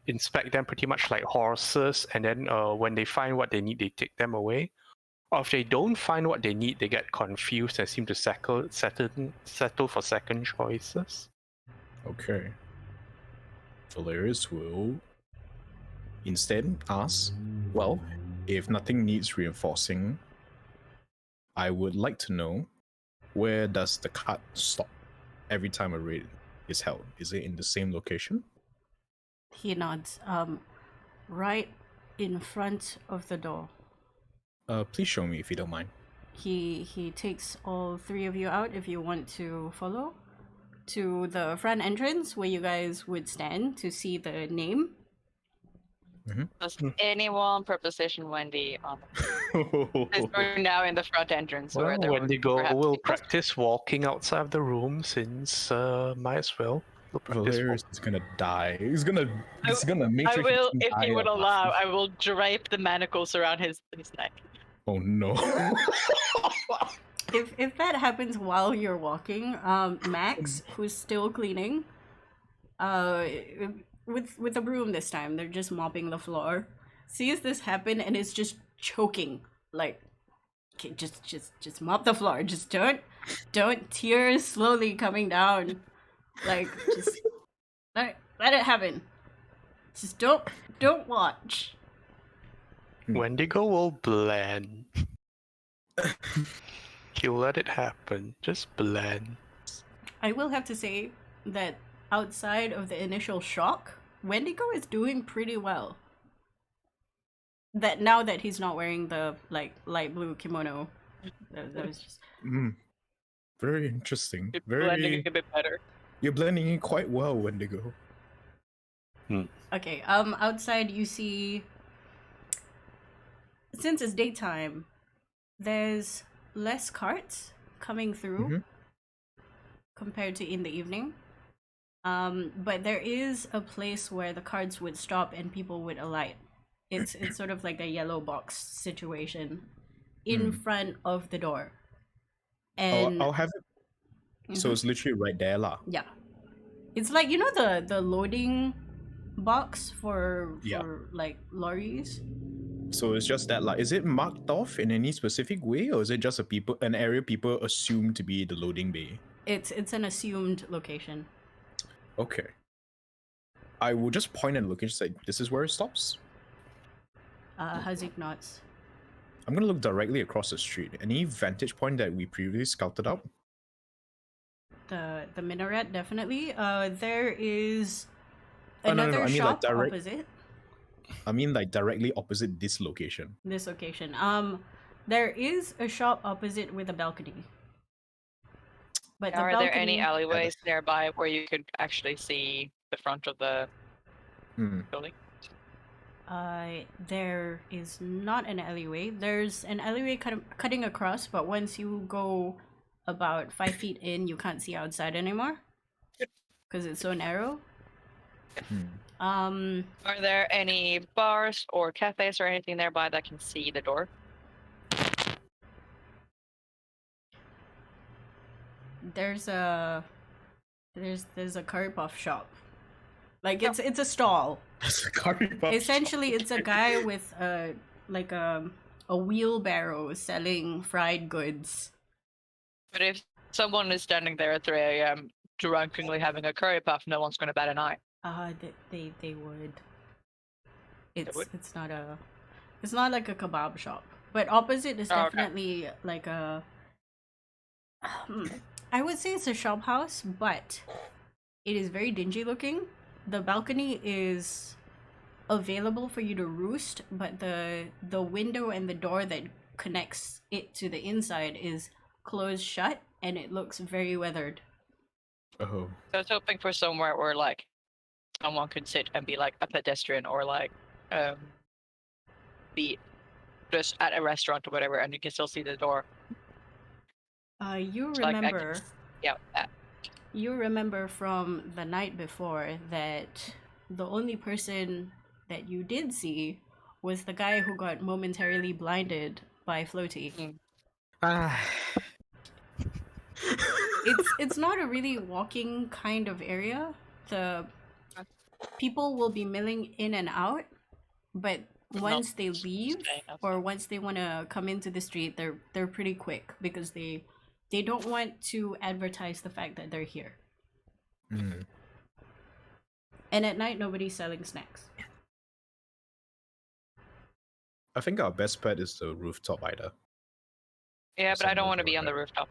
Inspect them pretty much like horses, and then when they find what they need, they take them away. Or if they don't find what they need, they get confused and seem to settle for second choices. Okay. Valerius will instead ask, well, if nothing needs reinforcing, I would like to know, where does the cart stop every time a raid is held? Is it in the same location? He nods. Right in front of the door. Please show me if you don't mind. He takes all three of you out, if you want to follow, to the front entrance where you guys would stand to see the name. Does anyone preposition Wendy on the we're now in the front entrance Well, where there would Wendigo perhaps will be practice walking outside of the room since might as well. He'll practice Valerius is gonna die. He's gonna make I sure will, he if doesn't he die would of allow, laughter. I will drape the manacles around his neck. Oh no. If that happens while you're walking, Max, who's still cleaning, with a broom this time, they're just mopping the floor, sees this happen and is just choking, like, okay, just mop the floor, just don't, tears slowly coming down, like, just let it happen. Just don't watch. Wendigo will blend. He'll let it happen. Just blend. I will have to say that outside of the initial shock, Wendigo is doing pretty well. That now that he's not wearing the like light blue kimono, that was just Very interesting. You're blending a bit better. You're blending in quite well, Wendigo. okay. Outside you see, since it's daytime, there's less carts coming through compared to in the evening. But there is a place where the carts would stop and people would alight. It's sort of like a yellow box situation in front of the door. And I'll have it. So it's literally right there, lah. yeah. It's like, you know, the loading box for like lorries? So it's just that, like, is it marked off in any specific way, or is it just an area people assume to be the loading bay? It's an assumed location. Okay. I will just point at the location, say, this is where it stops. Hazik nods. I'm gonna look directly across the street. Any vantage point that we previously scouted out? The minaret, definitely. There is Oh, no, another I mean, shop like, opposite I mean, like, directly opposite this location. this location. There is a shop opposite with a balcony. But the Are there any balcony- alleyways nearby where you could actually see the front of the building? There is not an alleyway. There's an alleyway cutting across, but once you go about 5 feet in, you can't see outside anymore because it's so narrow. Are there any bars or cafes or anything nearby that can see the door? There's a curry puff shop. Like it's a stall. It's a curry puff Essentially, it's a guy with a wheelbarrow selling fried goods. But if someone is standing there at 3 a.m. drunkenly having a curry puff, no one's going to bat an eye. They would. would? It's not like a kebab shop, but opposite is Oh, okay. definitely like a. I would say it's a shop house, but it is very dingy looking. The balcony is available for you to roost, but the window and the door that connects it to the inside is closed shut, and it looks very weathered. Oh. So I was hoping for somewhere where like someone could sit and be like a pedestrian or like be just at a restaurant or whatever, and you can still see the door. You Like, I can remember. Yeah, that. You remember from the night before that the only person that you did see was the guy who got momentarily blinded by Floaty. It's not a really walking kind of area. The people will be milling in and out, but once they leave staying outside. or once they want to come into the street, they're pretty quick because they don't want to advertise the fact that they're here. And at night, nobody's selling snacks. I think our best bet is the rooftop either. Yeah, but I don't Somewhere want to be on the around. rooftop.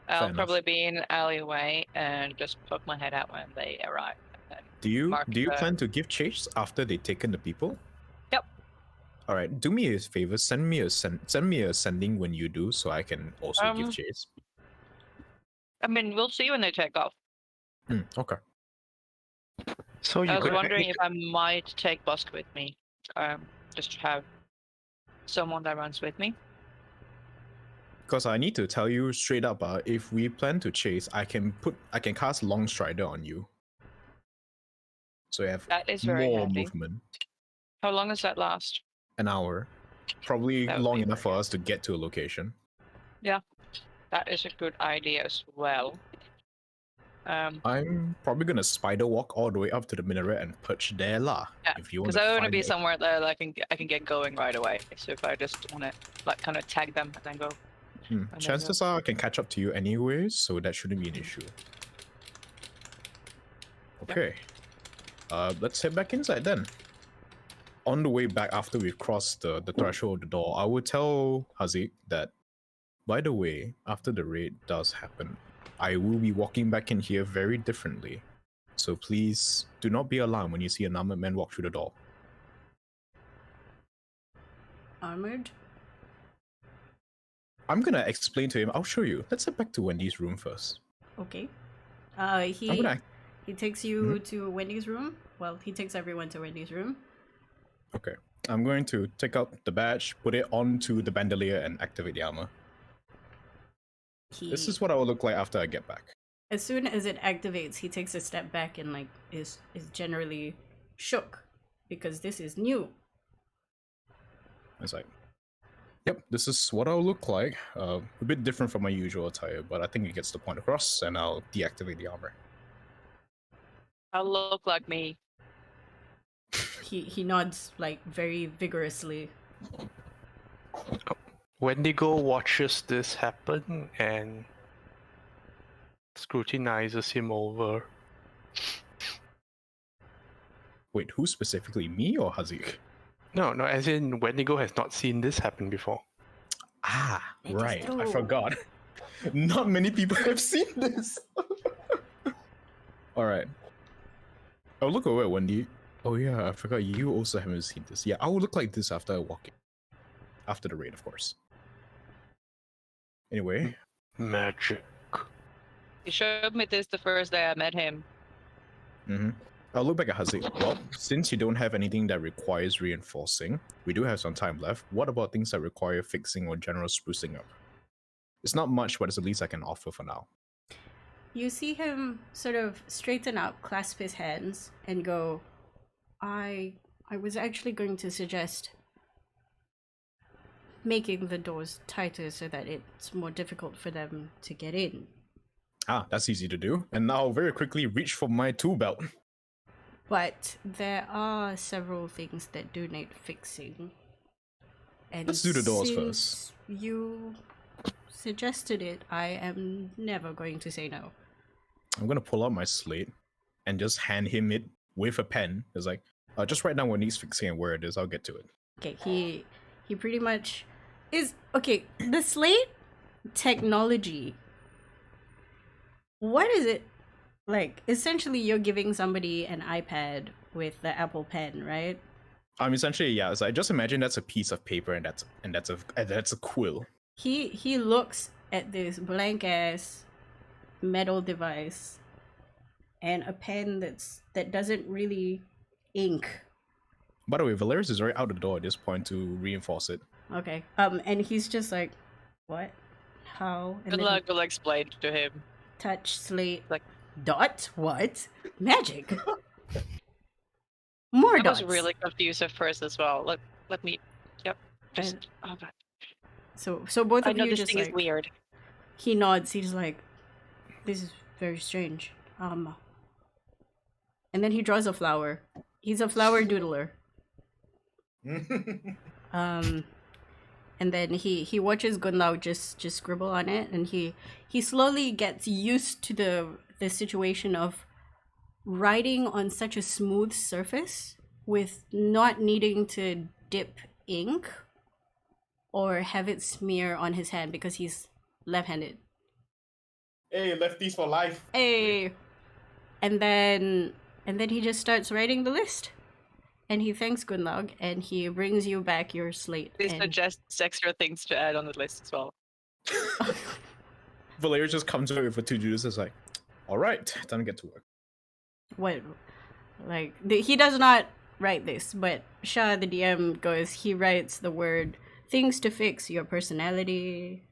Fair I'll enough. probably be in an alleyway and just poke my head out when they arrive. And then Do you Mark, plan to give chase after they've taken the people? Yep. All right. Do me a favor. Send me a sending when you do, so I can also give chase. I mean, we'll see when they take off. Okay. So I you was could wondering if I might take Busk with me, just to have someone that runs with me. Because I need to tell you straight up, if we plan to chase, I can cast Long Strider on you. So you have That is very more handy. movement. How long does that last? An hour. Probably That would long be enough very for us to get to a location. That is a good idea as well. I'm probably gonna spider walk all the way up to the minaret and perch there lah. Yeah, If you want because I want to find be it. somewhere that I can get going right away. So if I just want to like kind of tag them and then go. then Chances are I can catch up to you anyways, so that shouldn't be an issue. Yeah. Okay. Let's head back inside then. On the way back, after we've crossed the threshold of the door, I will tell Hazik that, by the way, after the raid does happen, I will be walking back in here very differently. So please do not be alarmed when you see an armored man walk through the door. Armored? I'm gonna explain to him. I'll show you. Let's head back to Wendy's room first. Okay. I'm gonna. He takes you to Wendy's room. Well, he takes everyone to Wendy's room. Okay. I'm going to take out the badge, put it onto the bandolier, and activate the armor. This is what I will look like after I get back. As soon as it activates, he takes a step back and like is generally shook because this is new. It's like, yep, this is what I'll look like. A bit different from my usual attire, but I think it gets the point across, and I'll deactivate the armor. I'll look like me. He nods like very vigorously. Wendigo watches this happen and scrutinizes him over. Wait, who specifically, me or Hazik? No, as in Wendigo has not seen this happen before. Ah, That is right. I true. forgot. Not many people have seen this. All right. Oh, look over at Wendy. Oh yeah, I forgot you also haven't seen this. Yeah, I will look like this after I walk in. After the raid, of course. Anyway, Magic. He showed me this the first day I met him. I'll look back at Hazik. Well, since you don't have anything that requires reinforcing, we do have some time left. What about things that require fixing or general sprucing up? It's not much, but it's the least I can offer for now. You see him sort of straighten up, clasp his hands, and go, I was actually going to suggest making the doors tighter so that it's more difficult for them to get in. Ah, that's easy to do. And now very quickly reach for my tool belt. But there are several things that do need fixing. And Let's do the doors since first. You suggested it, I am never going to say no. I'm gonna pull out my slate and just hand him it with a pen. It's like, just write down what needs fixing and where it is. I'll get to it. Okay, he pretty much is okay. The slate technology. What is it like? Essentially, you're giving somebody an iPad with the Apple Pen, right? Essentially, yeah. It's like, just imagine that's a piece of paper and that's a quill. He looks at this blank ass metal device and a pen that doesn't really ink. By the way, Valeris is right out the door at this point to reinforce it. Okay. And he's just like, what? How? And Good then luck will explain to him. touch slate Like- dot what magic more I dots. was really confused at first as well. Let me. Yep. Just. And- Oh god. So both I of know you this just thing is like weird. he nods. He's like, this is very strange. And then he draws a flower. He's a flower doodler. And then he watches Gunlao just scribble on it, and he slowly gets used to the situation of writing on such a smooth surface with not needing to dip ink or have it smear on his hand because he's left-handed. Hey, lefties for life. Hey, and then he just starts writing the list. And he thanks Gunlog, and he brings you back your slate. He and- suggests extra things to add on the list as well. Valeria just comes over for 2 Judas. It's like, all right, time to get to work. What? Like, he does not write this, but Shah, the DM, he writes the word things to fix your personality.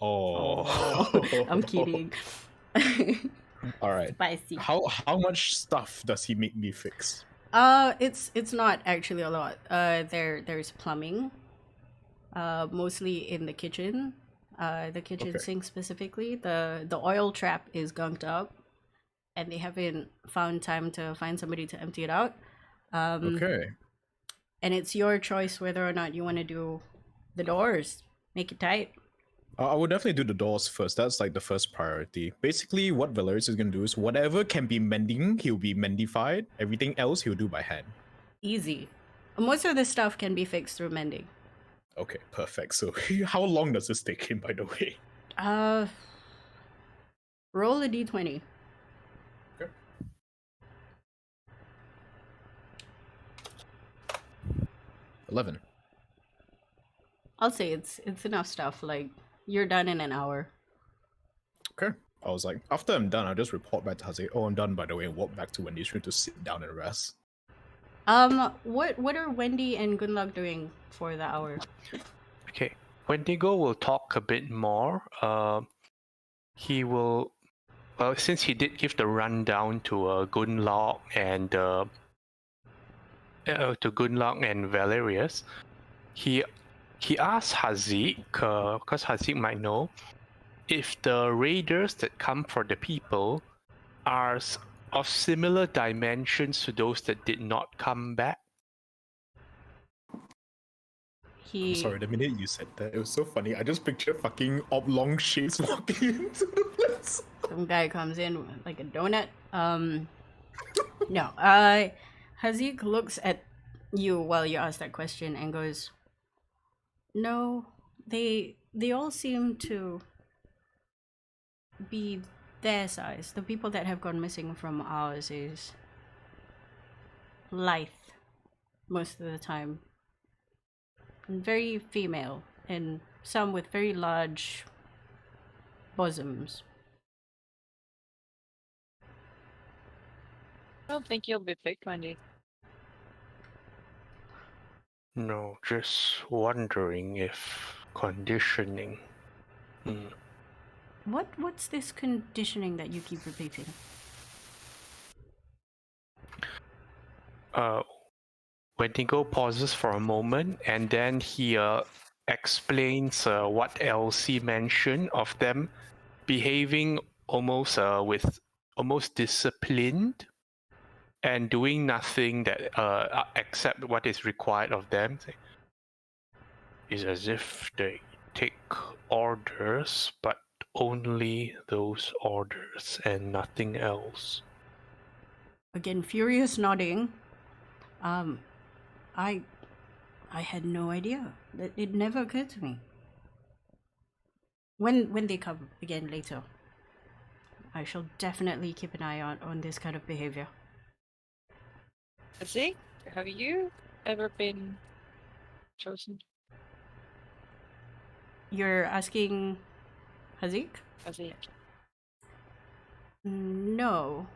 Oh, I'm kidding. All right. Spicy. How much stuff does he make me fix? It's not actually a lot. There's plumbing. Mostly in the kitchen. The kitchen Okay. sink specifically. The oil trap is gunked up, and they haven't found time to find somebody to empty it out. Okay. And it's your choice whether or not you want to do the doors. Make it tight. I would definitely do the doors first. That's like the first priority. Basically, what Valerius is gonna do is whatever can be mending, he'll be mendified. Everything else, he'll do by hand. Easy. Most of this stuff can be fixed through mending. Okay, perfect. So, how long does this take him, by the way? Roll a d20. Okay. 11. I'll say it's enough stuff. Like, you're done in an hour. Okay. I was like, after I'm done, I'll just report back to Haze. Oh, I'm done, by the way, and walk back to Wendy's room to sit down and rest. What are Wendy and Gunlug doing for the hour? Okay, Wendigo will talk a bit more. He will, well, since he did give the rundown to Gunlock and Valerius, he asked Hazik, because Hazik might know, if the raiders that come for the people are of similar dimensions to those that did not come back. I'm sorry, the minute you said that, it was so funny. I just pictured fucking oblong shapes walking into the place. Some guy comes in like a donut. No. Hazik looks at you while you ask that question and goes, "No, they all seem to be their size. The people that have gone missing from ours is lithe most of the time. And very female, and some with very large bosoms." I don't think you'll be picked, Wendy. No, just wondering if conditioning. What's this conditioning that you keep repeating? Wendigo pauses for a moment and then he explains what Elsie mentioned of them behaving almost disciplined and doing nothing that except what is required of them. It's as if they take orders, but only those orders and nothing else. Again, furious nodding. I had no idea. It never occurred to me. When they come again later, I shall definitely keep an eye on this kind of behavior. Zeke, have you ever been chosen? You're asking Hazik? Hazik. No.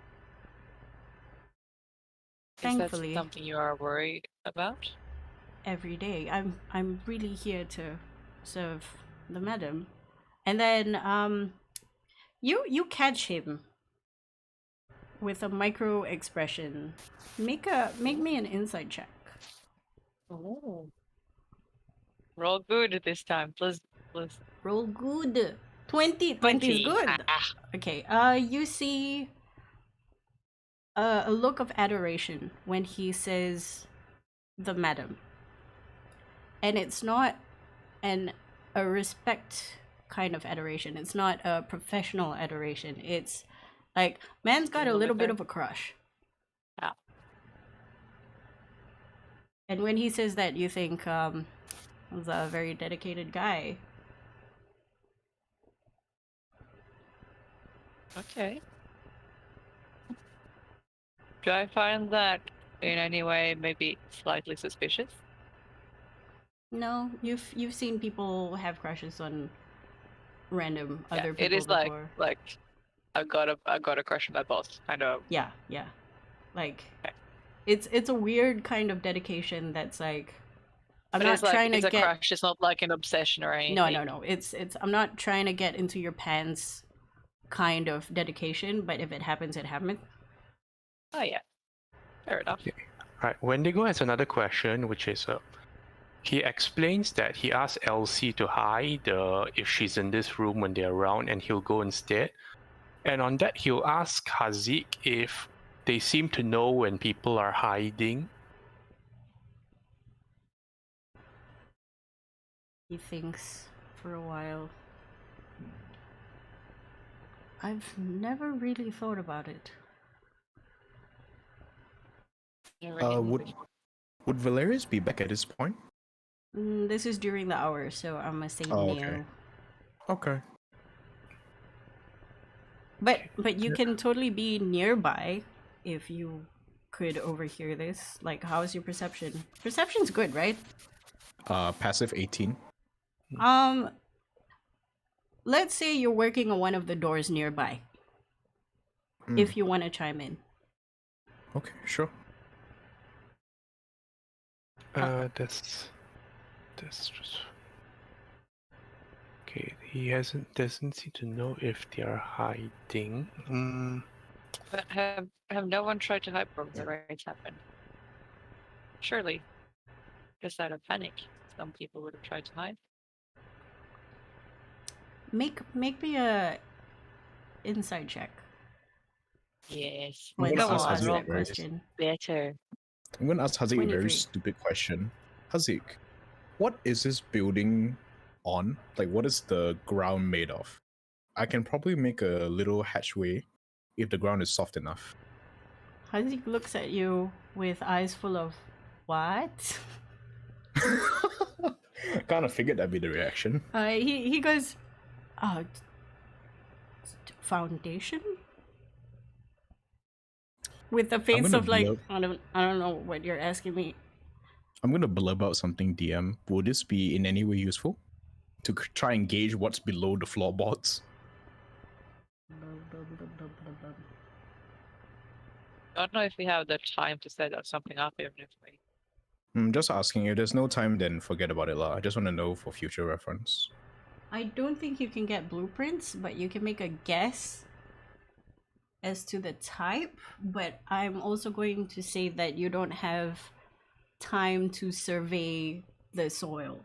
Thankfully, is that something you are worried about? Every day, I'm really here to serve the madam, and then you catch him with a micro expression. Make me an insight check. Oh. Roll good this time, please. Roll good. 20 is good. Okay. You see a look of adoration when he says the madam. And it's not a respect kind of adoration. It's not a professional adoration. It's like, man's got a little bit of a crush. Yeah. And when he says that, you think he's a very dedicated guy. Okay. Do I find that in any way maybe slightly suspicious? No, you've seen people have crushes on random other people. It is before. like I got a crush on that boss, kind of. Yeah. Like, okay. It's a weird kind of dedication that's like, I'm not trying to get. It's a crush. It's not like an obsession or anything. No. It's I'm not trying to get into your pants kind of dedication, but if it happens, it happens. Oh yeah, fair enough. Okay. Right. Wendigo has another question, which is he explains that he asked Elsie to hide if she's in this room when they're around, and he'll go instead. And on that, he'll ask Hazik if they seem to know when people are hiding. He thinks for a while. I've never really thought about it. Would Valerius be back at this point? This is during the hour, so I'm gonna say Oh, no. okay. Okay. But you can totally be nearby if you could overhear this. Like, how's your perception? Perception's good, right? Passive 18. Let's say you're working on one of the doors nearby. If you want to chime in. Okay, sure. That's just okay. He doesn't seem to know if they are hiding. But have no one tried to hide from the raids happen? Surely, just out of panic, some people would have tried to hide. Make me a insight check. Yes. When gonna someone ask asks Hazik that very- question. Better. I'm gonna ask Hazik a 23. very stupid question. Hazik, what is this building on? Like, what is the ground made of? I can probably make a little hatchway if the ground is soft enough. Hazik looks at you with eyes full of what? I kind of figured that'd be the reaction. He goes, foundation? With the face gonna of like, blur- I don't know what you're asking me. I'm gonna blurb out something, DM. Will this be in any way useful? To try and gauge what's below the floorboards? I don't know if we have the time to set something up even if we. I'm just asking. If there's no time, then forget about it, lah. I just want to know for future reference. I don't think you can get blueprints, but you can make a guess as to the type. But I'm also going to say that you don't have time to survey the soil.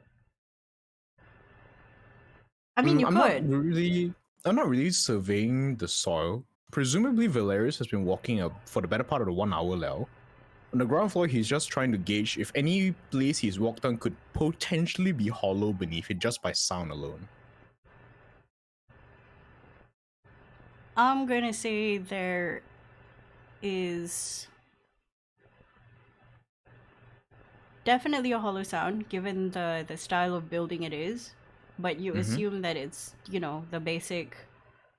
I mean, you I'm could. I'm not really surveying the soil. Presumably, Valerius has been walking up for the better part of the 1 hour now. On the ground floor, he's just trying to gauge if any place he's walked on could potentially be hollow beneath it just by sound alone. I'm gonna say there is definitely a hollow sound given the style of building it is, but you assume that it's, you know, the basic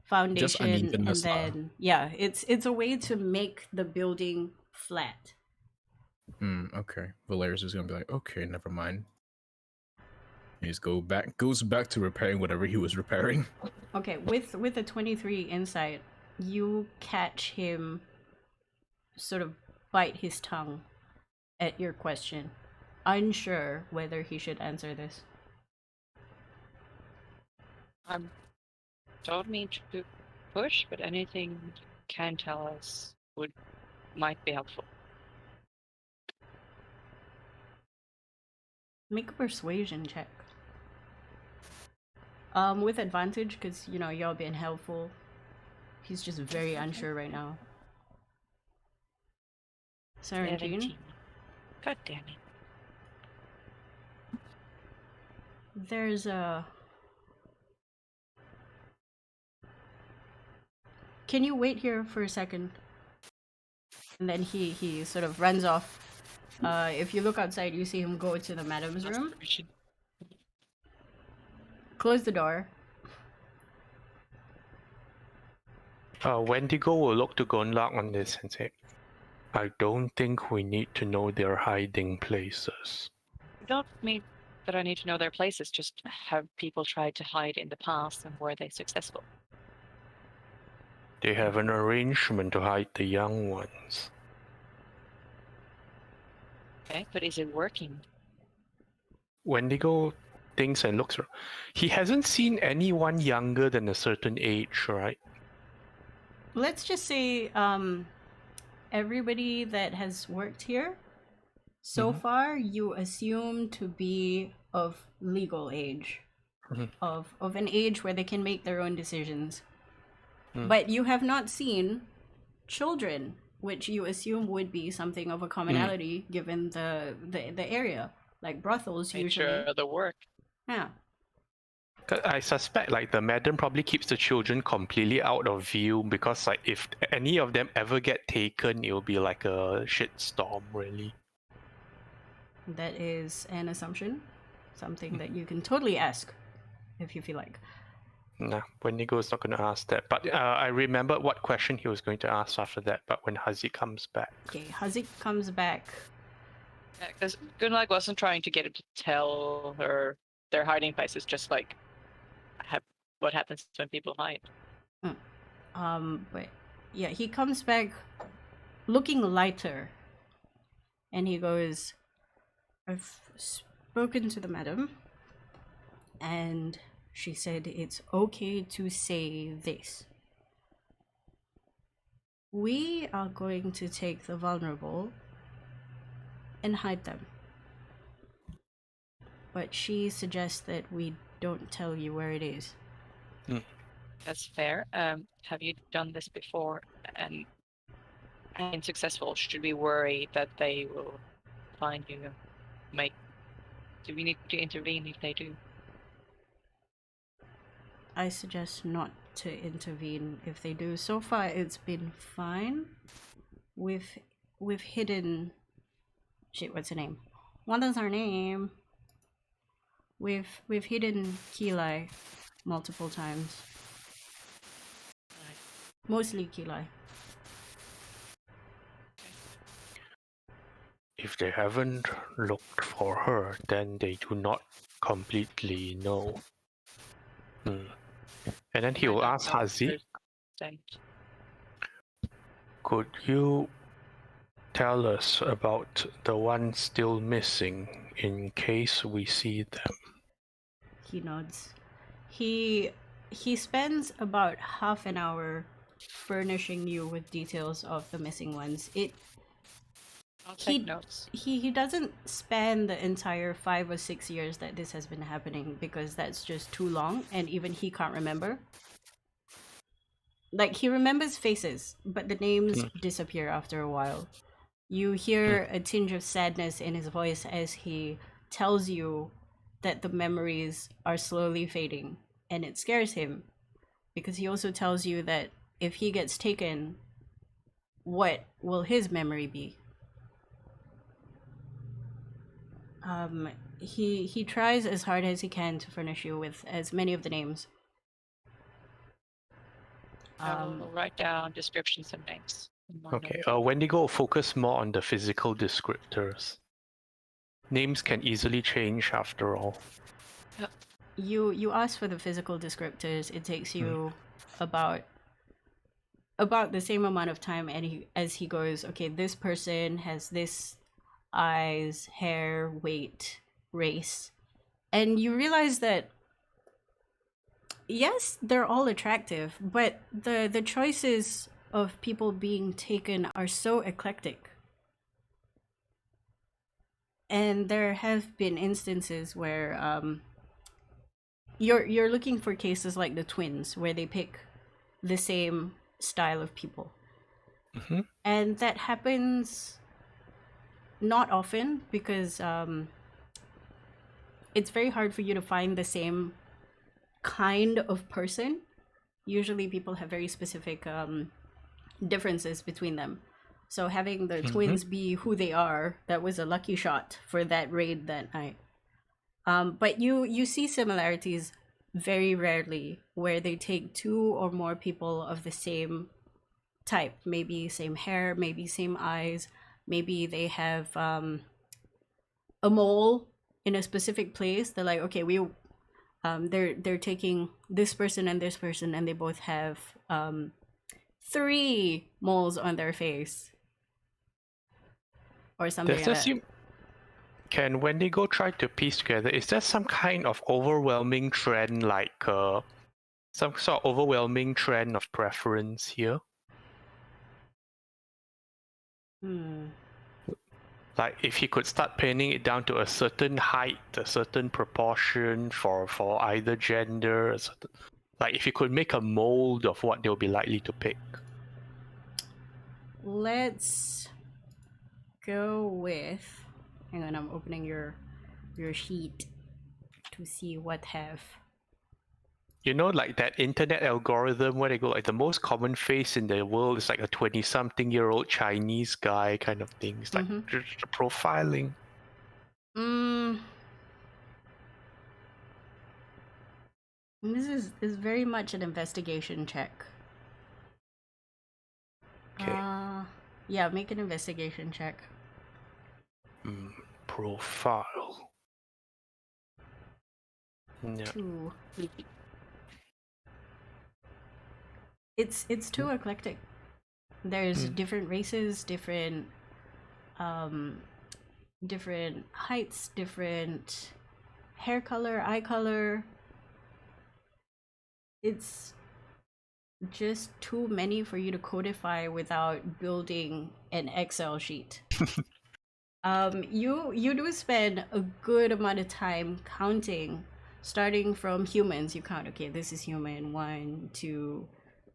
foundation, and unevenness, then yeah, it's a way to make the building flat. Okay. Valerius is gonna be like, okay, never mind. He goes back to repairing whatever he was repairing. Okay, with a 23 insight, you catch him sort of bite his tongue at your question, unsure whether he should answer this. Don't mean to push, but anything you can tell us might be helpful. Make a persuasion check. With advantage, because, you know, y'all being helpful. He's just very unsure right now. 17. God damn it. There's a... Can you wait here for a second? And then he sort of runs off. If you look outside, you see him go to the madam's room. Close the door. Wendigo will look to Gunlock on this and say, I don't think we need to know their hiding places. Don't mean that I need to know their places, just have people tried to hide in the past and were they successful? They have an arrangement to hide the young ones. Okay, but is it working? Wendigo thinks and looks around. He hasn't seen anyone younger than a certain age, right? Let's just say everybody that has worked here so far you assume to be of legal age, of an age where they can make their own decisions. But you have not seen children, which you assume would be something of a commonality given the area, like brothels Nature usually. of the work. Yeah. I suspect like the madam probably keeps the children completely out of view because like if any of them ever get taken, it will be like a shitstorm, really. That is an assumption, something that you can totally ask if you feel like. Nah, Wendigo is not going to ask that. But I remembered what question he was going to ask after that. But when Hazik comes back, Okay, Hazik comes back. Because Gunlag wasn't trying to get him to tell her their hiding places, just like what happens when people hide. But yeah, he comes back looking lighter, and he goes, "I've spoken to the madam, and she said it's okay to say this. We are going to take the vulnerable and hide them. But she suggests that we don't tell you where it is." That's fair. Have you done this before and been successful? Should we worry that they will find you? Do we need to intervene if they do? I suggest not to intervene if they do. So far, it's been fine. We've hidden. Shit, what's her name? What is her name? We've hidden Kilai multiple times. Mostly Kilai. if they haven't looked for her, then they do not completely know. And then he will ask Hazik, could you tell us about the ones still missing in case we see them? He nods. He spends about half an hour furnishing you with details of the missing ones. I'll take notes. He doesn't span the entire 5 or 6 years that this has been happening because that's just too long, and even he can't remember. Like, he remembers faces, but the names disappear after a while. You hear a tinge of sadness in his voice as he tells you that the memories are slowly fading, and it scares him because he also tells you that if he gets taken, what will his memory be? He tries as hard as he can to furnish you with as many of the names. I'll write down descriptions and names. Okay, Wendigo will focus more on the physical descriptors. Names can easily change after all. You ask for the physical descriptors. It takes you about the same amount of time, and as he goes, okay, this person has this eyes, hair, weight, race, and you realize that yes, they're all attractive, but the choices of people being taken are so eclectic. And there have been instances where you're looking for cases like the twins, where they pick the same style of people. And that happens not often because it's very hard for you to find the same kind of person. Usually people have very specific differences between them. So having the twins be who they are, that was a lucky shot for that raid that night. But you see similarities very rarely where they take 2 or more people of the same type, maybe same hair, maybe same eyes, maybe they have a mole in a specific place. They're like, okay, they're taking this person, and they both have 3 moles on their face or something like that. Can Wendigo try to piece together, is there some kind of overwhelming trend, like some sort of overwhelming trend of preference here? Like if he could start pinning it down to a certain height, a certain proportion for either gender, like if you could make a mold of what they'll be likely to pick. Let's go with, hang on, I'm opening your sheet to see what have You know, like that internet algorithm where they go like the most common face in the world is like a 20-something-year-old Chinese guy kind of thing. It's like just profiling. This is very much an investigation check. Okay. Yeah, make an investigation check. Profile. Yeah. 2. It's too eclectic. There's different races, different different heights, different hair color, eye color. It's just too many for you to codify without building an Excel sheet. You do spend a good amount of time counting, starting from humans. You count, okay, this is human, 1, 2,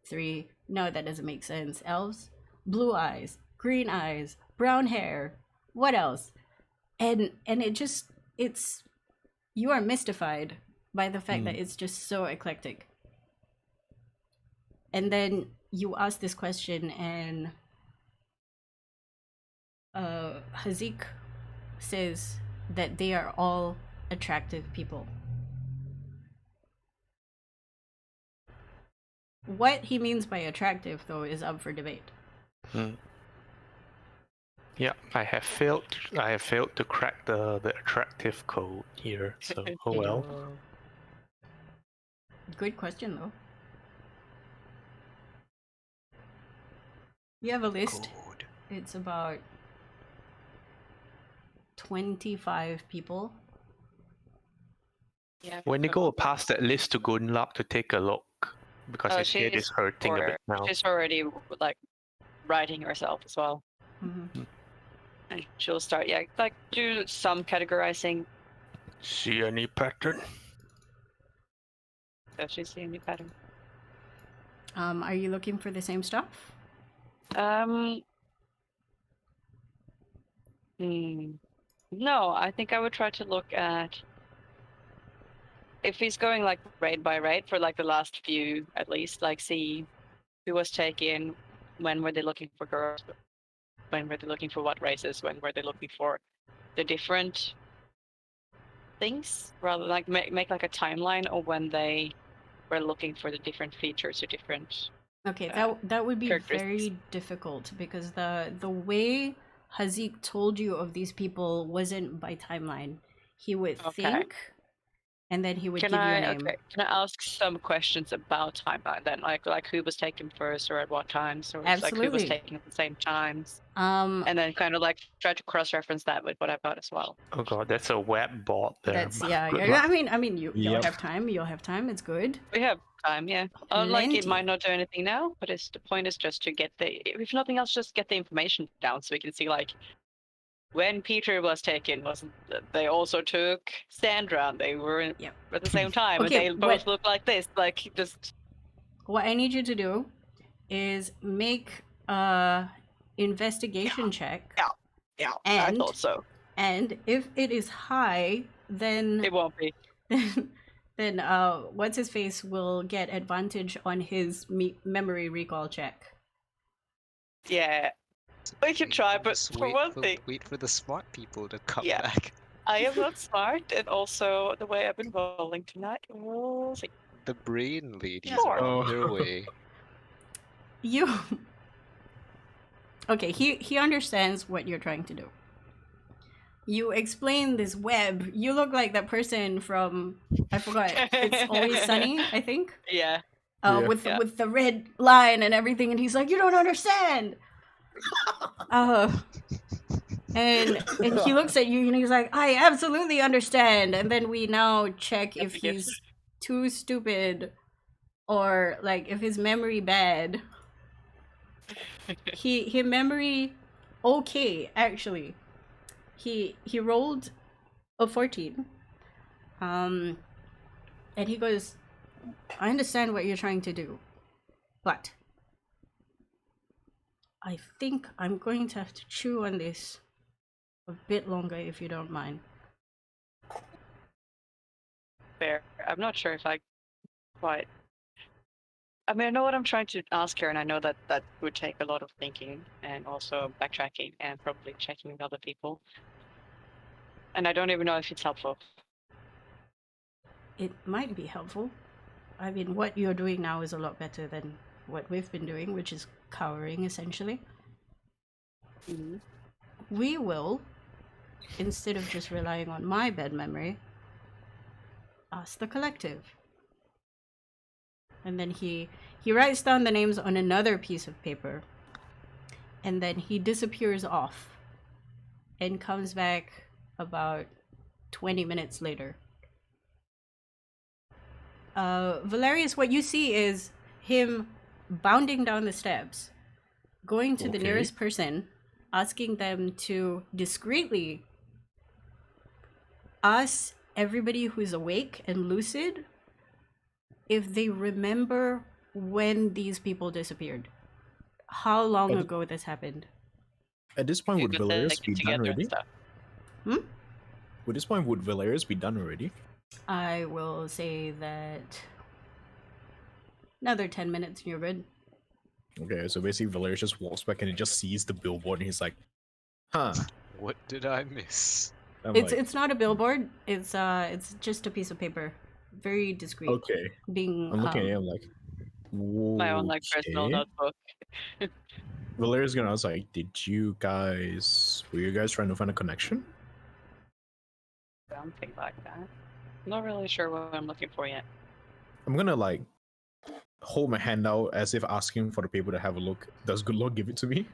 3. No, that doesn't make sense. Elves, blue eyes, green eyes, brown hair. What else? And it's you are mystified by the fact that it's just so eclectic. And then you ask this question, and Hazik says that they are all attractive people. What he means by attractive, though, is up for debate. Yeah, I have failed to crack the attractive code here. So oh well. Good question, though. You have a list. Code. It's about 25 people. Yeah. When you go past that list to Gunlock to take a look, because his head is hurting a bit now. She's already like writing herself as well. Mm-hmm. And she'll start, like do some categorizing. See any pattern? Does she see any pattern? Are you looking for the same stuff? No, I think I would try to look at if he's going like raid by raid for like the last few at least, like see who was taken, when were they looking for girls, when were they looking for what races, when were they looking for the different things, rather like make like a timeline of when they were looking for the different features or different. Okay, that would be very difficult because the way Hazik told you of these people wasn't by timeline. He would think, and then he would give you a name. Okay. Can I ask some questions about timeline then, like who was taken first or at what times, or like who was taken at the same times? And then kind of like try to cross-reference that with what I've got as well. Oh god, that's a web bot there. That's I mean, you'll have time. You'll have time. It's good. We have time, yeah. Like it might not do anything now, but the point is just to get if nothing else, just get the information down so we can see like when Peter was taken, they also took Sandra, and they were at the same time, and they both look like this. Like just. What I need you to do is make a investigation check. Yeah. I thought so. And if it is high, then it won't be. Then what's his face will get advantage on his memory recall check. Yeah. We can try, but for one thing... Wait for the smart people to come Yeah. back. I am not smart, and also the way I've been rolling tonight, we'll see. The brain ladies Sure. are on their way. Okay, he understands what you're trying to do. You explain this web. You look like that person from, I forgot, It's Always Sunny, I think? Yeah. With the red line and everything, and he's like, you don't understand! And he looks at you and he's like, I absolutely understand. And then we now check if he's too stupid or like if his memory bad. He memory okay, actually. He rolled a 14. And he goes, I understand what you're trying to do, but I think I'm going to have to chew on this a bit longer if you don't mind. Fair. I'm not sure if I quite. I mean, I know what I'm trying to ask here, and I know that that would take a lot of thinking and also backtracking and probably checking with other people. And I don't even know if it's helpful. It might be helpful. I mean, what you're doing now is a lot better than what we've been doing, which is cowering essentially. Mhm. We will, instead of just relying on my bad memory, ask the collective. And then he writes down the names on another piece of paper. And then he disappears off and comes back about 20 minutes later. Valerius, what you see is him bounding down the steps, going to the Okay. nearest person, asking them to discreetly ask everybody who's awake and lucid if they remember when these people disappeared. How long At- ago this happened? At this point, would Because they Valerius get be done together and already? stuff. At this point, would Valerius be done already? I will say that another 10 minutes and you're good. Okay, so basically Valerius just walks back and he just sees the billboard and he's like, huh. What did I miss? I'm It's like, it's not a billboard. It's just a piece of paper, very discreet. okay. Being I'm looking at it, I'm like, My own like personal okay. notebook. Valerius gonna ask like, were you guys trying to find a connection? Something like that. Not really sure what I'm looking for yet. I'm gonna like hold my hand out as if asking for the paper to have a look. Does good Lord give it to me?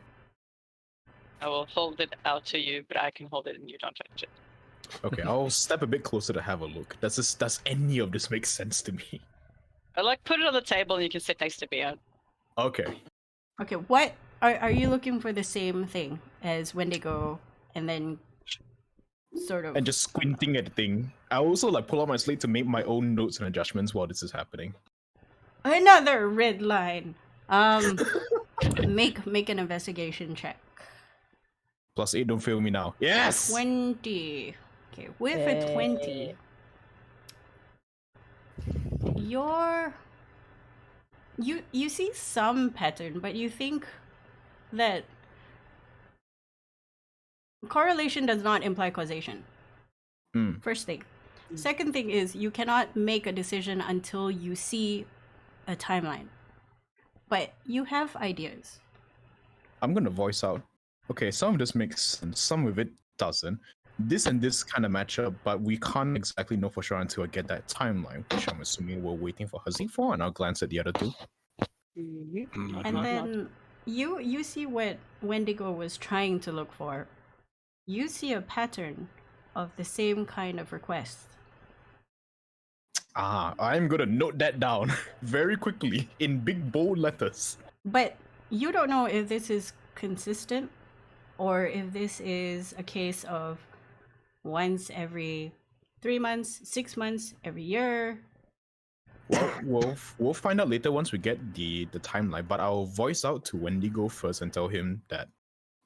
I will hold it out to you, but I can hold it and you don't touch it. Okay, I'll step a bit closer to have a look. Does any of this make sense to me? I like put it on the table and you can sit next to me. Okay. okay. What are you looking for? The same thing as Wendigo, and then sort of And just squinting at the thing. I also like pull out my slate to make my own notes and adjustments while this is happening. another red line. Make an investigation check. +8, don't fail me now. Yes. 20. Okay, with a 20, you see some pattern, but you think that correlation does not imply causation. Hmm. First thing. Second thing is you cannot make a decision until you see a timeline. But you have ideas. I'm gonna voice out. Okay, some of this makes sense, some of it doesn't. This and this kind of match up, but we can't exactly know for sure until I get that timeline, which I'm assuming we're waiting for Hazik for, and I'll glance at the other two. And then you see what Wendigo was trying to look for. You see a pattern of the same kind of request. I'm gonna note that down very quickly in big bold letters. But you don't know if this is consistent or if this is a case of once every 3 months, 6 months, every year. We'll find out later once we get the timeline, but I'll voice out to Wendigo first and tell him that,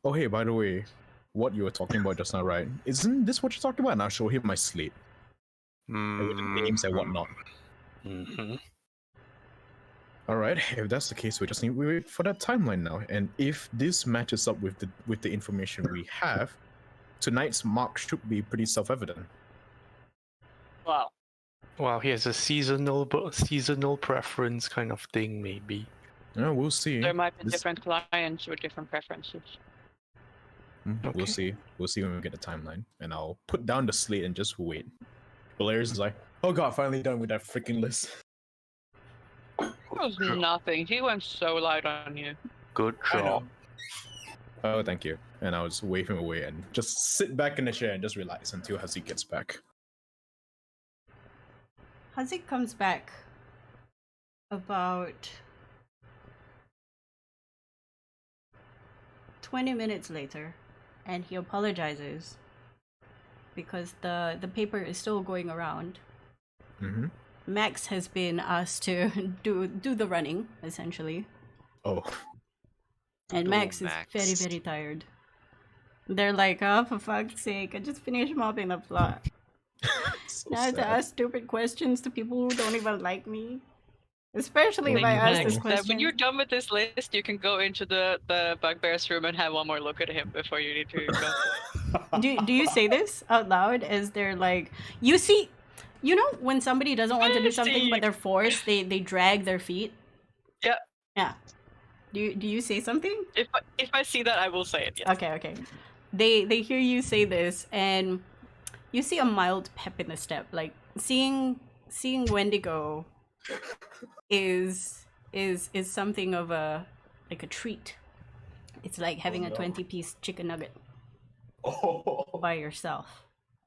oh hey, by the way, what you were talking about just now, right? Isn't this what you're talking about? And I'll show him my slate. With the names and whatnot. Alright, if that's the case, we just need to wait for that timeline now. And if this matches up with the information we have, tonight's mark should be pretty self-evident. Wow. Well, he has a seasonal preference kind of thing, maybe. Yeah, we'll see. There might be This- different clients with different preferences. We'll Okay. see. We'll see when we get the timeline. And I'll put down the slate and just wait. Valerius is like, oh god, finally done with that freaking list. It was nothing. He went so light on you. Good I know. job. Oh, thank you. And I'll just wave him away and just sit back in the chair and just relax until Hazik gets back. Hazik comes back about 20 minutes later, and he apologizes because the paper is still going around. Mm-hmm. Max has been asked to do the running, essentially. Oh, And Oh, Max is Max. very, very tired. They're like, oh, for fuck's sake, I just finished mopping the floor. so Now I have to sad. ask stupid questions to people who don't even like me. Especially if Oh, I ask no. this When question. you're done with this list, you can go into the bugbear's room and have one more look at him before you need to go. Do you say this out loud as they're like, you see, you know when somebody doesn't want to do something but Steve. they're forced, they drag their feet. Yeah. Yeah. Do you say something? If I see that, I will say it. Yes. Okay. They hear you say this, and you see a mild pep in the step. Like seeing Wendigo is something of a like a treat. It's like having a 20-piece chicken nugget Oh, by yourself.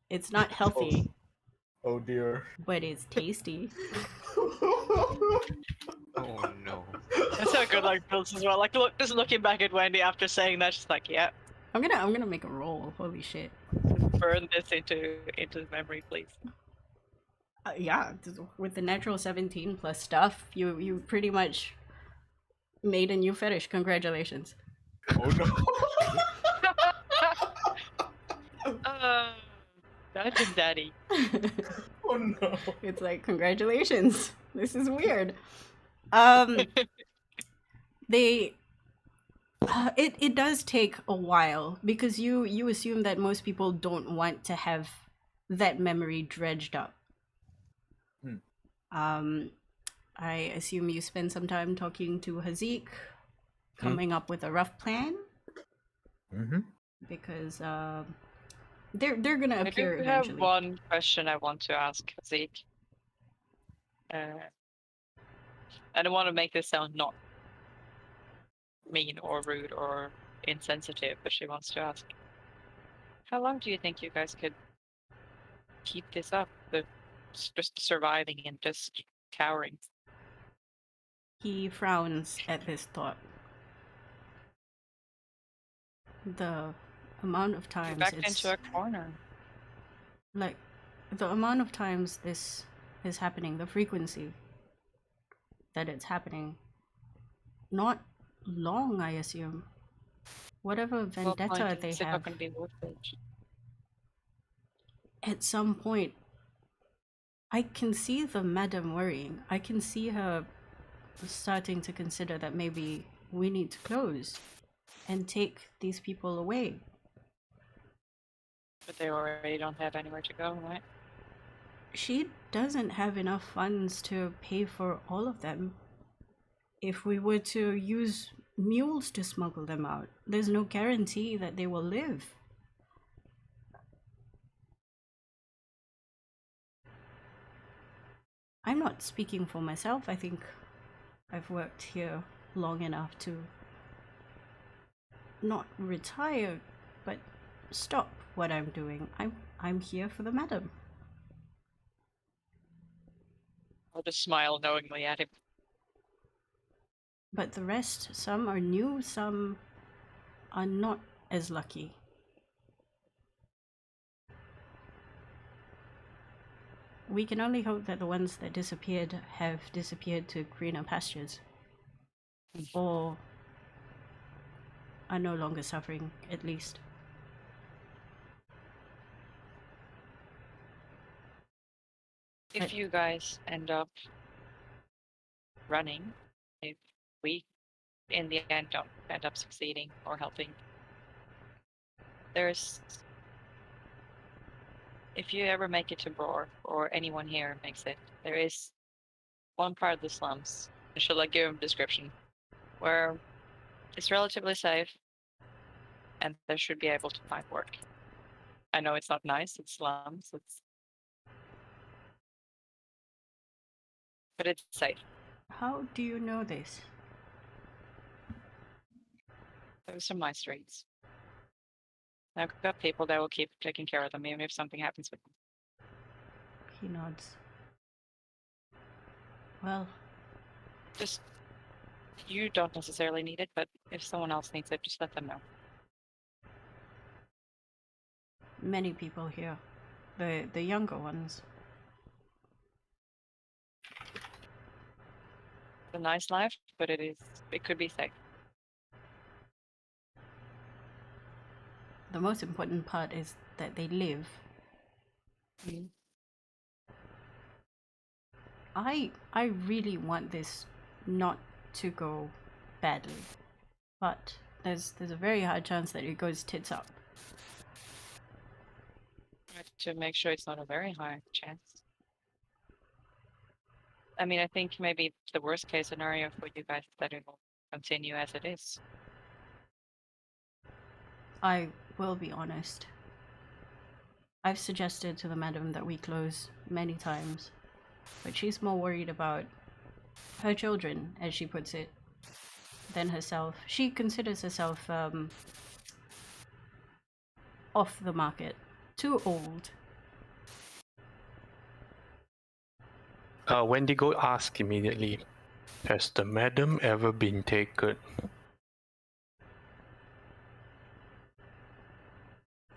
It's not healthy, oh dear. but it's tasty. Oh no. That's how good like builds as well. Like just looking back at Wendy after saying that, she's like, yeah, I'm gonna make a roll. Holy shit. burn this into memory, please. Yeah, with the natural 17 plus stuff, you pretty much made a new fetish. Congratulations. Oh no. Dungeon Daddy. Oh no. It's like congratulations. This is weird. They it does take a while because you assume that most people don't want to have that memory dredged up. I assume you spend some time talking to Hazik, coming up with a rough plan Mm-hmm. because they're gonna I appear do have eventually. one question I want to ask Zeke. I don't want to make this sound not mean or rude or insensitive, but she wants to ask, how long do you think you guys could keep this up? Just surviving and just cowering. He frowns at this thought. The amount of You're times backed it's into a corner. like the amount of times this is happening, the frequency that it's happening. Not long, I assume. Whatever What vendetta point they is it not have, going to be worth it? at some point, I can see the madam worrying. I can see her starting to consider that maybe we need to close and take these people away. But they already don't have anywhere to go, right? She doesn't have enough funds to pay for all of them. If we were to use mules to smuggle them out, there's no guarantee that they will live. I'm not speaking for myself. I think I've worked here long enough to not retire, but stop what I'm doing. I'm here for the madam. I'll just smile knowingly at him. But the rest, some are new, some are not as lucky. We can only hope that the ones that disappeared have disappeared to greener pastures. Or are no longer suffering, at least. If you guys end up running, if we in the end don't end up succeeding or helping, if you ever make it to Broar, or anyone here makes it, there is one part of the slums, I should like give him a description, where it's relatively safe and they should be able to find work. I know it's not nice, it's slums, but it's safe. How do you know this? Those are my streets. I've got people that will keep taking care of them even if something happens with them. He nods. Well, Just, you don't necessarily need it, but if someone else needs it, just let them know. many people here. The younger ones. It's a nice life, but it could be safe. The most important part is that they live. Mm. I really want this not to go badly, but there's a very high chance that it goes tits up. To make sure it's not a very high chance. I mean, I think maybe the worst case scenario for you guys is that it will continue as it is. I will be honest. I've suggested to the madam that we close many times, but she's more worried about her children, as she puts it, than herself. She considers herself off the market, too old. Wendigo asks immediately, has the madam ever been taken?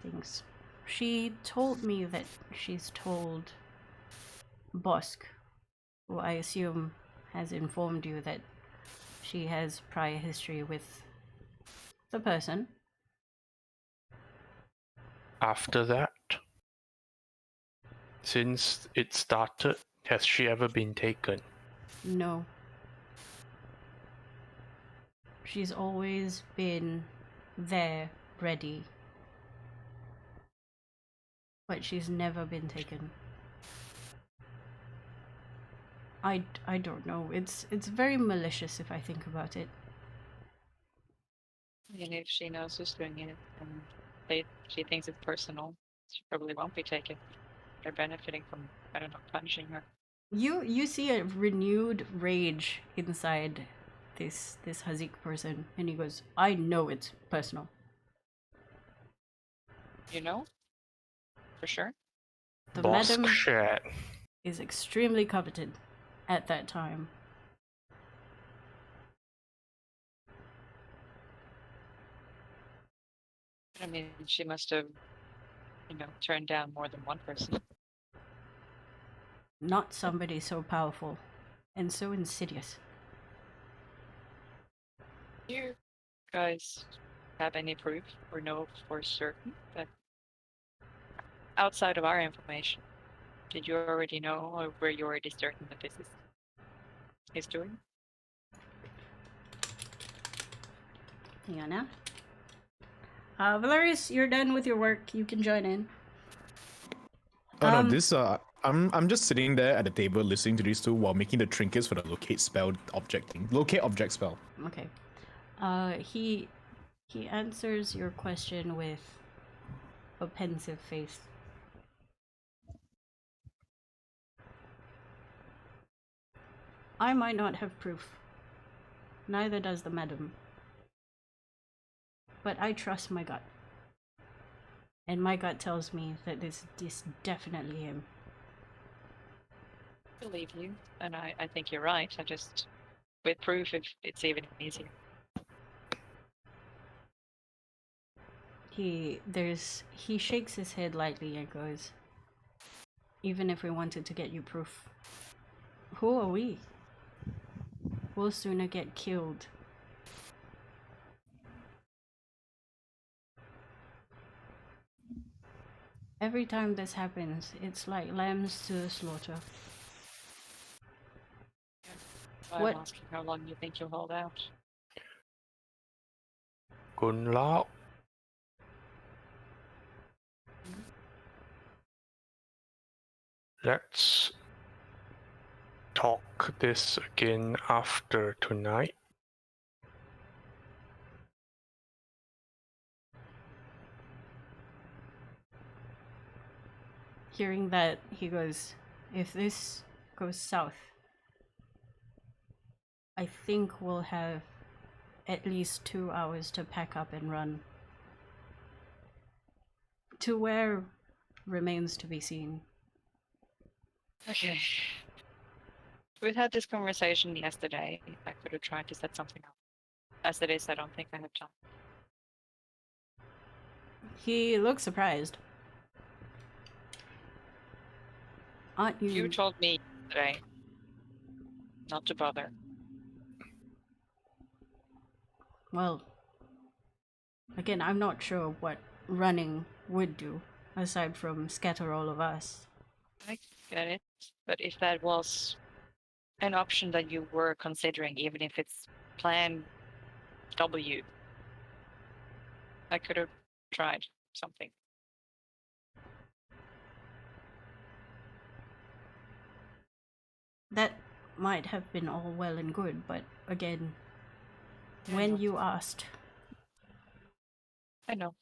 Things. She told me that she's told Bosk, who I assume has informed you that she has prior history with the person. After that, since it started, has she ever been taken? No. She's always been there, ready. But she's never been taken. I don't know. It's very malicious if I think about it. And if she knows who's doing it and she thinks it's personal, she probably won't be taken. They're benefiting from, I don't know, punishing her. You see a renewed rage inside this Hazik person, and he goes, I know it's personal. You know? For sure? The Bosk madam shared. is extremely coveted at that time. I mean, she must have, turned down more than one person. Not somebody so powerful and so insidious. You guys have any proof or know for certain that outside of our information, did you already know or were you already certain that this is his doing? Hang on now. Valerius, you're done with your work. You can join in. Oh no, this I'm just sitting there at the table listening to these two while making the trinkets for the locate spell object thing. Locate object spell. Okay. He answers your question with a pensive face. I might not have proof. Neither does the madam. But I trust my gut. And my gut tells me that this is definitely him. I believe you, and I think you're right. I just, with proof, it's even easier. He shakes his head lightly and goes, even if we wanted to get you proof, who are we? We'll sooner get killed. Every time this happens, it's like lambs to the slaughter. I'm asking how long you think you'll hold out. Good luck. Let's talk this again after tonight. Hearing that, he goes, if this goes south, I think we'll have at least 2 hours to pack up and run. To where remains to be seen. Okay. We'd had this conversation yesterday. I could have tried to set something up. As it is, I don't think I have time. He looks surprised. Aren't you? You told me today not to bother. Well, again, I'm not sure what running would do, aside from scatter all of us. I get it. But if that was an option that you were considering, even if it's Plan W. I could have tried something. That might have been all well and good, but again, Yeah, when no. you asked, I know.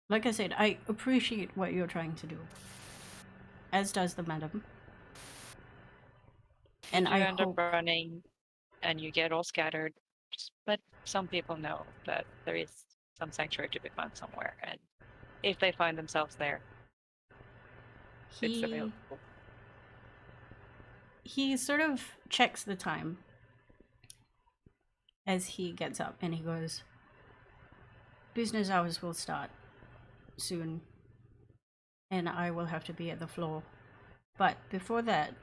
like I said, I appreciate what you're trying to do, as does the madam. And You I end hope up running, and you get all scattered. Just let some people know that there is some sanctuary to be found somewhere, and if they find themselves there, it's he available. he sort of checks the time as he gets up and he goes, business hours will start soon, and I will have to be at the floor. But before that,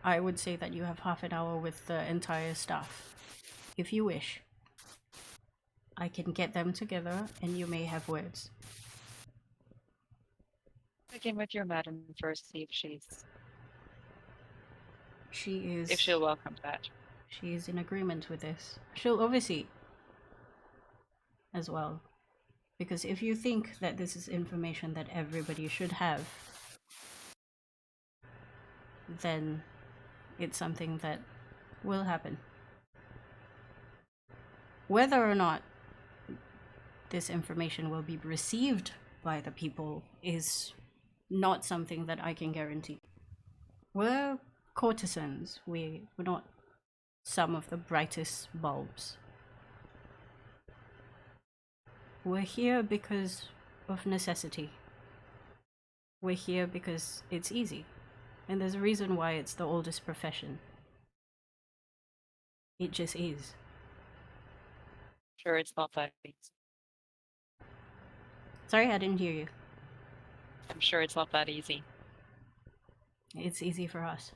I would say that you have half an hour with the entire staff. If you wish, I can get them together and you may have words. Check in with your madam first, see if She she'll welcome that. She is in agreement with this. She'll oversee as well. Because if you think that this is information that everybody should have, then it's something that will happen. Whether or not this information will be received by the people is not something that I can guarantee. We're courtesans. We're not some of the brightest bulbs. We're here because of necessity. We're here because it's easy. And there's a reason why it's the oldest profession. It just is. Sure, it's not that easy. Sorry, I didn't hear you. I'm sure it's not that easy. It's easy for us.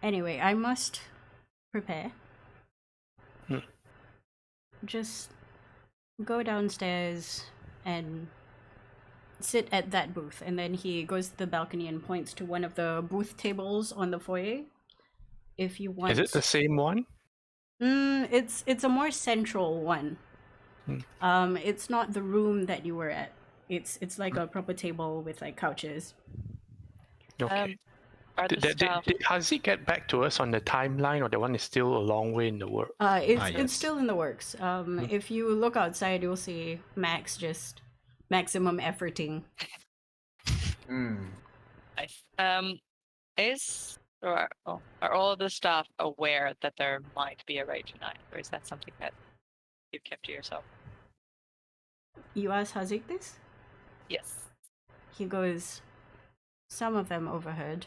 Anyway, I must prepare. Just go downstairs and sit at that booth. And then he goes to the balcony and points to one of the booth tables on the foyer. If you want... Is it the same one? It's a more central one. It's not the room that you were at. It's like a proper table with like couches. Okay. Are the staff... Has he get back to us on the timeline, or the one is still a long way in the work? It's Yes. still in the works. If you look outside, you'll see Max just maximum efforting. Nice. Are all of the staff aware that there might be a raid tonight, or is that something that you've kept to yourself? You ask Hazik this? Yes. He goes, some of them overheard.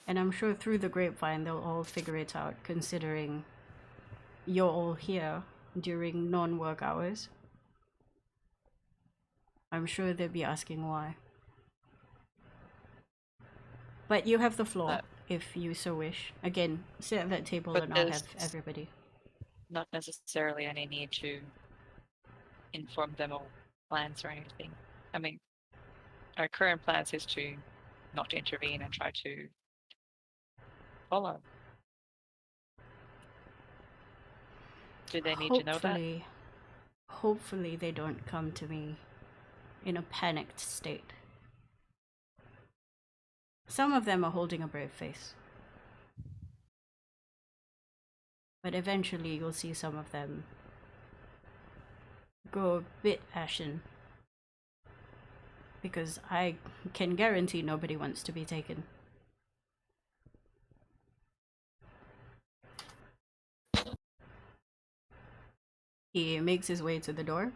And I'm sure through the grapevine they'll all figure it out, considering you're all here during non-work hours. I'm sure they'll be asking why. But you have the floor, if you so wish. Again, sit at that table But and I'll there's have everybody. not necessarily any need to inform them of plans or anything. I mean, our current plans is to not intervene and try to follow. Do they need to know that? Hopefully they don't come to me in a panicked state. Some of them are holding a brave face. But eventually you'll see some of them go a bit ashen. Because I can guarantee nobody wants to be taken. He makes his way to the door,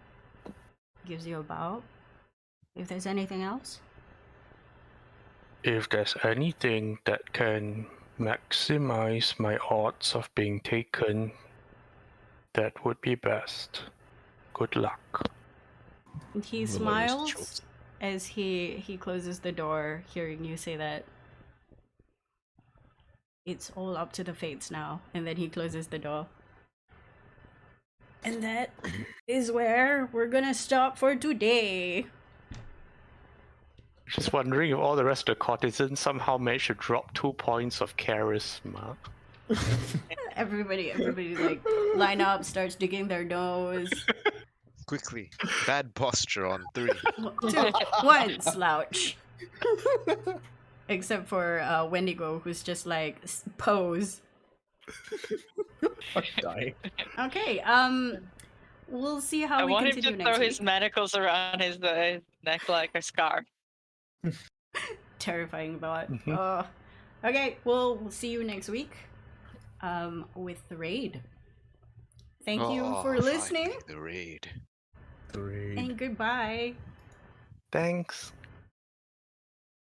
gives you a bow. If there's anything else? If there's anything that can maximize my odds of being taken, that would be best. Good luck. And he smiles as he closes the door, hearing you say that. It's all up to the fates now. And then he closes the door. And that is where we're gonna stop for today. Just wondering if all the rest of the courtesans somehow managed to drop 2 points of charisma. Everybody like line up, starts digging their nose. Quickly. Bad posture on 3. 2, 1, slouch. Except for Wendigo, who's just like pose. I'm dying. Okay, we'll see how I we want him continue to next throw week. his manacles around his neck like a scarf. Terrifying thought. Mhm. Okay, we'll see you next week with the raid. Thank you for listening, The raid. Great. and goodbye. Thanks.